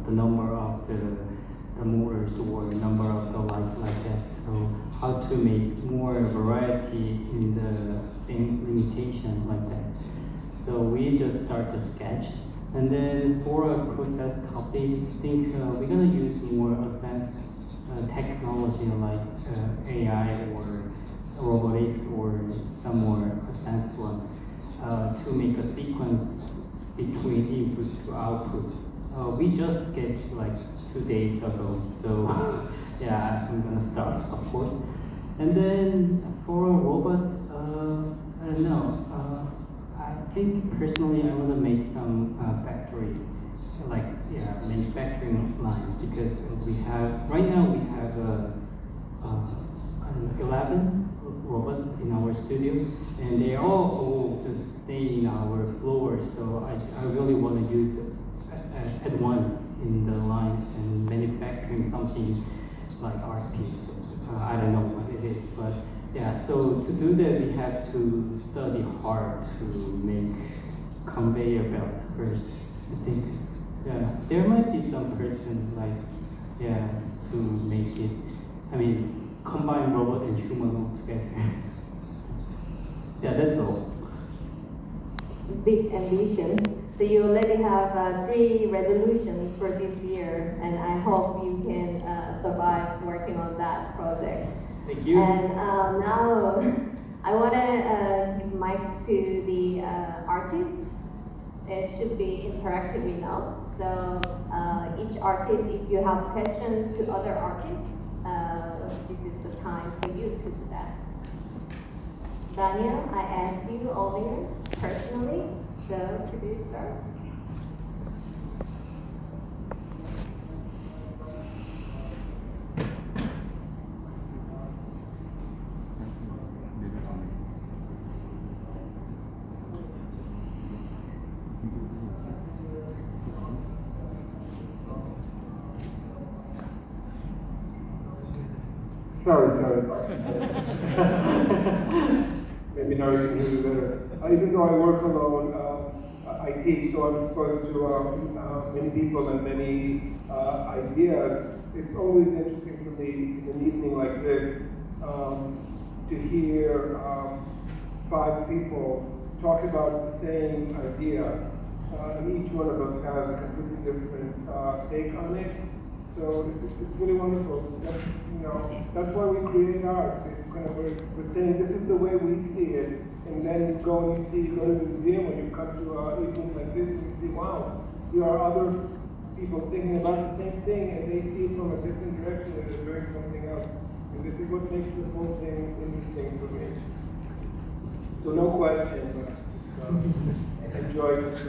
E: the number of the motors or number of the lights like that. So how to make more variety in the same limitation like that. So we just start to sketch, and then for a process topic, I think we're gonna use more advanced technology like AI or robotics or some more advanced one to make a sequence between input to output. We just sketched like 2 days ago, so yeah, I'm gonna start, of course. And then for a robot, I don't know. I think personally I want to make some factory, manufacturing lines, because right now we have 11 robots in our studio, and they all just stay in our floor. So I really want to use at once in the line and manufacturing something like art piece. I don't know what it is, but yeah. So to do that, we have to study hard to make conveyor belt first. I think there might be some person to make it. I mean, combine robot and human all together. Yeah, that's all.
C: Big ambition. So you already have 3 resolutions for this year, and I hope you can survive working on that project.
E: Thank you.
C: And now I want to give mics to the artists. It should be interactive enough. So each artist, if you have questions to other artists, this is the time for you to do that. Daniel, I asked you earlier personally, so could you start?
D: Sorry. Maybe now you can hear me better. Even though I work alone, I teach, so I'm exposed to many people and many ideas. It's always interesting for me in an evening like this to hear 5 people talk about the same idea. And each one of us has a completely different take on it. So it's really wonderful. That's why we create art. It's kind of we're saying this is the way we see it, and then you go to the museum, when you come to an evening like this, and you see, wow, there are other people thinking about the same thing, and they see it from a different direction, and they're doing something else. And this is what makes this whole thing interesting for me. So no question, but enjoy this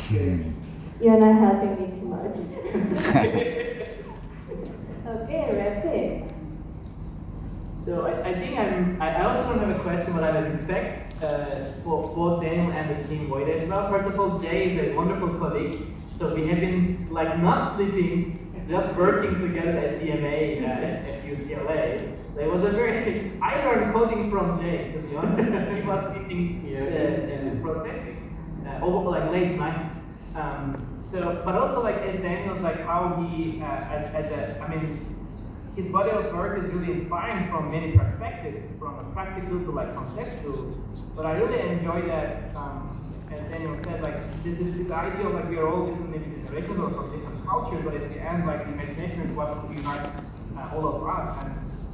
D: game.
C: You're not helping me too much. Okay, rapid.
F: So I think I also don't have a question, but I have respect for both Daniel and the team Void as well. First of all, Jay is a wonderful colleague. So we have been like not sleeping, just working together at DMA at UCLA. So it was a very, I learned coding from Jay, to be honest. He was teaching processing over like late nights. But also like as Daniel's like how he his body of work is really inspiring from many perspectives, from a practical to like conceptual. But I really enjoy that, as Daniel said, like this idea of like we are all different maybe generations or from different cultures, but at the end like the imagination is what unites all of us,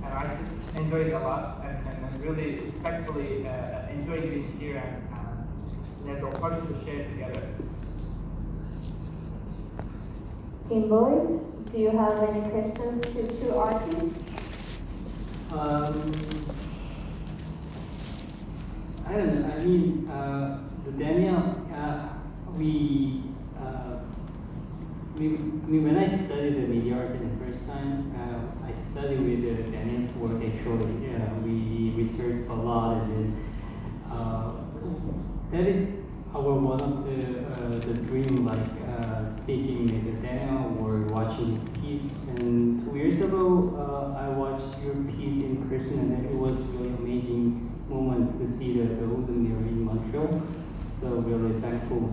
F: and I just enjoyed it a lot and really respectfully enjoyed being here and there's a opportunity to share together.
C: Team Boy, do you have any questions to artists?
E: I don't know. I mean, the Daniel, when I studied the media art in the first time, I studied with Daniel's work actually. We researched a lot, and then that is one of the dream, like speaking with Daniel or watching his piece. And 2 years ago, I watched your piece in person, and it was really amazing moment to see the Golden Mirror in Montreal. So really thankful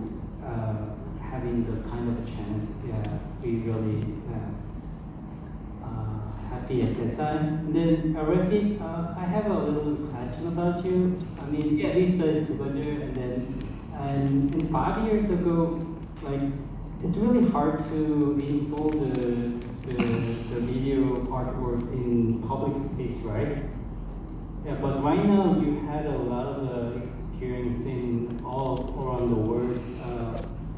E: having this kind of a chance. Yeah, we really happy at that time. And then Rafi, I have a little question about you. I mean, yeah, we studied together, and 5 years ago, like it's really hard to install the video artwork in public space, right? Yeah, but right now you had a lot of experience in all around the world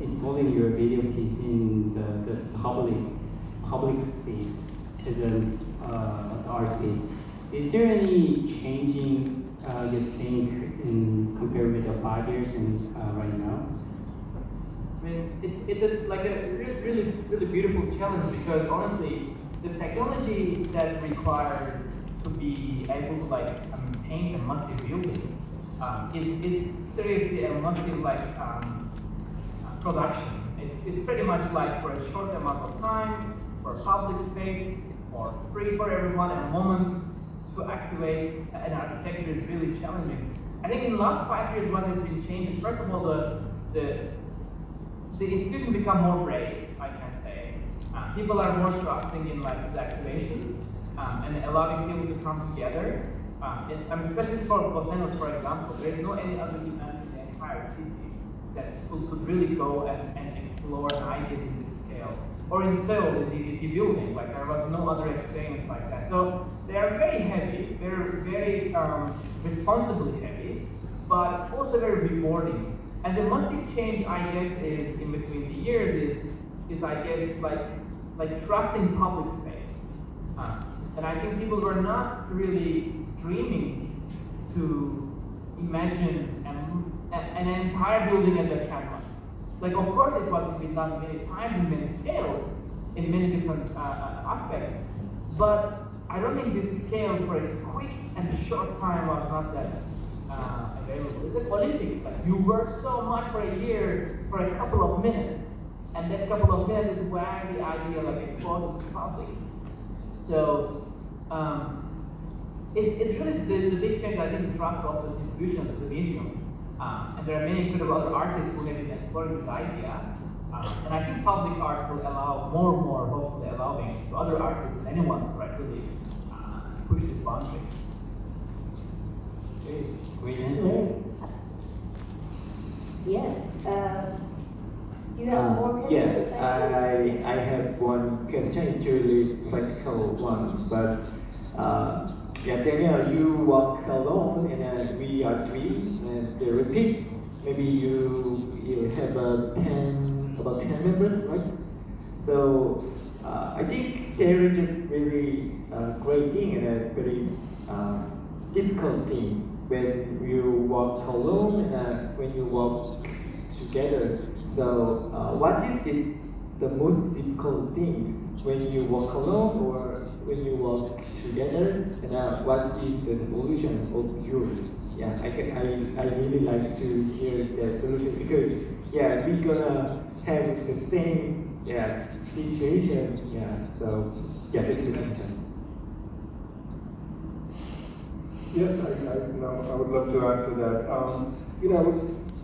E: installing your video piece in the public space as an art piece. Is there any changing you think compared with the 5 years and right now?
F: I mean, it's a really beautiful challenge because honestly, the technology that required to be able to like paint a massive building is seriously a massive production. It's pretty much like for a short amount of time, for public space, for free for everyone in a moment to activate an architecture is really challenging. I think in the last 5 years what has been changed is first of all the institutions become more brave, I can say. People are more trusting in like these activations and allowing people to come together. Especially for Los Angeles, for example, there is no any other event in the entire city that people could really go and explore an idea in this scale. Or in Seoul, in the building, like there was no other experience like that. So they are very heavy, they're very responsibly heavy, but also very rewarding. And the massive change, I guess, is in between the years is I guess like trusting public space. And I think people were not really dreaming to imagine an entire building as a campus. Like, of course, it was been done many times in many scales, in many different aspects, but I don't think this scale for a quick and short time was not that available. It's like Olympics, like you work so much for a year for a couple of minutes, and that couple of minutes is where the idea like exposes to the public. So it's really the big change, I think, trust of those institutions to the medium. And there are many incredible other artists who have been exploring this idea. And I think public art will allow more and more, hopefully allowing to other artists and anyone to really push this boundary.
E: Great answer.
C: Yes. Do you have more questions?
G: Yes, I have one question, it's really practical one, but yeah, Daniel, you walk alone and we are three, and the repeat, maybe you have about 10 members, right? So I think there is a really great thing and a very difficult thing when you walk alone and when you walk together. So what is the most difficult thing when you walk alone or when you walk together, and what is the solution of yours? Yeah, I really like to hear the solution because yeah, we're gonna have the same situation. Yeah, so yeah, that's the question.
D: Yes, I would love to answer that.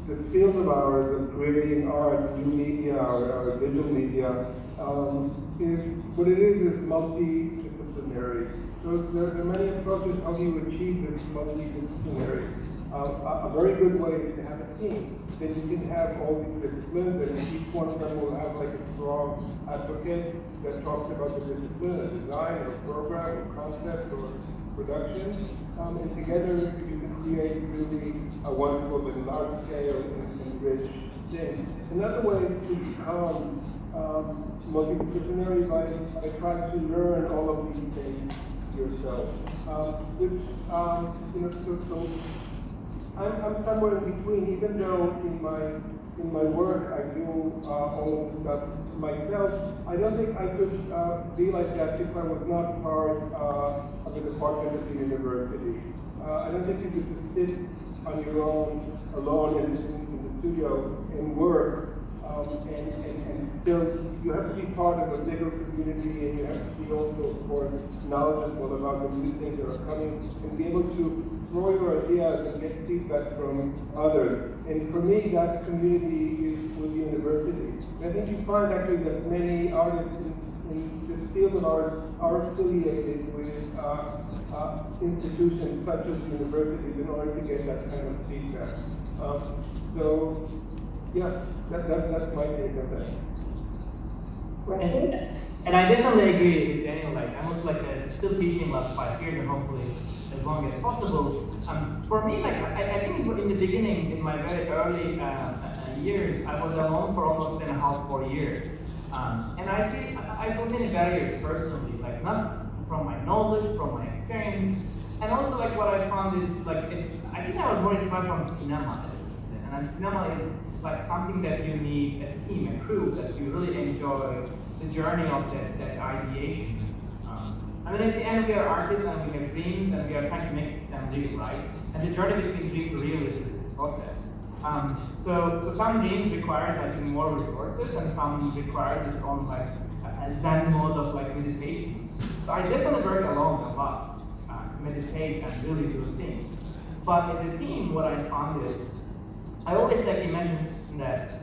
D: This field of ours of creating art, new media, or digital media, is what it is multidisciplinary. So there are many approaches how do you achieve this multidisciplinary. A very good way is to have a team. Then you can have all these disciplines, and each one of them will have like a strong advocate that talks about the discipline, a design, or program, or concept, or production. And together you can create really a wonderful and large scale and rich thing. Another way is to become multidisciplinary by trying to learn all of these things yourself. So I'm somewhere in between. Even though in my work I do all of the stuff myself, I don't think I could be like that if I was not part of the department at the university. I don't think you could just sit on your own, alone in the studio and work, and still, you have to be part of a bigger community, and you have to be also, of course, knowledgeable about the new things that are coming, and be able to throw your ideas and get feedback from others. And for me, that community is with the university. And I think you find actually that many artists in this field of ours are affiliated with institutions such as universities in order to get that kind of feedback. So, yeah, that's my take on that.
F: And I definitely agree with Daniel. Like I was still teaching last 5 years, and hopefully as long as possible. For me, I think in the beginning, in my very early years, I was alone for almost 3.5, 4 years, and I saw many barriers personally, like not from my knowledge, from my experience, and also like what I found is I think I was more inspired from cinema, and cinema is like something that you need a team, a crew, that you really enjoy the journey of that ideation. I mean, at the end, we are artists and we have dreams and we are trying to make them real, right? And the journey between dreams and real is the process. So some dreams requires more resources, and some requires its own a Zen mode of meditation. So I definitely work alone a lot to meditate and really do things. But as a team, what I found is I always imagine that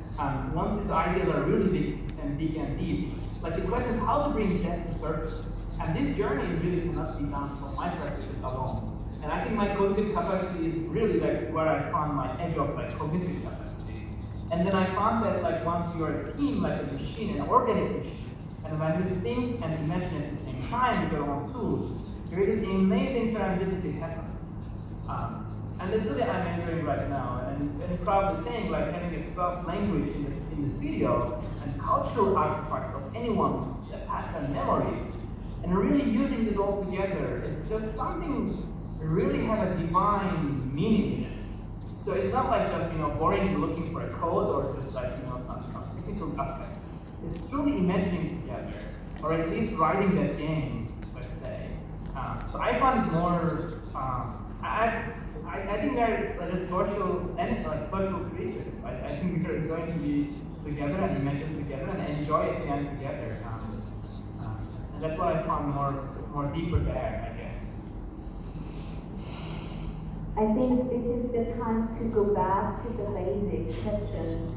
F: once these ideas are really big and deep, the question is how to bring that to surface. And this journey really cannot be done from my perspective alone. And I think my cognitive capacity is really where I found my edge of cognitive capacity. And then I found that like once you're a team, like a machine, an organic machine, and when you think and imagine at the same time with your own tools, there is this amazing serendipity happens. And that's what I'm enjoying right now. And proudly saying, like having a 12th language in the studio and cultural artifacts of anyone's past and memories, and really using this all together is just something that really have a divine meaning in it. So it's not like just boring looking for a code or just like some technical aspects. It's truly imagining together, or at least writing that game, let's say. So I find it more. I think they're like a social creatures. I think we are going to be together and imagine together and enjoy it again together. And that's what I found more deeper there, I guess.
C: I think this is the time to go back to the basic questions.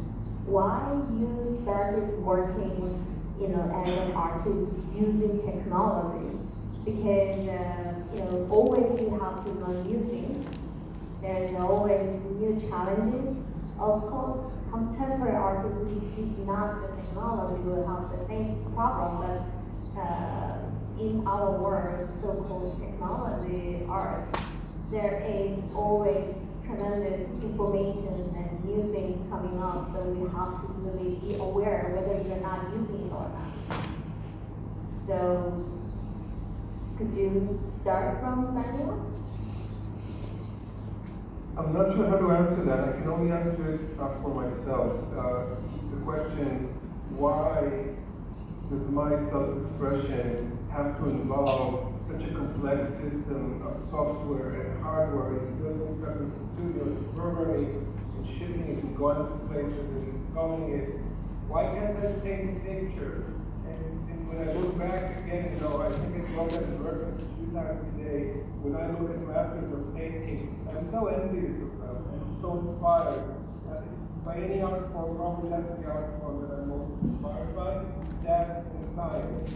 C: Why you started working, as an artist using technology? Because always you have to learn new things. There's always new challenges. Of course, contemporary artists is not the technology will have the same problem, but in our world, so-called technology art, there is always tremendous information and new things coming up, so we have to really be aware whether you're not using it or not. So, could you start from Daniel?
D: I'm not sure how to answer that. I can only answer it for myself. The question, why does my self-expression have to involve such a complex system of software and hardware and building stuff in the studio and programming and shipping it and going to places and installing it? Why can't I take a picture? And when I look back again, I think it's one that is referenced 2 times a day. When I look at masters of painting, I'm so envious of them and so inspired. By any art form, probably that's the art form that I'm most inspired by, that and science.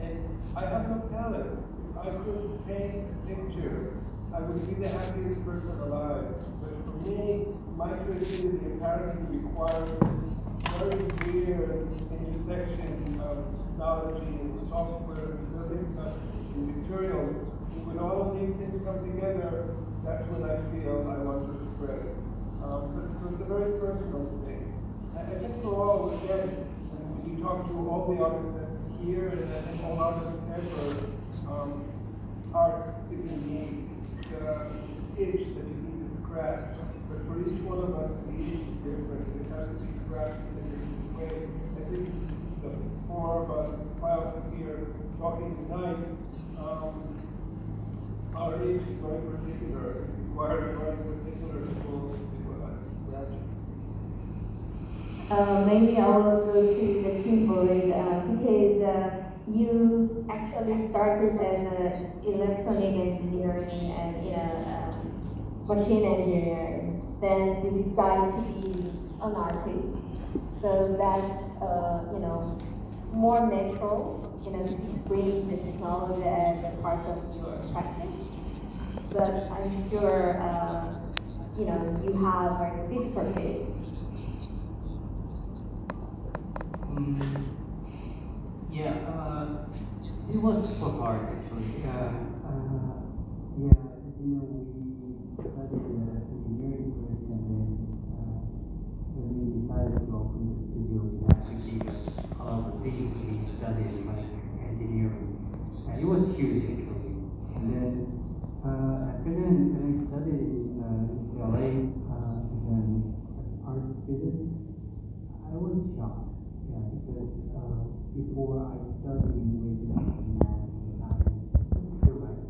D: And I have no talent. If I could paint a picture, I would be the happiest person alive. But for me, my creativity apparently requires this very weird intersection of technology and software and building stuff and materials. And when all of these things come together, that's when I feel I want to express. So it's a very personal thing. I think for all, again, when you talk to all the artists that here and I think all artists ever, art is a need. It's an itch that you need to scratch. But for each one of us, the itch is different. It has to be scratched in a different way. I think the 4 of us, 5 of us here talking tonight, our itch is very particular. It requires very particular tools to scratch.
C: Maybe I will go to the Tim Boyd because you actually started as an electronic engineering and machine engineer. Then you decide to be an artist. So that's more natural, to bring the technology as a part of your practice. But I'm sure you have a speech purpose.
E: It was super hard actually. We studied engineering first, and then when we decided to open the studio, we had to give a lot of things we studied, like engineering. It was huge actually. And then after then, when I studied in UCLA as an art student, I was shocked. Because before I studied with math and science, you're right.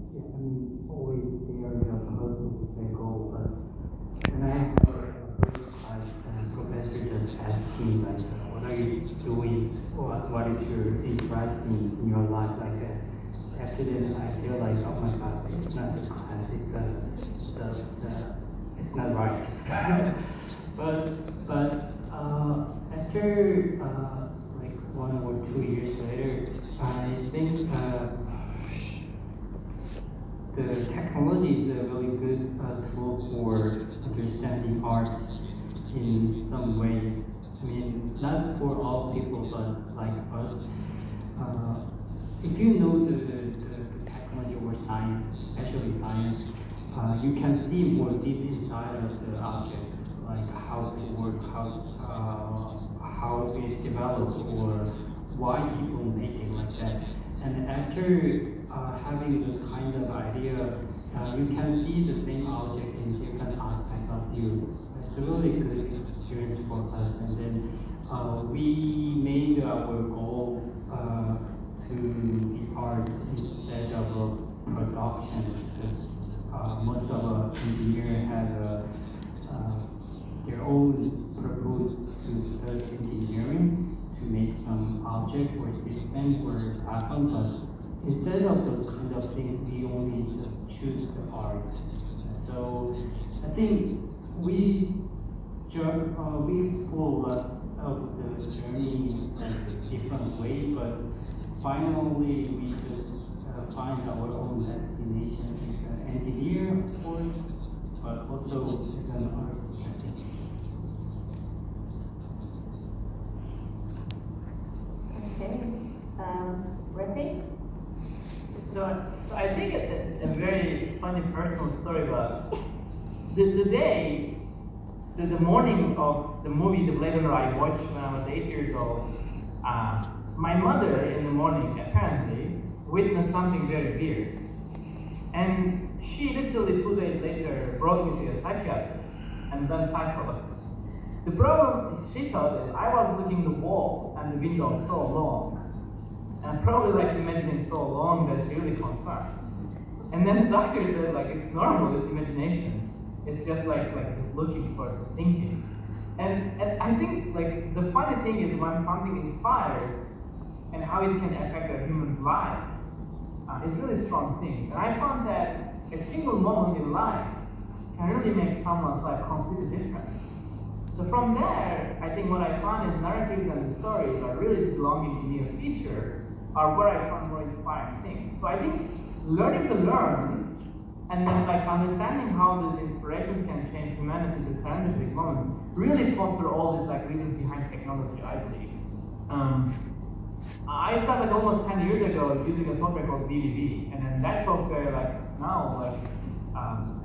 E: Always there are the hurdles that go, but when I had a first class, professor just asked me like, what are you doing? What is your interest in your life like that? After that, I feel like, oh my God, it's not the class. It's not right. but after like 1 or 2 years later, I think the technology is a really good tool for understanding arts. in some way. I mean, not for all people, but like us. If you know the technology or science, especially science, you can see more deep inside of the object, like how to work, how it developed, or why people make it like that. And after having this kind of idea, you can see the same object in different aspect of view. It's a really good experience for us. And then we made our goal to the art instead of a production, because most of our engineers have their own purpose to study engineering to make some object or system or platform, but instead of those kind of things, we only just choose the art. So I think we explore lots of the journey in a different way, but finally we just find our own destination as an engineer, of course, but also as an artist, I think.
C: Okay. Rafi?
F: So I think it's a very funny personal story, but the morning of the movie, the Blade Runner I watched when I was 8 years old, my mother in the morning apparently witnessed something very weird. And she literally 2 days later brought me to a psychiatrist and then psychologist. The problem is she thought is I was looking at the walls and the windows so long, and probably like imagining so long that she really concerned. And then the doctor said like it's normal, it's imagination. It's just like just looking for thinking. And I think like the funny thing is when something inspires and how it can affect a human's life is really strong thing. And I found that a single moment in life can really make someone's life completely different. So from there, I think what I found is narratives and the stories are really belonging to near future are where I found more inspiring things. So I think learning to learn and then like understanding how these inspirations can change humanity to scientific moments really foster all these like reasons behind technology, I believe. I started like almost 10 years ago using a software called BBB, and then that software like now like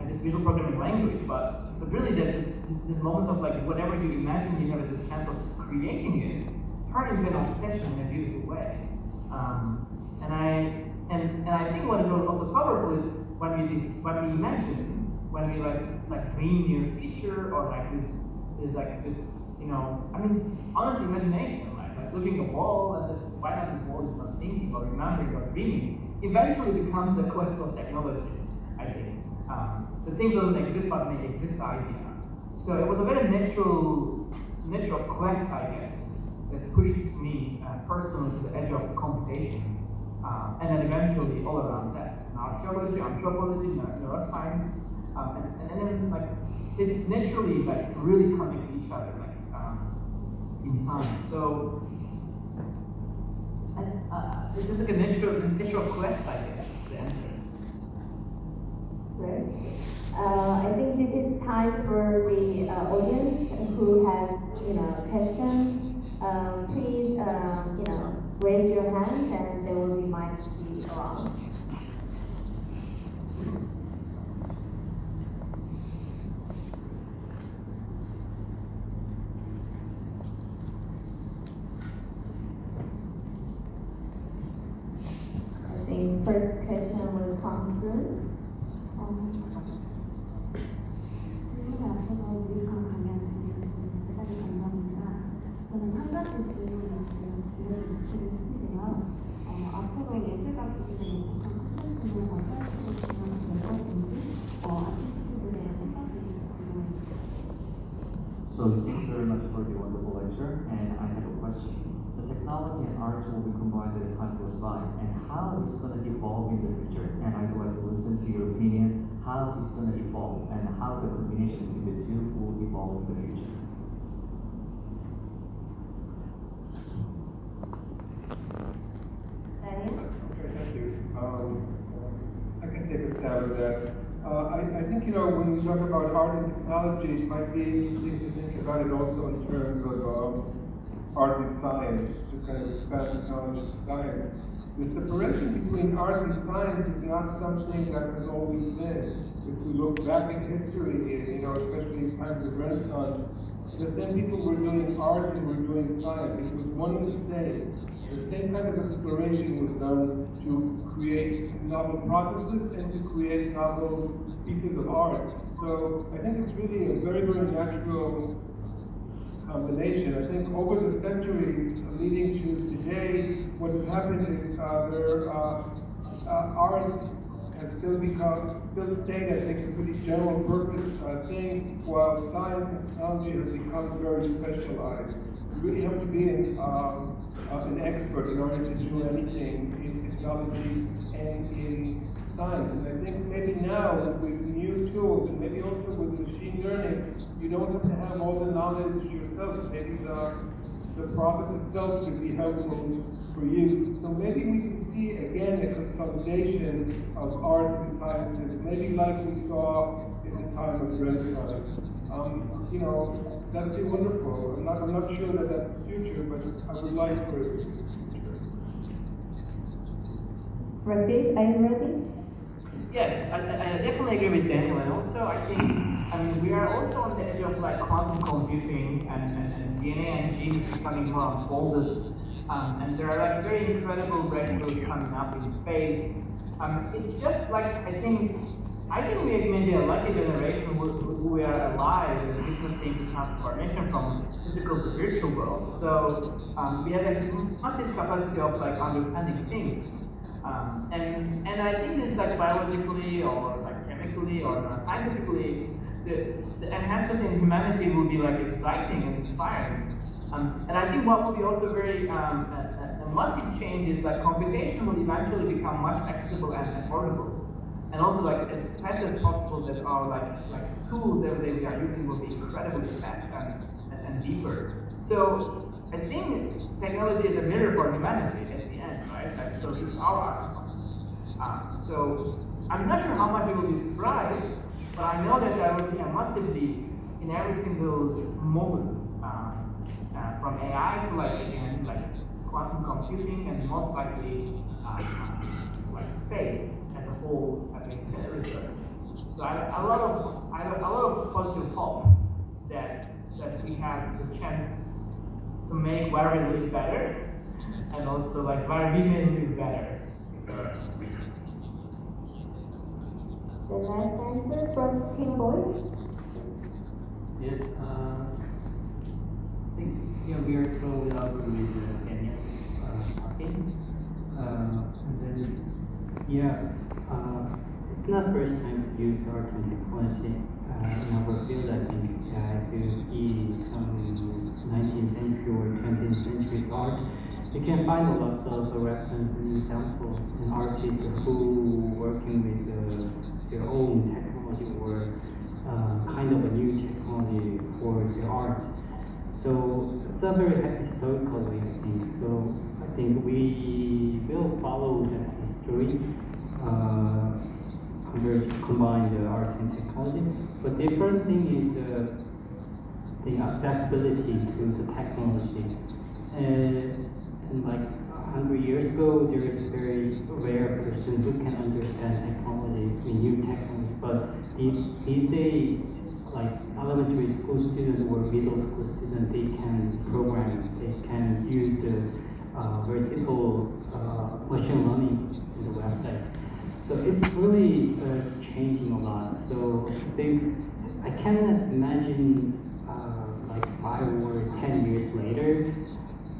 F: this visual programming language, but really there's just this moment of like whatever you imagine you have this chance of creating it, turn into an obsession in a beautiful way. And I think what is also powerful is when we imagine, when we like dream new feature or like is like just I mean honestly imagination, like looking at a wall and just why not this wall is not thinking or remembering or dreaming eventually becomes a quest of technology, I think. The things doesn't exist but may exist idea. So it was a very natural quest, I guess, that pushed me personally to the edge of computation. And then eventually all around that, in archaeology, anthropology, neuroscience, and then like it's naturally like really connect each other like in time. So it's just like a natural quest, I guess, the answer.
C: Right. I think this is time for the audience who has questions. Please raise your hand and there will be mics around. I think first question will come soon.
H: 질문에 앞서서 유익한 강연 들려주셔서 대단히 감사합니다. 저는 한 가지 질문을 드리고 싶은데요. 앞으로 예술가 기술의 독특한 콘텐츠는 어떤 식으로 진행이 될 것인지 아티스트들의 생각이 궁금합니다.
I: So thank you very much for the wonderful lecture, and I have a question. The technology and art will be combined as time goes by, and how it's going to evolve in the future. And I'd like to listen to your opinion, how it's going to evolve, and how the combination between the two will evolve in the future.
C: Daniel?
D: Okay, thank you. I can take a stab at that. I think, when we talk about art and technology, it might be interesting to think about it also in terms of art and science, to kind of expand technology to science. The separation between art and science is not something that has always been. If we look back in history, especially in times of Renaissance, the same people were doing art and were doing science. It was one and the same. The same kind of exploration was done to create novel processes and to create novel pieces of art. So I think it's really a very, very natural combination. I think over the centuries leading to today, what has happened is art has still stayed, I think, a pretty general purpose thing, while science and technology has become very specialized. You really have to be an expert in order to do anything in technology and in science. And I think maybe now with new tools and maybe also with machine learning, you don't have to have all the knowledge yourself. Maybe the process itself could be helpful for you. So maybe we can see again a consolidation of art and sciences, maybe like we saw in the time of Renaissance. That'd be wonderful. I'm not sure that that's the future, but I would like for it to be the future.
C: Rafi, are you ready?
F: Yeah, I definitely agree with Daniel, and also I think, we are also on the edge of quantum computing and DNA and genes becoming more unfolded, and there are very incredible breakthroughs coming up in space. It's just I think we are maybe a lucky generation who we are alive and witnessing the transformation from physical to virtual world. So we have a massive capacity of understanding things. And I think it's biologically or chemically or scientifically, the enhancement in humanity will be exciting and inspiring. And I think what will be also very a massive change is computation will eventually become much accessible and affordable. And also as fast as possible that our tools every day we are using will be incredibly fast and deeper. So I think technology is a mirror for humanity at the end, right? So it's our artifacts. So I'm not sure how much we will be surprised, but I know that there will be a massive leap in every single moment, from AI to quantum computing and most likely space as a whole. Research. So I have a lot of positive hope that we have the chance to make where we live better, and also where we may live better.
C: The last answer from Team Boyd.
E: Yes, I think we are totally agree with Daniel talking. And then, it's not first time to use art and technology in our field. I think if you see some 19th century or 20th century art, you can find a lot of reference and example in artists who working with their own technology or kind of a new technology for their art. So it's a very historical thing. So I think we will follow that history. Combine the art and technology, but different thing is the accessibility to the technology. And 100 years ago, there is a very rare person who can understand technology, new technology. But these days, elementary school student or middle school student, they can program, they can use the very simple machine learning in the website. So it's really changing a lot. So I think I cannot imagine 5 or 10 years later,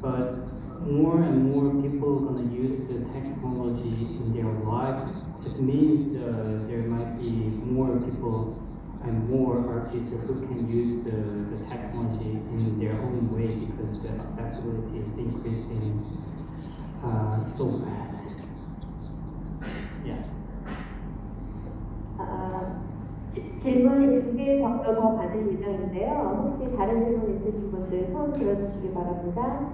E: but more and more people are gonna use the technology in their life. It means there might be more people and more artists who can use the technology in their own way because the accessibility is increasing so fast. Yeah.
C: 질문 2개 정도 더 받을 예정인데요. 혹시 다른 질문 있으신 분들 손 들어주시기 바랍니다.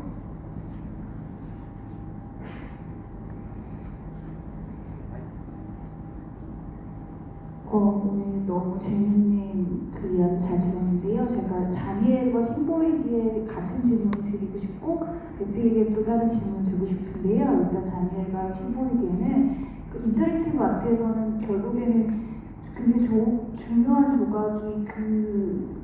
H: 너무 재밌는 그 이야기 잘 들었는데요. 제가 다니엘과 팀보이에게 같은 질문을 드리고 싶고 레픽에게 또 다른 질문을 드리고 싶은데요. 일단 다니엘과 팀보이에게는 그 인터랙티브 아트에서는 결국에는 굉장히 중요한 조각이 그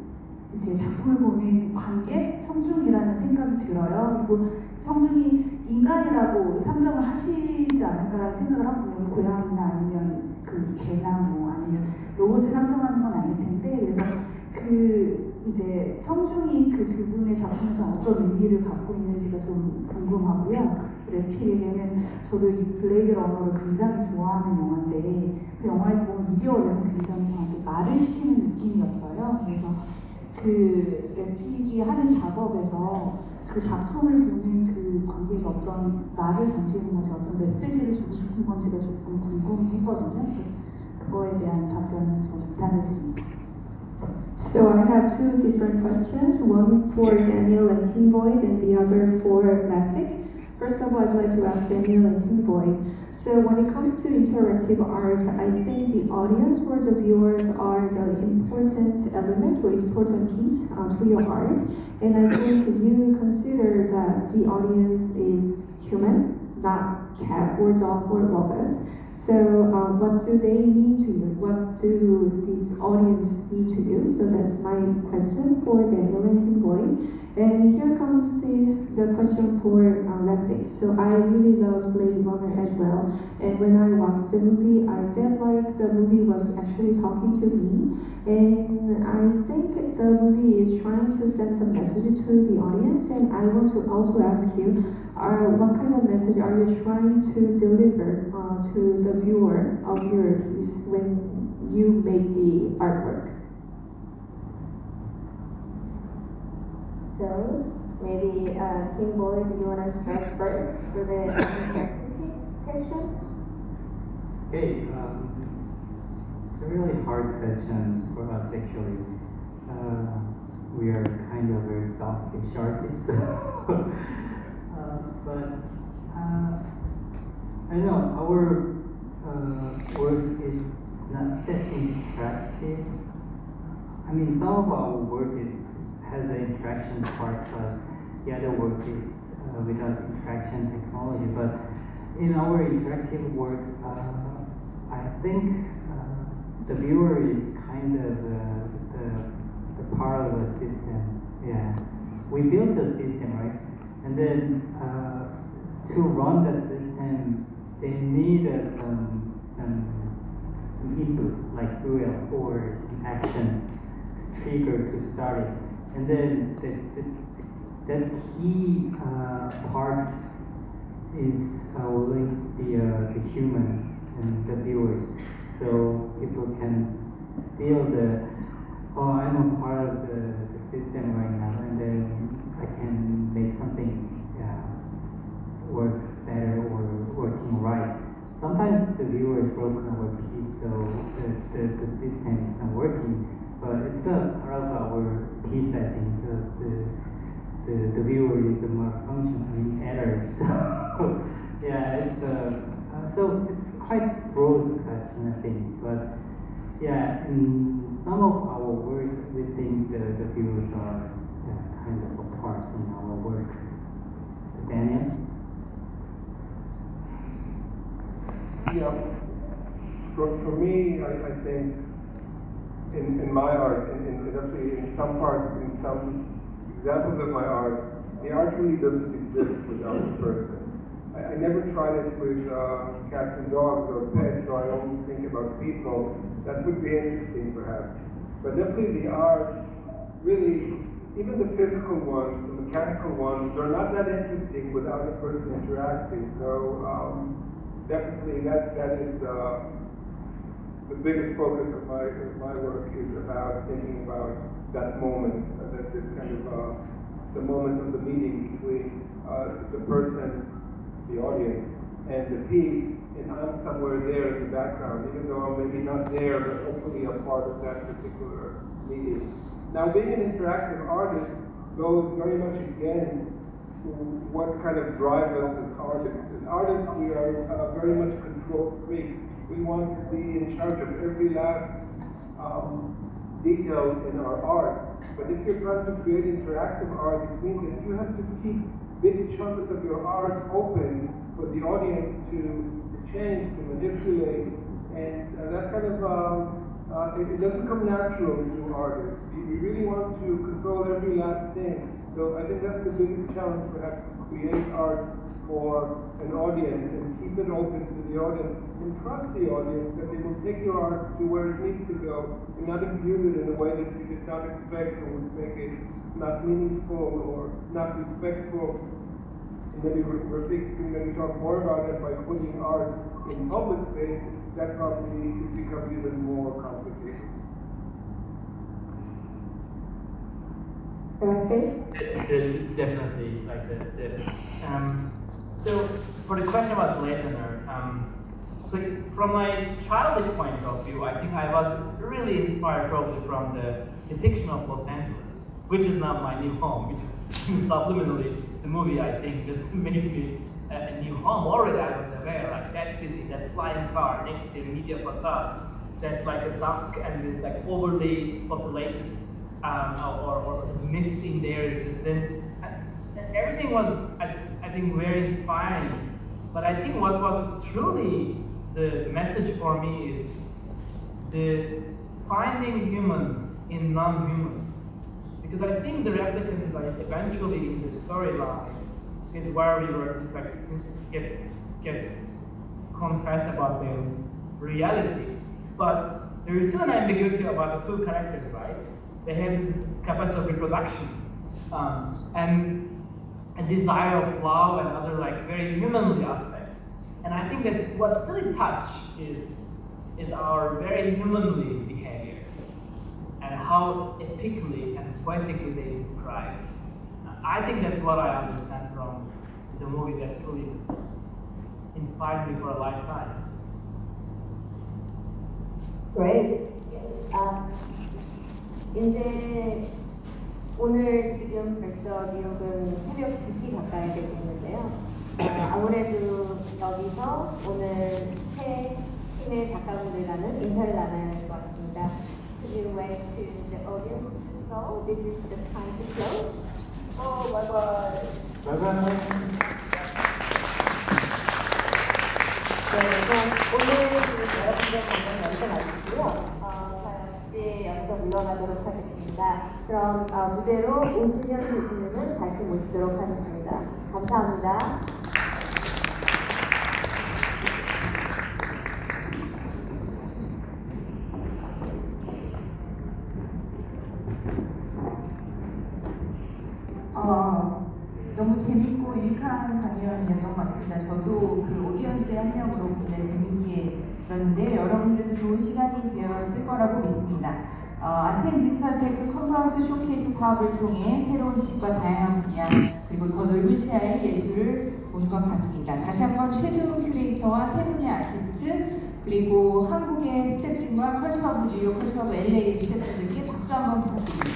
H: 이제 작품을 보는 관객, 청중이라는 생각이 들어요. 그리고 청중이 인간이라고 상정을 하시지 않을까라는 생각을 하거든요. 고양이나 아니면 그 개나 뭐 아니면 로봇을 상정하는 건 아닐 텐데, 그래서 그 이제 청중이 그 두 분의 작품에서 어떤 의미를 갖고 있는지가 좀 궁금하고요. 레픽에게는 저도 이 블레이드 러너를 굉장히 좋아하는 영화인데 그 영화에서 보면 미디어에서 굉장히 저한테 말을 시키는 느낌이었어요. 그래서 그 레픽이 하는 작업에서 그 작품을 보는 그 관객이 어떤 말을 던지는 건지 어떤 메시지를 주고 싶은 건지가 조금 궁금했거든요. 그거에 대한 답변을 좀 부탁드립니다.
J: So I have two different questions, one for Daniel and Tim Boyd and the other for Lafik. First of all, I'd like to ask Daniel and Tim Boyd. So when it comes to interactive art, I think the audience or the viewers are the important element or important piece to your art. And I think you consider that the audience is human, not cat or dog or robot. So what do they mean to you? What do these audience mean to you? So that's my question for Daniel and Tim Boyd. And here comes the question for Lafik. So I really love Blade Runner as well. And when I watched the movie, I felt like the movie was actually talking to me. And I think the movie is trying to send some message to the audience. And I want to also ask you, what kind of message are you trying to deliver to the viewer of your piece when you make the artwork?
C: So maybe Tim Boyd, do you want to start first for the interactive question?
E: Okay, it's a really hard question for us actually. We are kind of very selfish artists. But I know our work is not that interactive. I mean, some of our work has an interaction part, but the other work is without interaction technology. But in our interactive works, I think the viewer is kind of the part of the system. Yeah, we built a system, right? And then to run that system, they need some input like fuel or some action to trigger to start it. And then that key part is linked to the human and the viewers, so people can feel I'm a part of the system right now, and then I can make something work better or working right. Sometimes the viewer is broken our piece, so the system is not working. But it's a part of our piece, I think. The viewer is a malfunction, error. So yeah, it's quite broad question, I think. But yeah, in some of our works, we think the viewers are kind of a part in our work. Daniel?
D: Yeah, for me, I think in my art, definitely in some examples of my art, the art really doesn't exist without the person. I never tried it with cats and dogs or pets, so I always think about people. That would be interesting, perhaps. But definitely the art, really, even the physical ones, the mechanical ones, they're not that interesting without a person interacting. So definitely that is the biggest focus of my work is about thinking about that moment, that this kind of the moment of the meeting between the person, the audience, and the piece, and I'm somewhere there in the background, even though I'm maybe not there, but hopefully a part of that particular meeting. Now, being an interactive artist goes very much against what kind of drives us as artists. As artists, we are very much control freaks. We want to be in charge of every last detailed in our art. But if you're trying to create interactive art, it means that you have to keep big chunks of your art open for the audience to change, to manipulate, and that kind of, it doesn't come natural to artists. We really want to control every last thing. So I think that's the biggest challenge, perhaps, to create art for an audience and keep it open to the audience and trust the audience that they will take your art to where it needs to go and not abuse it in a way that you did not expect or would make it not meaningful or not respectful. And maybe we're thinking that we talk more about that by putting art in public space, that probably becomes even more complicated.
F: Definitely, like so for the question about Blade Runner, so from my childish point of view, I think I was really inspired probably from the depiction of Los Angeles, which is not my new home, which is subliminally the movie I think just made me a new home. Already I was aware, like that city, that flying car next to the media facade, that's like the dusk and this like overly populated or mist in there is just then everything was I think very inspiring. But I think what was truly the message for me is the finding human in non-human, because I think the replicant is like eventually in the storyline is where we were like get confessed about the reality, but there is still an ambiguity about the two characters, right? They have this capacity of reproduction and a desire of love and other like very humanly aspects. And I think that what really touch is our very humanly behaviors and how epically and poetically they describe. I think that's what I understand from the movie that truly inspired me for a lifetime.
C: Great. 이제 오늘 지금 벌써 뉴욕은 새벽 2시 가까이 되고 있는데요. 아무래도 여기서 오늘 새 팀의 작가분들과는 인사를 나눠야 될 것 같습니다. Could you wave to the audience? So this is the time to close. Oh, bye bye.
A: Bye bye.
C: 네, 그럼 오늘 여러분들 방송 여기서 마치고요. 역시 여기서 물러가도록 하겠습니다. 그럼 무대로 오준현 교수님은 다시 모시도록 하겠습니다. 감사합니다.
B: 너무 재밌고 유익한 강연이었던 것 같습니다. 저도 그 오디언스의 한 명으로 굉장히 재밌게 들었는데 여러분들도 좋은 시간이 되었을 거라고 믿습니다. 아트앤 디지털테크 컨퍼런스 쇼케이스 사업을 통해 새로운 지식과 다양한 분야 그리고 더 넓은 시야의 예술을 본 것 같습니다. 다시 한번 최두 큐레이터와 세 분의 아티스트 그리고 한국의 스태프진과 컬처브 뉴욕, 컬처브 LA 스태프들께 박수 한번 부탁드립니다.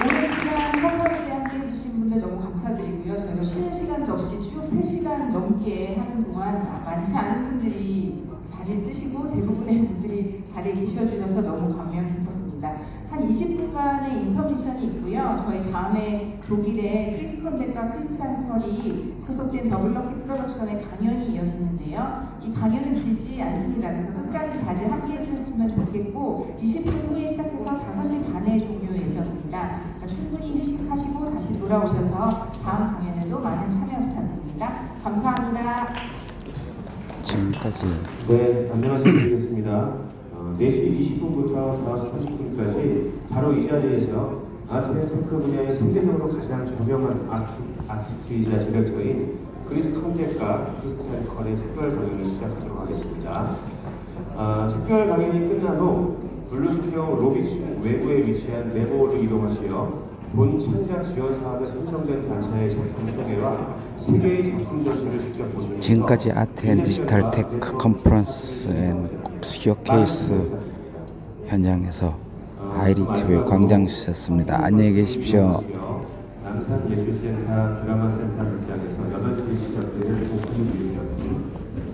B: 오랜 시간 컨퍼런스에 함께 해주신 분들 너무 감사드리고요. 저희가 쉬는 시간도 없이 쭉 3시간 넘게 하는 동안 많지 않은 분들이 자리를 뜨시고 대부분의 분들이 자리에 계셔주셔서 너무 감명 깊었습니다. 한 20분간의 인터미션이 있고요. 저희 다음에 독일의 크리스 컨덱과 크리스찬 펄이 소속된 더블럭키 프로덕션의 강연이 이어지는데요. 이 강연은 길지 않습니다. 그래서 끝까지 자리를 함께 해주셨으면 좋겠고 20분 후에 시작해서 5시 반에 종료 예정입니다. 그러니까 충분히 휴식하시고 다시 돌아오셔서 다음 강연에도 많은 참여 부탁드립니다. 감사합니다.
K: 지금까지
A: 네, 안내 말씀드리겠습니다. 4시 20분부터 5시 30분까지 바로 이 자리에서 아트앤테크 분야의 세계적으로 가장 저명한 아티스트이자 디렉터인 크리스 컨덱과 크리스찬 컬의 특별 강연을 시작하도록 하겠습니다. 특별 강연이 끝난 후 블루스튜디오 로비층 외부에 위치한 내부로 이동하시어 본 창작 지원 사업에 선정된 단체의 작품 소개와 세계의 작품 전시를 직접 보시면서
K: 지금까지 아트앤 디지털테크 컨퍼런스&쇼케이스 현장에서 아이리tv 광장수였습니다. 안녕히 계십시오.
A: 남산예술센터 드라마센터 극장에서